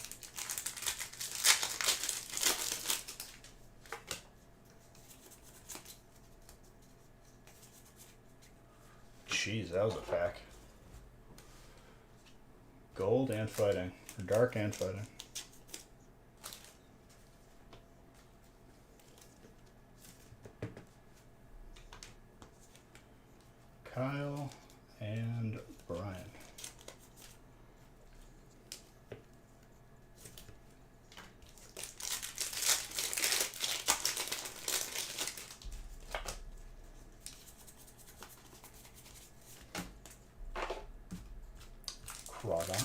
Jeez, that was a pack. Gold and fighting. Or dark and fighting. Kyle and Brian. Crawdon.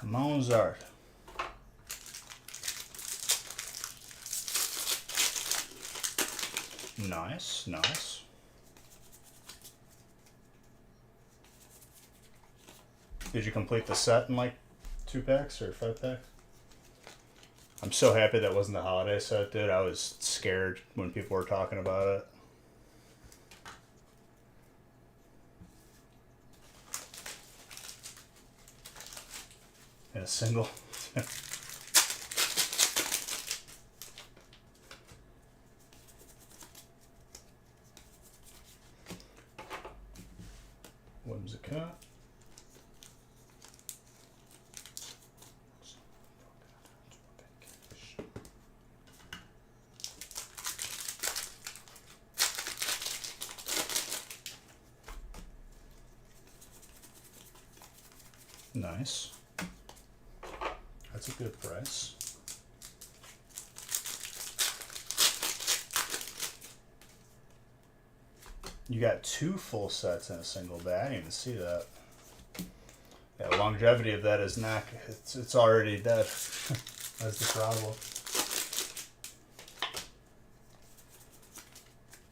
Mozart. Nice, nice. Did you complete the set in like 2 packs or 5 packs? I'm so happy that wasn't the holiday set, dude. I was scared when people were talking about it. In a single. Whimsicott. Nice. That's a good price. You got 2 full sets in a single bag. I didn't even see that. Yeah, longevity of that is not. It's already dead. That's the problem.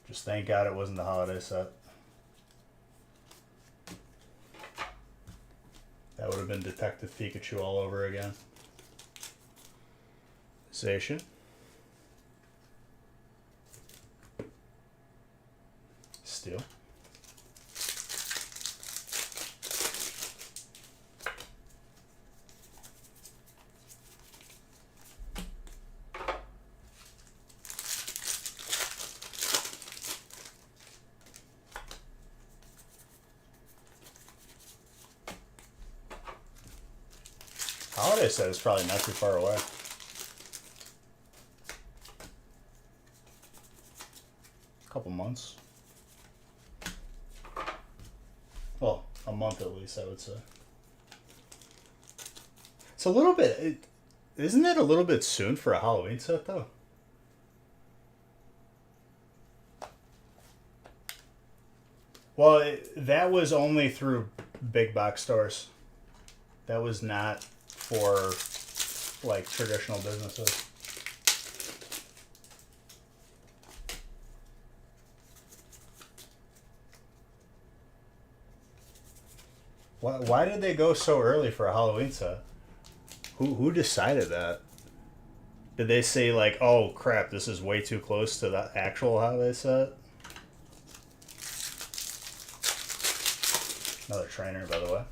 Just thank God it wasn't the holiday set. That would have been Detective Pikachu all over again. Zacian. Steel. Holiday set is probably not too far away. A couple months. Well, a month at least, I would say. It's a little bit. Isn't that a little bit soon for a Halloween set, though? Well, that was only through big box stores. That was not for like traditional businesses. Why did they go so early for a Halloween set? Who decided that? Did they say like, oh crap, this is way too close to the actual holiday set? Another trainer, by the way.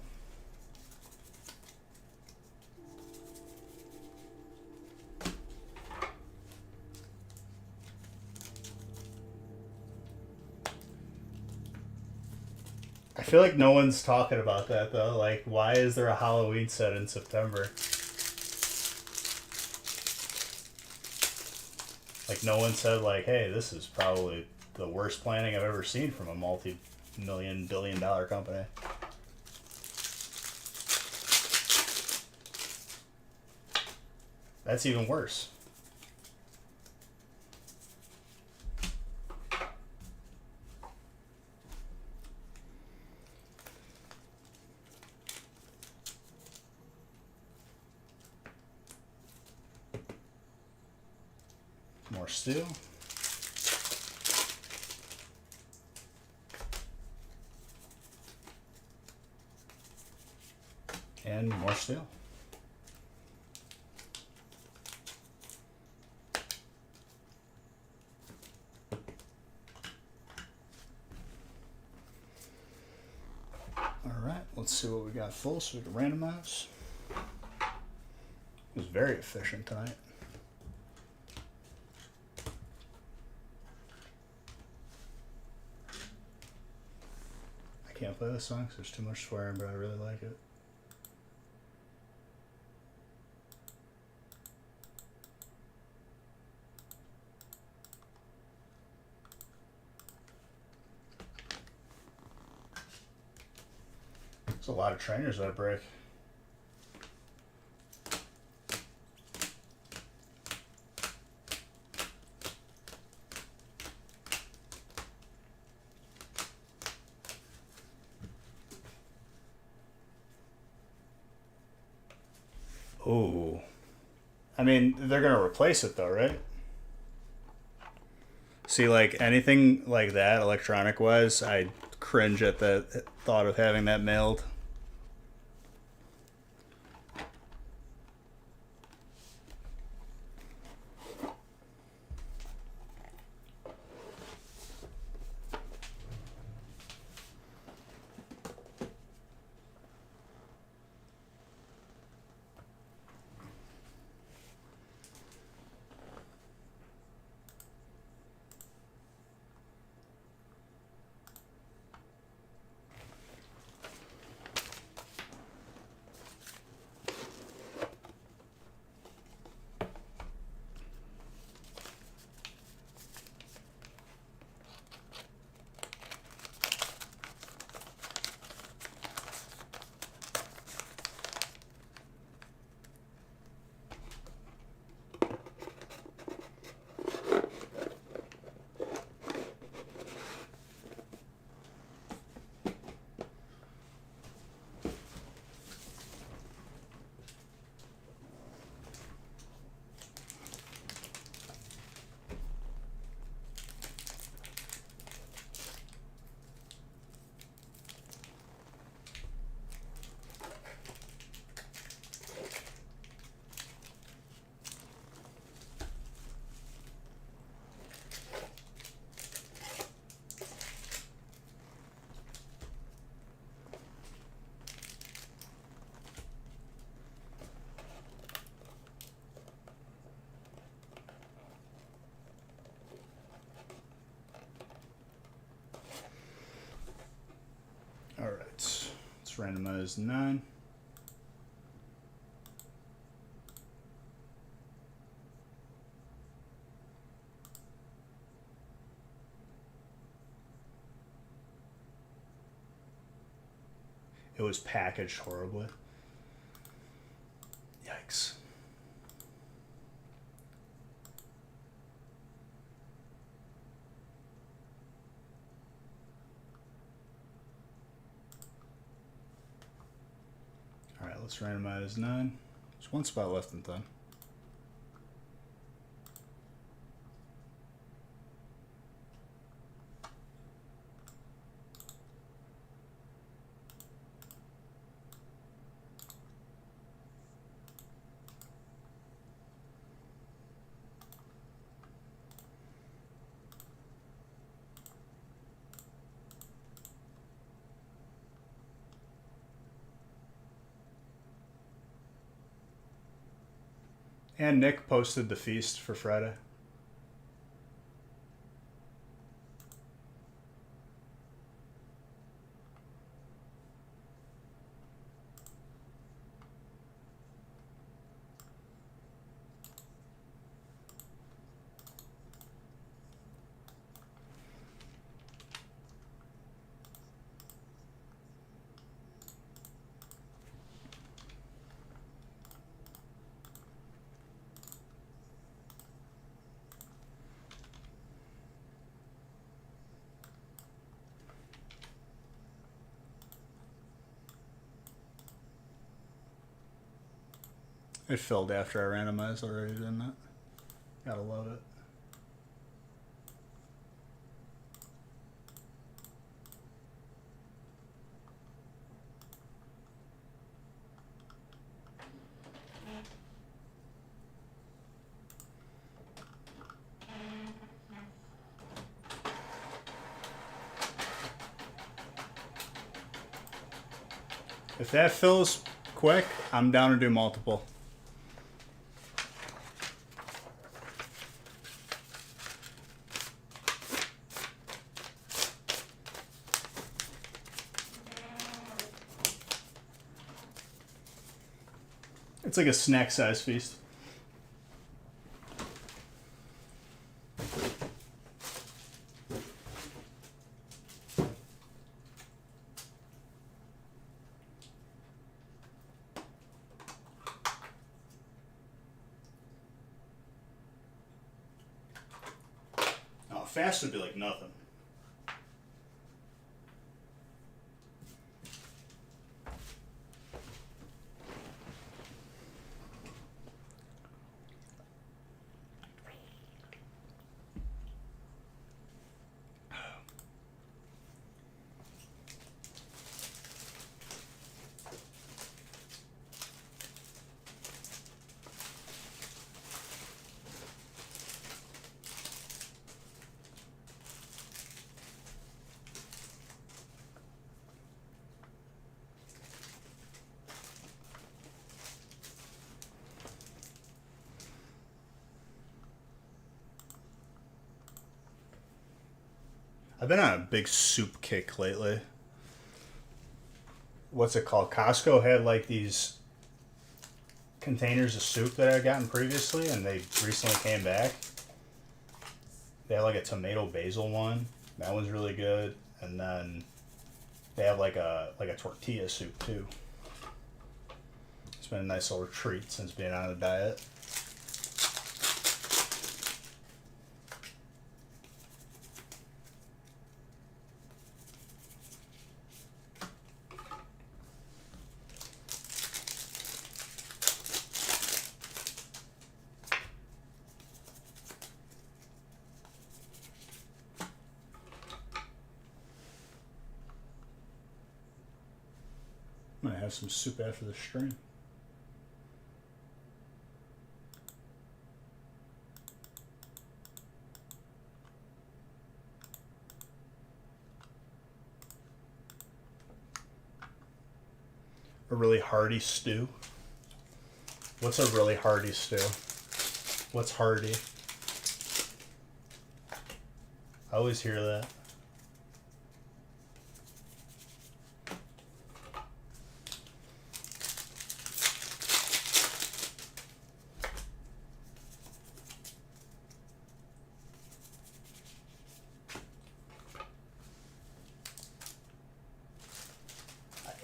I feel like no one's talking about that though. Like, why is there a Halloween set in September? Like, no one said like, hey, this is probably the worst planning I've ever seen from a multi-million, billion-dollar company. That's even worse. more steel. And more steel. Alright, let's see what we got full so we can randomize. It was very efficient tonight. I can't play this song because there's too much swearing, but I really like it. There's a lot of trainers that break. Ooh. I mean, they're going to replace it though, right? See, like anything like that, electronic wise, I cringe at the thought of having that mailed. Alright, let's randomize 9. It was packaged horribly. Yikes. Alright, let's randomize 9. There's one spot left in 10. And Nick posted the feast for Friday. It filled after I randomized already, didn't it? Gotta love it. If that fills quick, I'm down to do multiple. It's like a snack size feast. Oh, fast would be like nothing. I've been on a big soup kick lately. What's it called? Costco had like these containers of soup that I'd gotten previously, and they recently came back. They had like a tomato basil one. That one's really good. And then they have like a tortilla soup too. It's been a nice little treat since being on a diet. I'm gonna have some soup after the stream. A really hearty stew. What's a really hearty stew? What's hearty? I always hear that.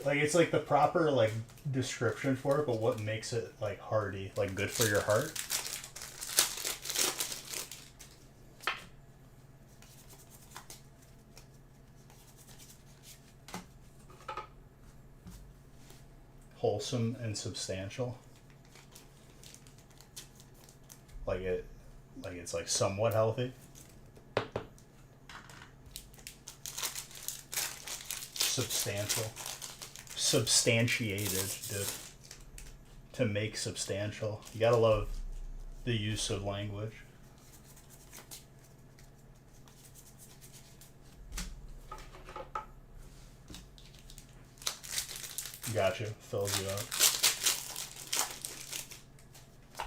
Like, it's like the proper like description for it, but what makes it like hearty, like good for your heart? Wholesome and substantial. Like it's like somewhat healthy. Substantial. Substantiated, dude. To make substantial. You gotta love the use of language. Gotcha. Fills you up.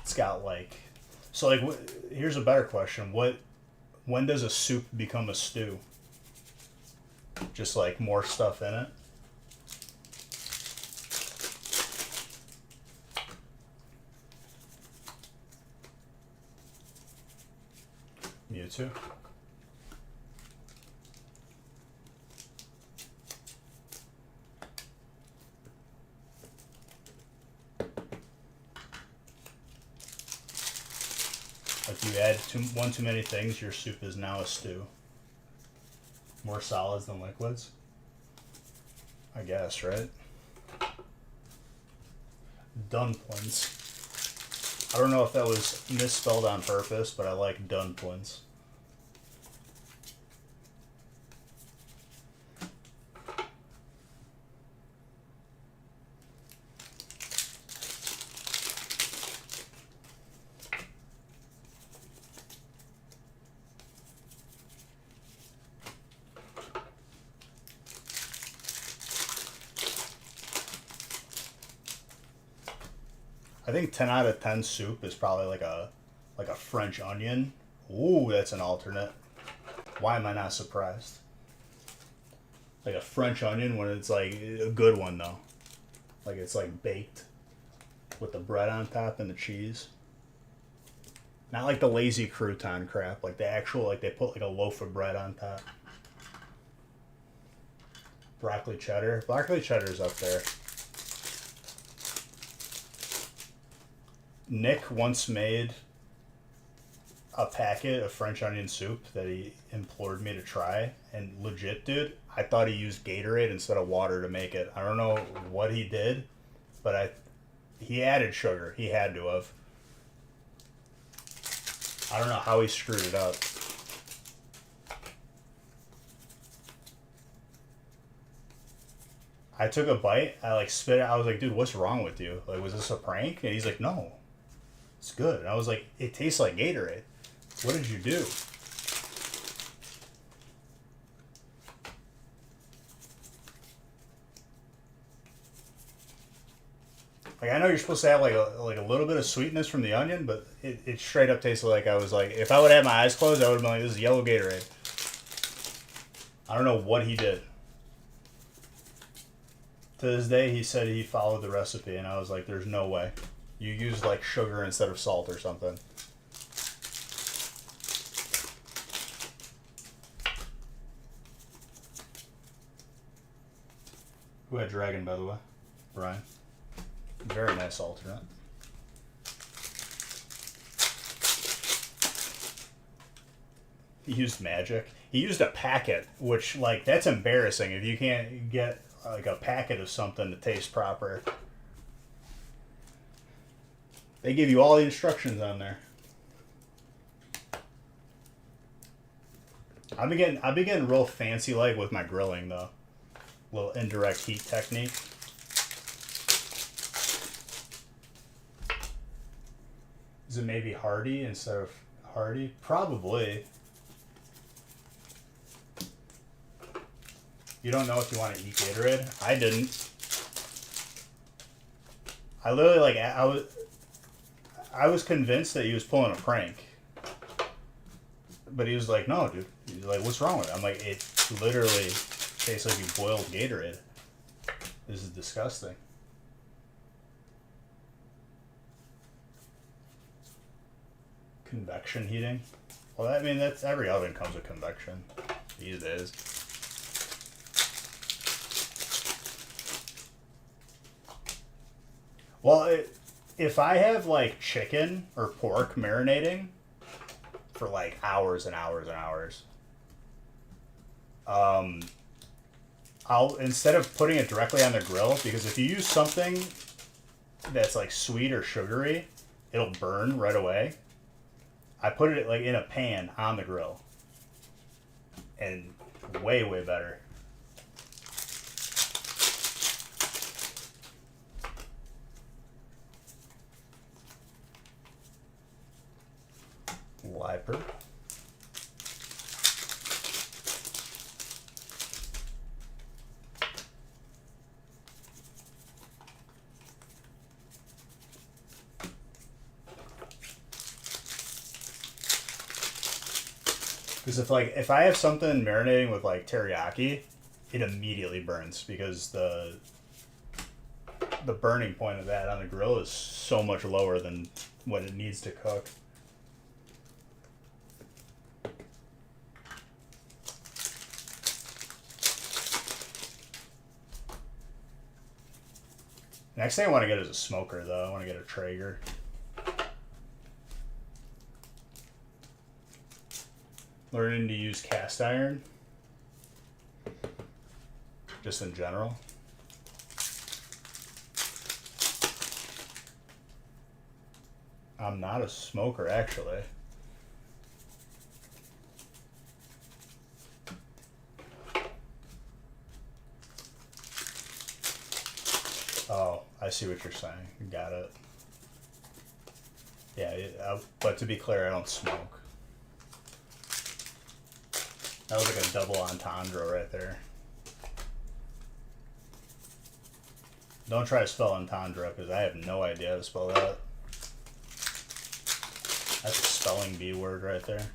It's got like... So like, here's a better question. When does a soup become a stew? Just like more stuff in it? You too. If you add one too many things, your soup is now a stew. More solids than liquids? I guess, right? Dumplings. I don't know if that was misspelled on purpose, but I like dumplings. I think 10 out of 10 soup is probably like a French onion. Ooh, that's an alternate. Why am I not surprised? Like a French onion when it's like a good one though. Like it's like baked with the bread on top and the cheese. Not like the lazy crouton crap, like the actual, like they put like a loaf of bread on top. Broccoli cheddar. Broccoli cheddar's up there. Nick once made a packet of French onion soup that he implored me to try, and legit, dude, I thought he used Gatorade instead of water to make it. I don't know what he did, but he added sugar. He had to have. I don't know how he screwed it up. I took a bite. I like spit it. I was like, dude, what's wrong with you? Like, was this a prank? And he's like, no, it's good. And I was like, it tastes like Gatorade. What did you do? Like, I know you're supposed to have like a little bit of sweetness from the onion, but it straight up tasted like I was like, if I would have my eyes closed, I would have been like, this is yellow Gatorade. I don't know what he did. To this day, he said he followed the recipe, and I was like, there's no way. You used like sugar instead of salt or something. Who had dragon, by the way? Brian. Very nice alternate. He used magic. He used a packet, which, like, that's embarrassing if you can't get like a packet of something to taste proper. They give you all the instructions on there. I've been getting real fancy like with my grilling though. Little indirect heat technique. Is it maybe hearty instead of hearty? Probably. You don't know if you want to eat Gatorade? I didn't. I literally like I was convinced that he was pulling a prank. But he was like, no, dude. He's like, what's wrong with it? I'm like, it literally tastes like you boiled Gatorade. This is disgusting. Convection heating? Well, I mean, that's every oven comes with convection these days. Well, if I have like chicken or pork marinating for like hours and hours and hours, I'll, instead of putting it directly on the grill, because if you use something that's like sweet or sugary, it'll burn right away. I put it like in a pan on the grill, and way better. Wiper. Because if I have something marinating with like teriyaki, it immediately burns because the burning point of that on the grill is so much lower than what it needs to cook. Next thing I want to get is a smoker, though. I want to get a Traeger. Learning to use cast iron. Just in general. I'm not a smoker, actually. Oh, I see what you're saying. Got it. Yeah, but to be clear, I don't smoke. That was like a double entendre right there. Don't try to spell entendre, because I have no idea how to spell that. That's a spelling bee word right there.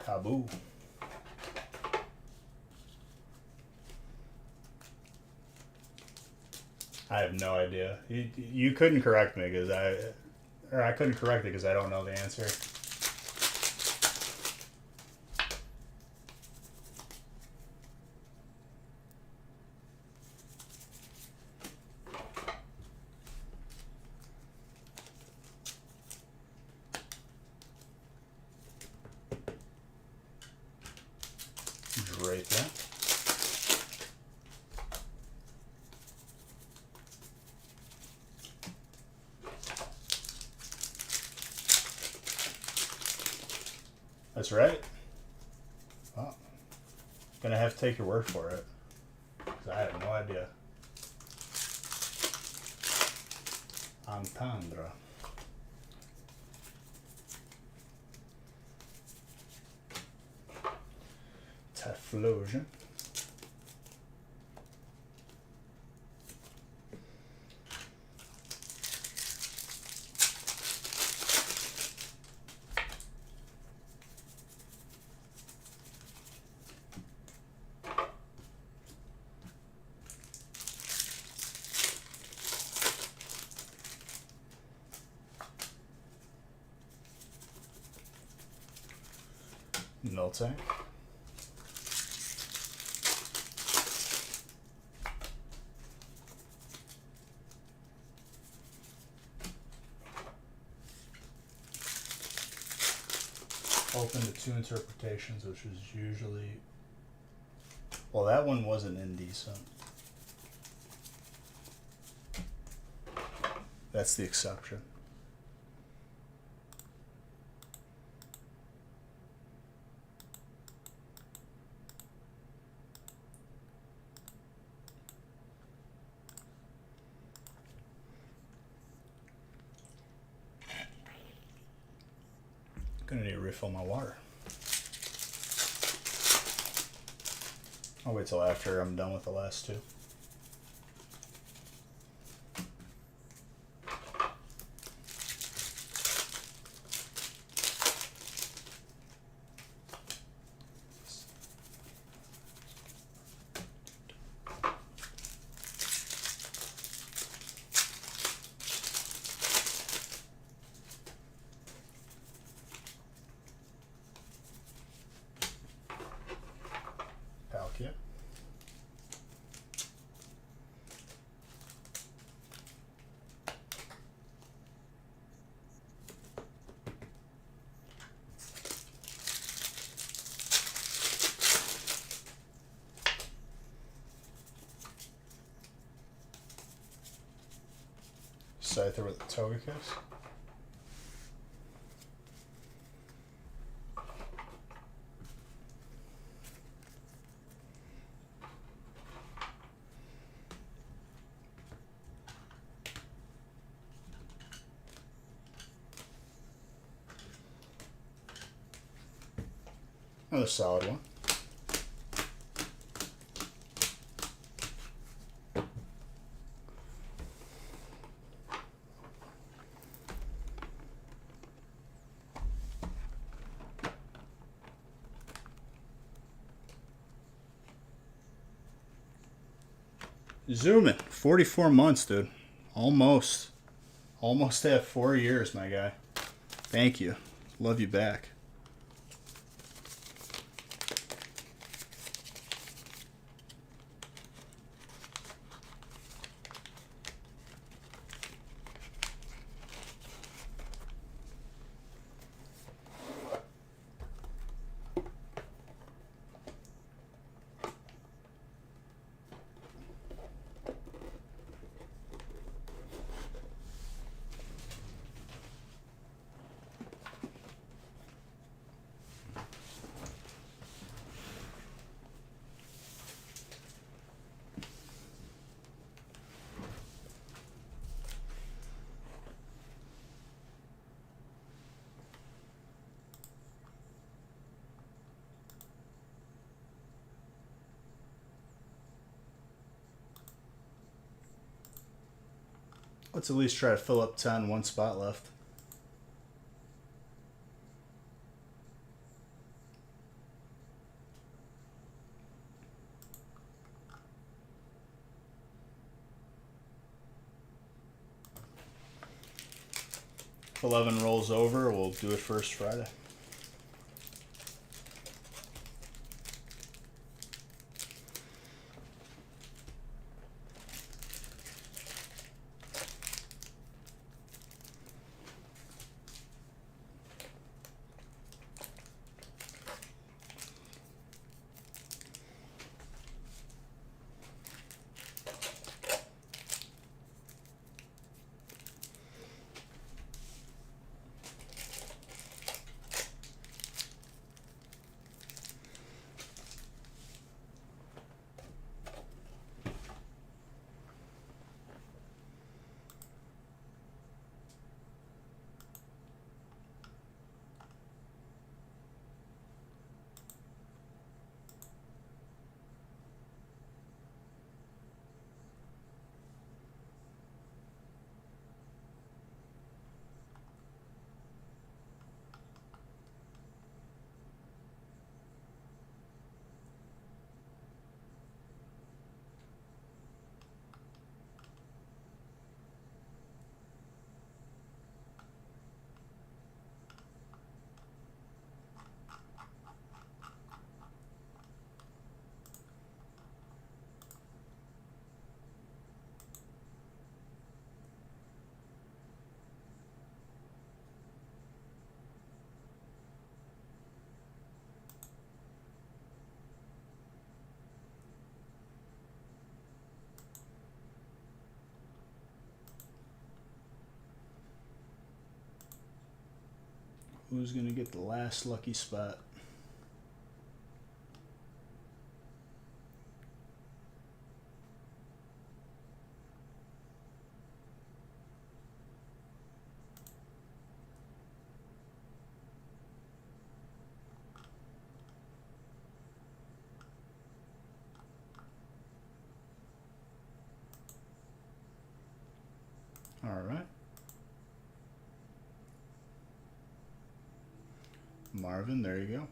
Taboo. I have no idea. You couldn't correct me because I couldn't correct it because I don't know the answer. Drape that. That's right. Well, gonna have to take your word for it, because I have no idea. Entendre. Teflosion. Miltank. Open to 2 interpretations, which is usually... Well, that one wasn't indecent. That's the exception. Gonna need to refill my water. I'll wait till after I'm done with the last two. Palkia. Scyther with the Togekiss. Another solid one. Zooming. 44 months, dude. Almost. Almost at 4 years, my guy. Thank you. Love you back. Let's at least try to fill up 10, one spot left. If 11 rolls over, we'll do it first Friday. Who's going to get the last lucky spot? All right. Marvin, there you go.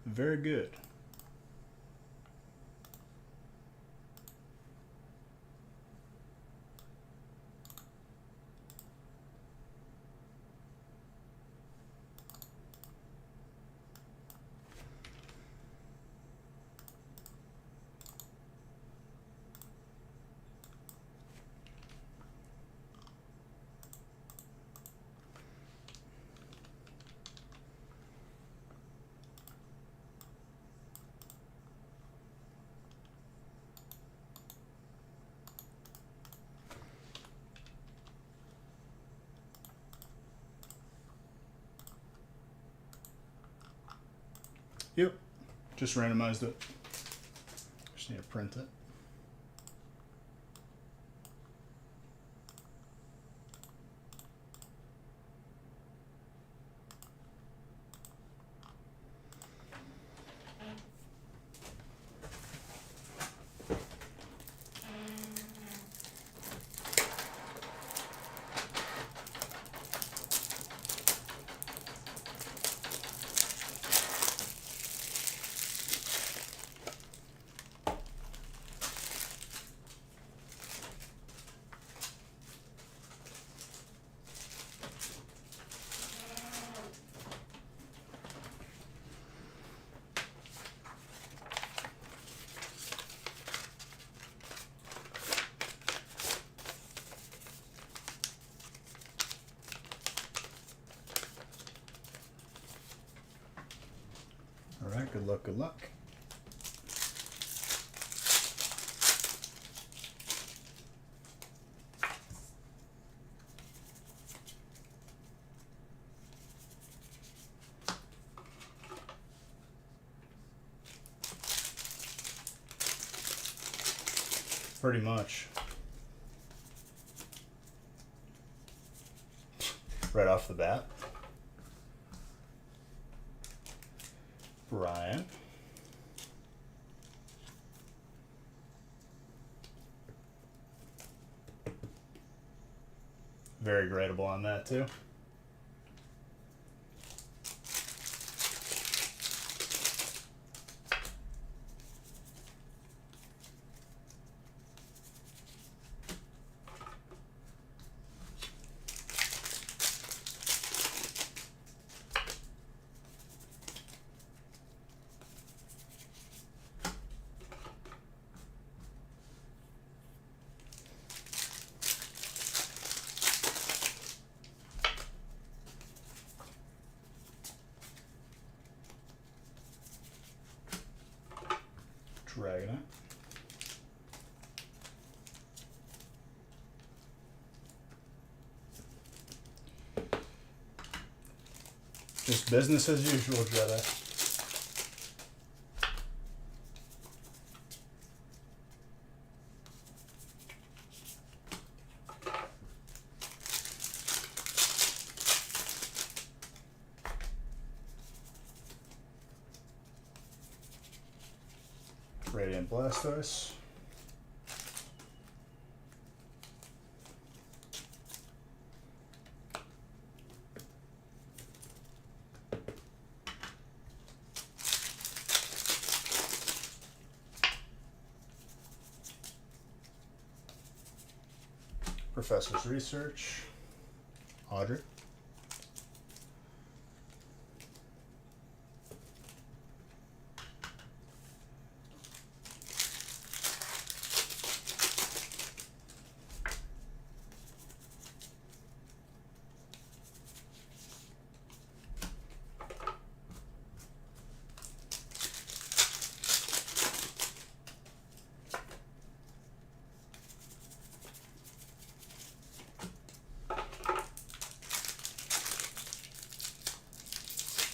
Very good. Yep, just randomized it. Just need to print it. All right, good luck, good luck. pretty much. Right off the bat. Brian. Very gradable on that too. Dragonite. Just business as usual, Jedi. Radiant Blastoise. Professor's Research. Audrey.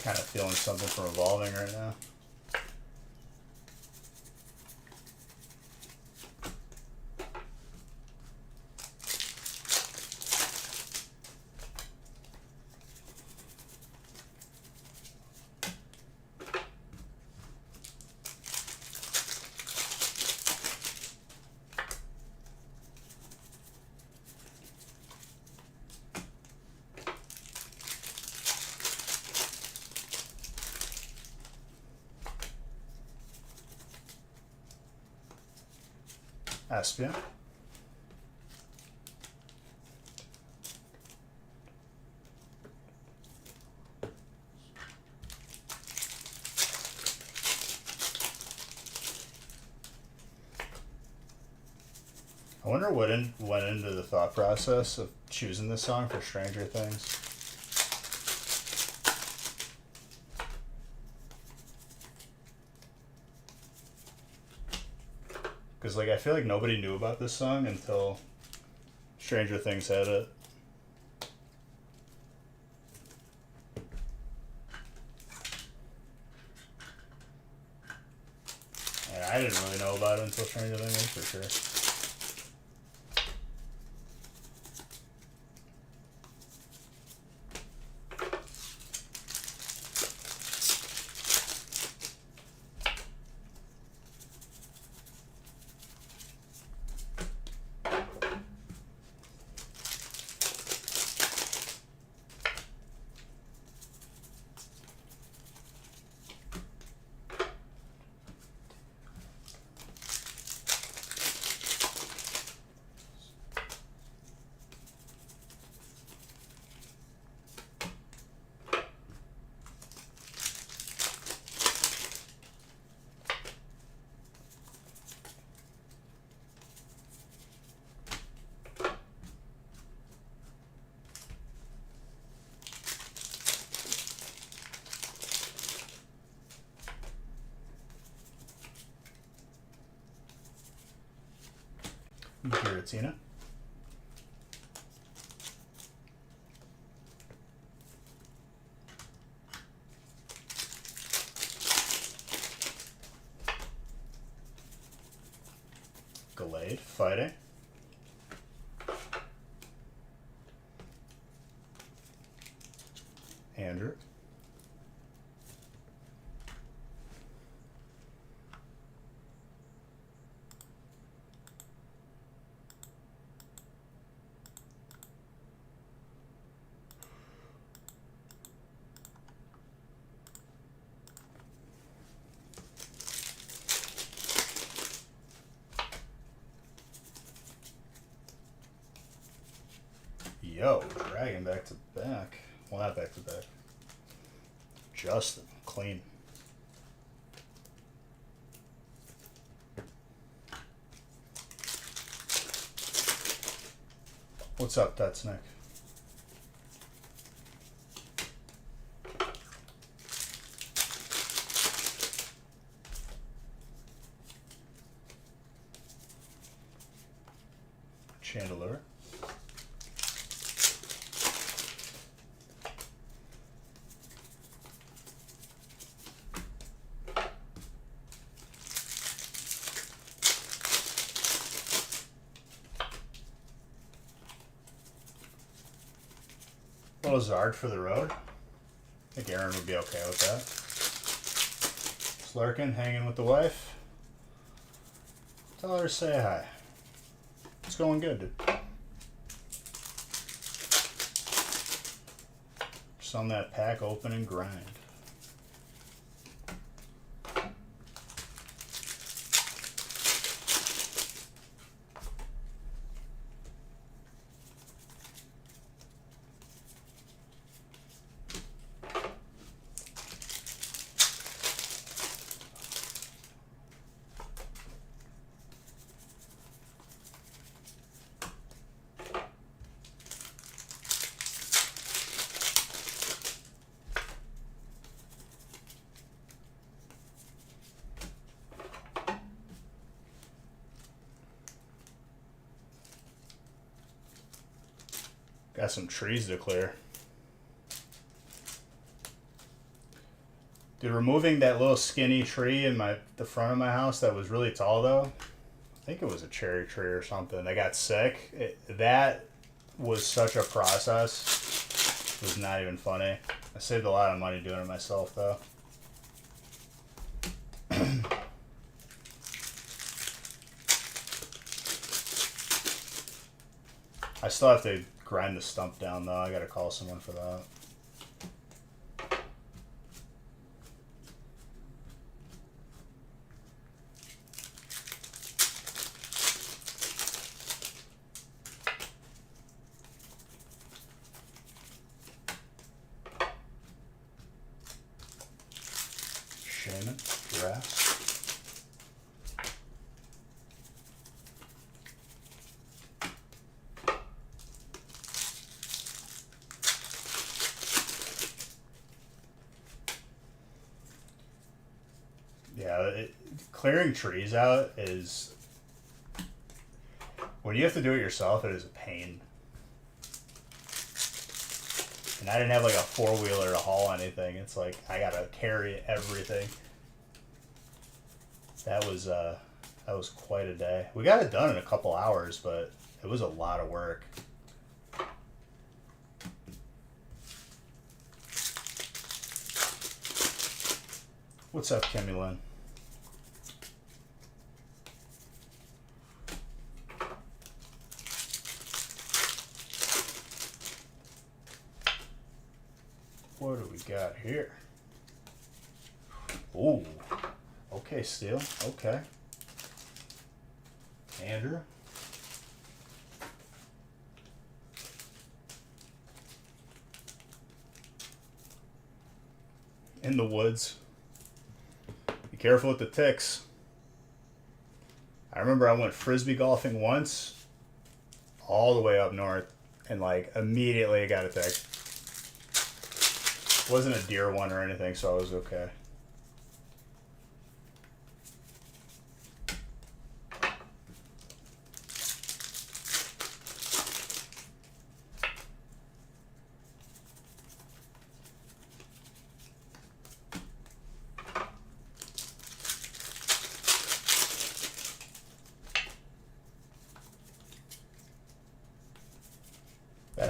Kind of feeling something from evolving right now. Aspia. I wonder what went into the thought process of choosing this song for Stranger Things. Because, like, I feel like nobody knew about this song until Stranger Things had it. And I didn't really know about it until Stranger Things, for sure. Giratina. Glade fighting. Andrew. Yo, Dragon back to back. Well, not back to back. Justin, clean. What's up, that's Nick? Chandelier. A little Zard for the road. I think Aaron would be okay with that. Slurkin, hanging with the wife. Tell her to say hi. It's going good, dude. Just on that pack, open and grind. Got some trees to clear. Dude, removing that little skinny tree in the front of my house that was really tall though. I think it was a cherry tree or something. I got sick. That was such a process. It was not even funny. I saved a lot of money doing it myself though. I still have to grind the stump down though. I gotta call someone for that. Shaman, grass. Yeah, clearing trees out is, when you have to do it yourself, it is a pain. And I didn't have like a 4-wheeler to haul anything. It's like I gotta carry everything. That was quite a day. We got it done in a couple hours, but it was a lot of work. What's up, Kimmy Lynn? What do we got here? Ooh. Okay, Steel. Okay. Andrew. In the woods. Be careful with the ticks. I remember I went frisbee golfing once, all the way up north, and like immediately I got attacked. It wasn't a deer one or anything, so I was okay.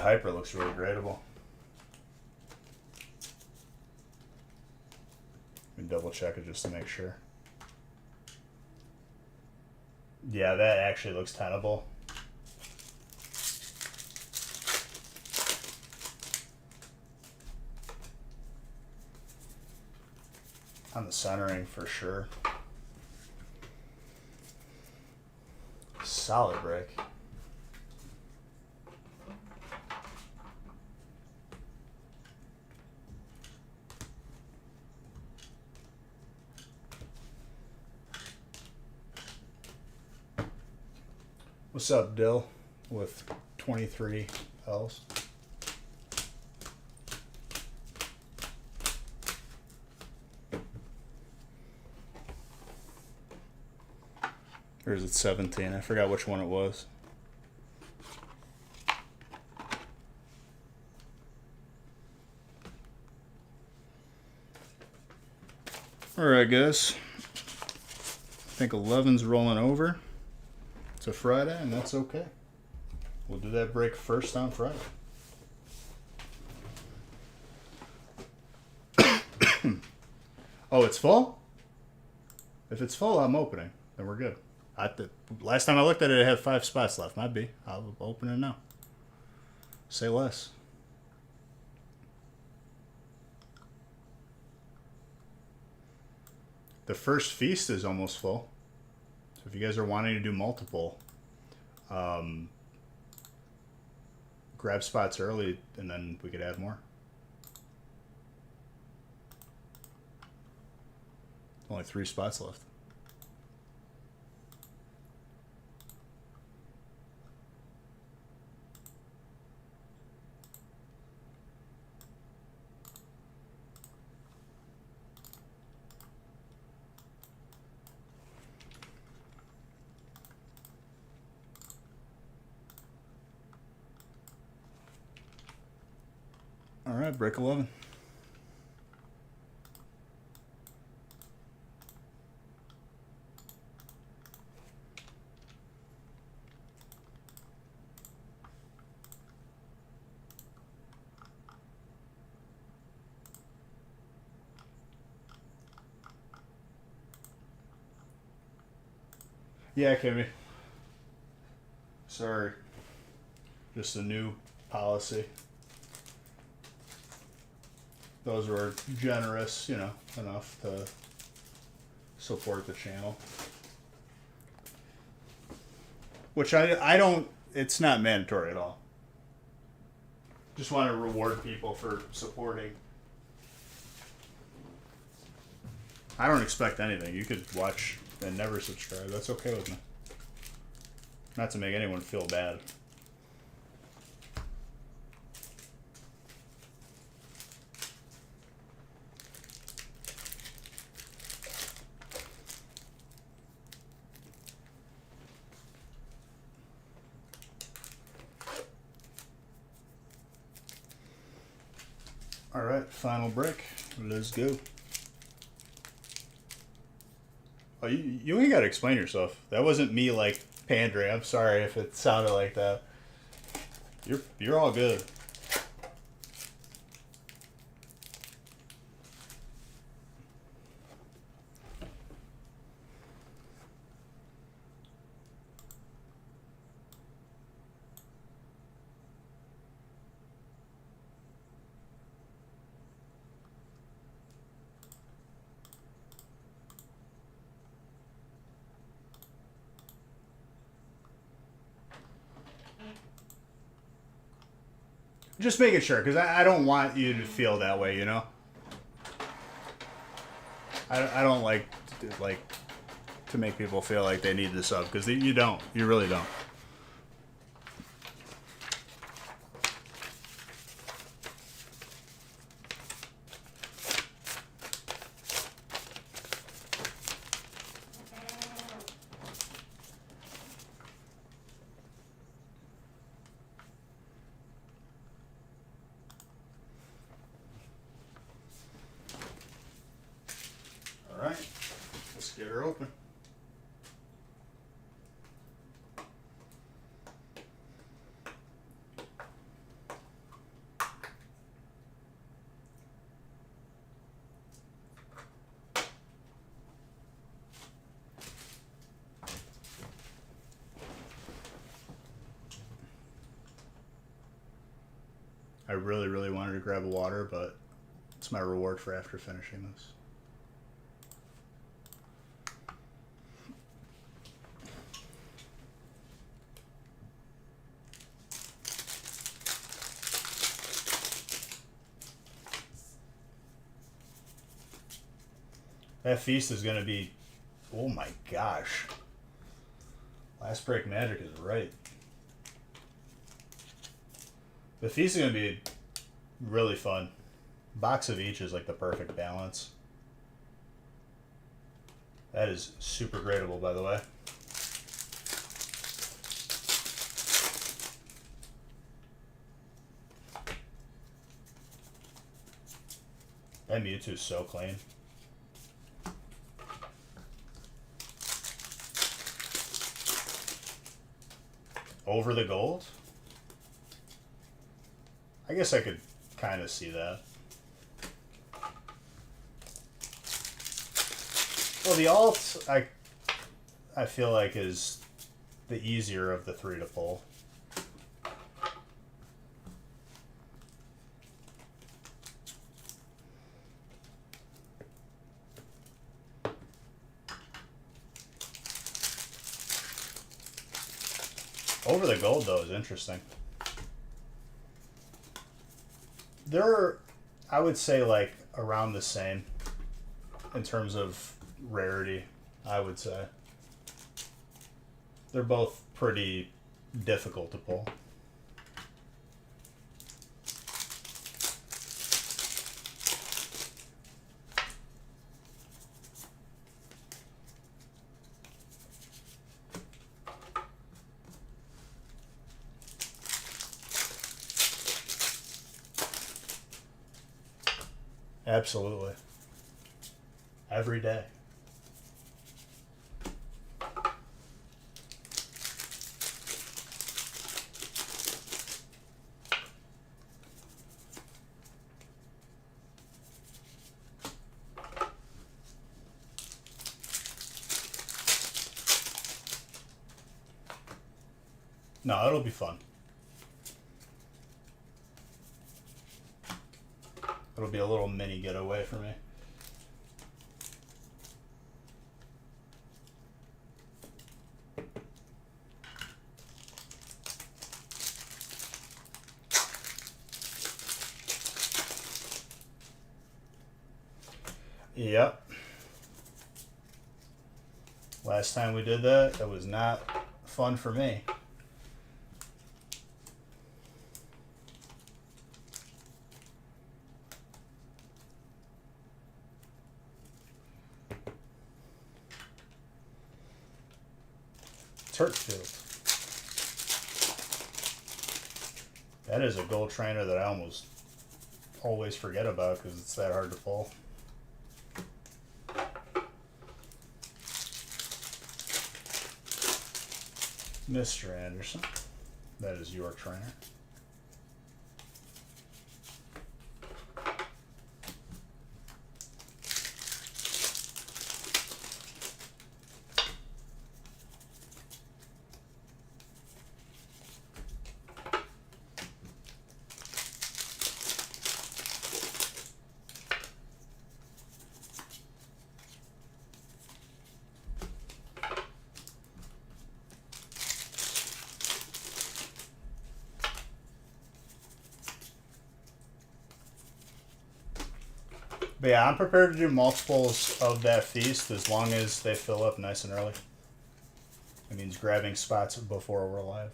That hyper looks really gradable. Let me double check it just to make sure. Yeah, that actually looks tenable. On the centering for sure. Solid break. What's up, Dill? With 23 L's. Or is it 17? I forgot which one it was. Alright, guys. I think 11's rolling over. It's a Friday, and that's okay. We'll do that break first on Friday. Oh, it's full? If it's full, I'm opening. Then we're good. Last time I looked at it, it had 5 spots left. Might be. I'll open it now. Say less. The first feast is almost full. So if you guys are wanting to do multiple, grab spots early and then we could add more. Only 3 spots left. All right, break 11. Yeah, Kimmy. Sorry. Just a new policy. Those were generous, you know, enough to support the channel. Which I don't, it's not mandatory at all. Just want to reward people for supporting. I don't expect anything. You could watch and never subscribe. That's okay with me. Not to make anyone feel bad. All right, final break. Let's go. Oh, you ain't got to explain yourself. That wasn't me like pandering. I'm sorry if it sounded like that. You're all good. Just making sure, because I don't want you to feel that way, you know? I don't like to make people feel like they need this up, because you don't. You really don't. All right, let's get her open. really, really wanted to grab a water, but it's my reward for after finishing this. That feast is going to be... Oh my gosh. Last Break Magic is right. The feast is going to be really fun. Box of each is like the perfect balance. That is super gradable, by the way. That Mewtwo is so clean. Over the gold? I guess I could kind of see that. Well, the alt, I feel like is the easier of the three to pull. Over the gold, though, is interesting. They're, I would say, like, around the same in terms of rarity, I would say. They're both pretty difficult to pull. Absolutely. Every day. No, it'll be fun. It'll be a little mini getaway for me. Yep. Last time we did that, it was not fun for me. Turtfield. That is a gold trainer that I almost always forget about because it's that hard to pull. Mr. Anderson. That is your trainer. But yeah, I'm prepared to do multiples of that feast as long as they fill up nice and early. It means grabbing spots before we're live.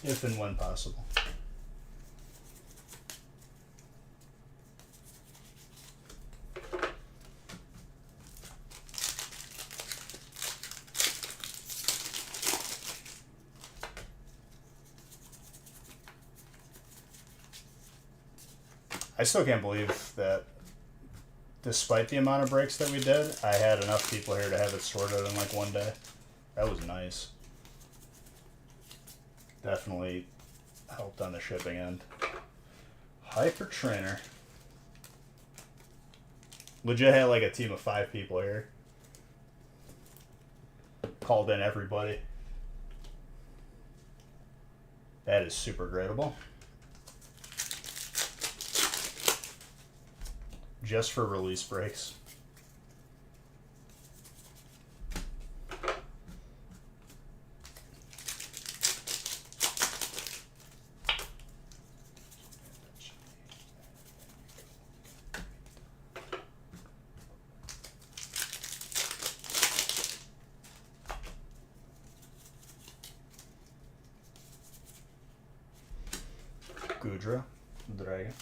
If and when possible. I still can't believe that despite the amount of breaks that we did, I had enough people here to have it sorted in like one day. That was nice. Definitely helped on the shipping end. Hyper Trainer. Legit had like a team of 5 people here. called in everybody. That is super gradable. Just for release breaks. Gudra, Dragon.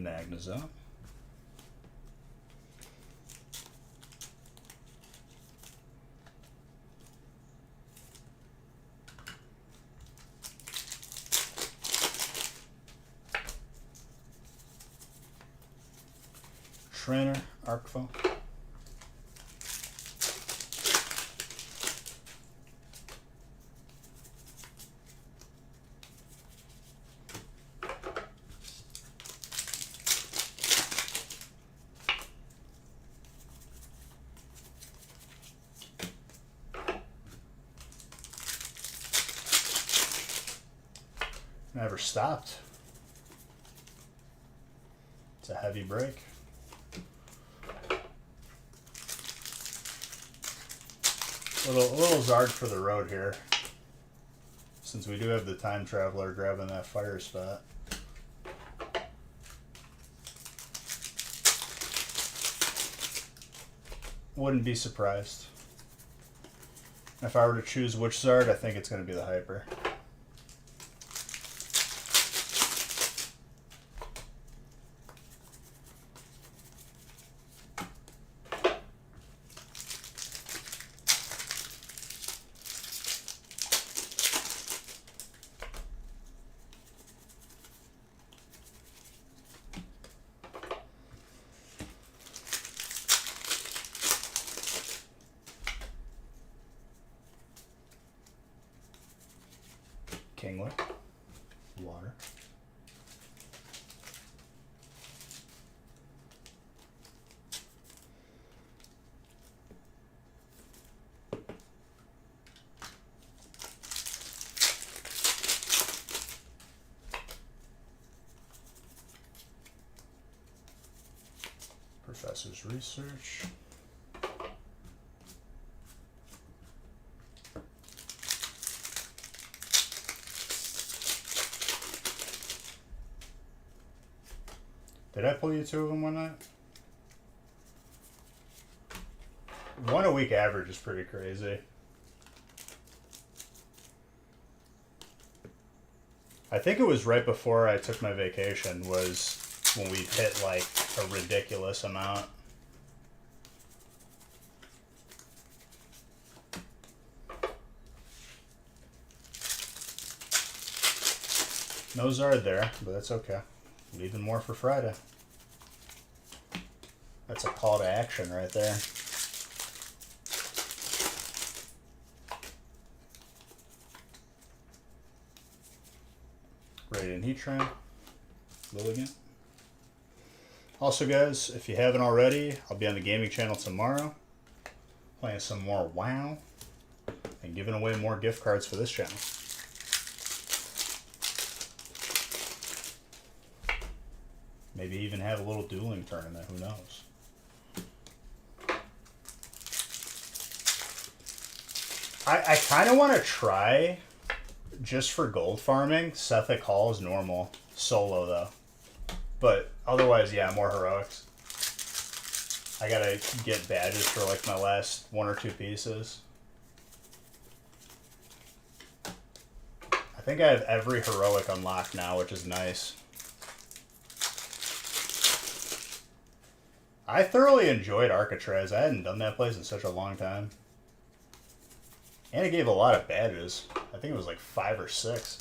Magnezone. Trainer, Arcfo. Never stopped. It's a heavy break. A little Zard for the road here, since we do have the Time Traveler grabbing that fire spot. Wouldn't be surprised. If I were to choose which Zard, I think it's going to be the Hyper. Kingler, water. Professor's Research. Did I pull you two of them one night? 1 a week average is pretty crazy. I think it was right before I took my vacation was when we hit like a ridiculous amount. No Zard there, but that's okay. Leaving more for Friday. That's a call to action right there. Radiant Heatran, Lilligant. Also guys, if you haven't already, I'll be on the gaming channel tomorrow playing some more WoW and giving away more gift cards for this channel. Maybe even have a little dueling tournament, who knows. I kind of want to try, just for gold farming, Sethic Hall is normal. Solo, though. But otherwise, yeah, more heroics. I gotta get badges for like my last 1 or 2 pieces. I think I have every heroic unlocked now, which is nice. I thoroughly enjoyed Alcatraz. I hadn't done that place in such a long time. And it gave a lot of badges. I think it was like 5 or 6.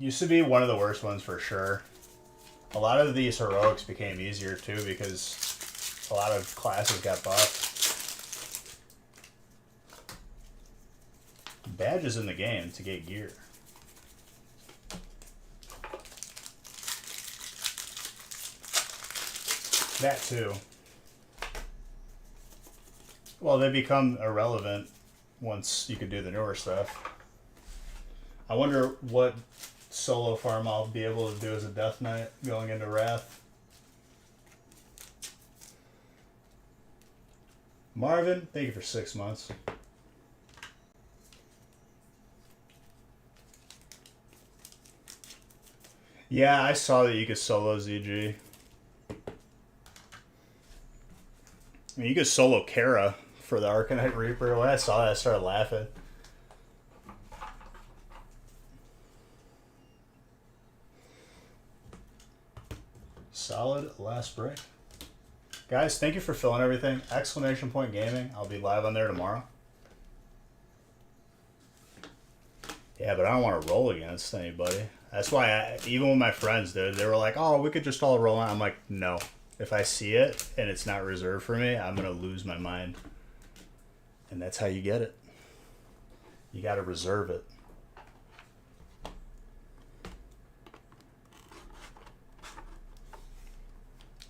Used to be one of the worst ones for sure. A lot of these heroics became easier too because a lot of classes got buffed. Badges in the game to get gear. That too. Well, they become irrelevant once you can do the newer stuff. I wonder what solo farm I'll be able to do as a Death Knight going into Wrath. Marvin, thank you for 6 months. Yeah, I saw that you could solo ZG. I mean, you could solo Kara for the Arcanite Reaper. When I saw that, I started laughing. Solid last break. Guys, thank you for filling everything. Exclamation Point Gaming. I'll be live on there tomorrow. Yeah, but I don't want to roll against anybody. That's why, even with my friends, dude, they were like, oh, we could just all roll on. I'm like, no. If I see it and it's not reserved for me, I'm going to lose my mind. And that's how you get it. You got to reserve it.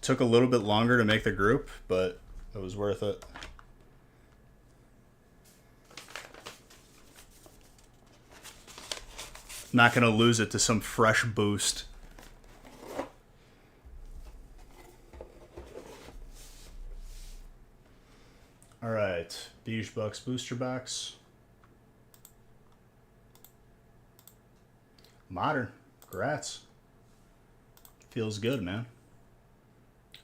Took a little bit longer to make the group, but it was worth it. Not going to lose it to some fresh boost. All right, Beige Bucks booster box. Modern, congrats. Feels good, man.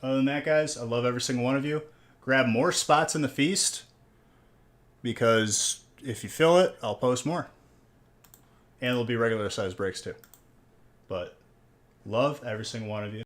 Other than that, guys, I love every single one of you. Grab more spots in the feast because if you fill it, I'll post more. And there'll be regular size breaks too. But love every single one of you.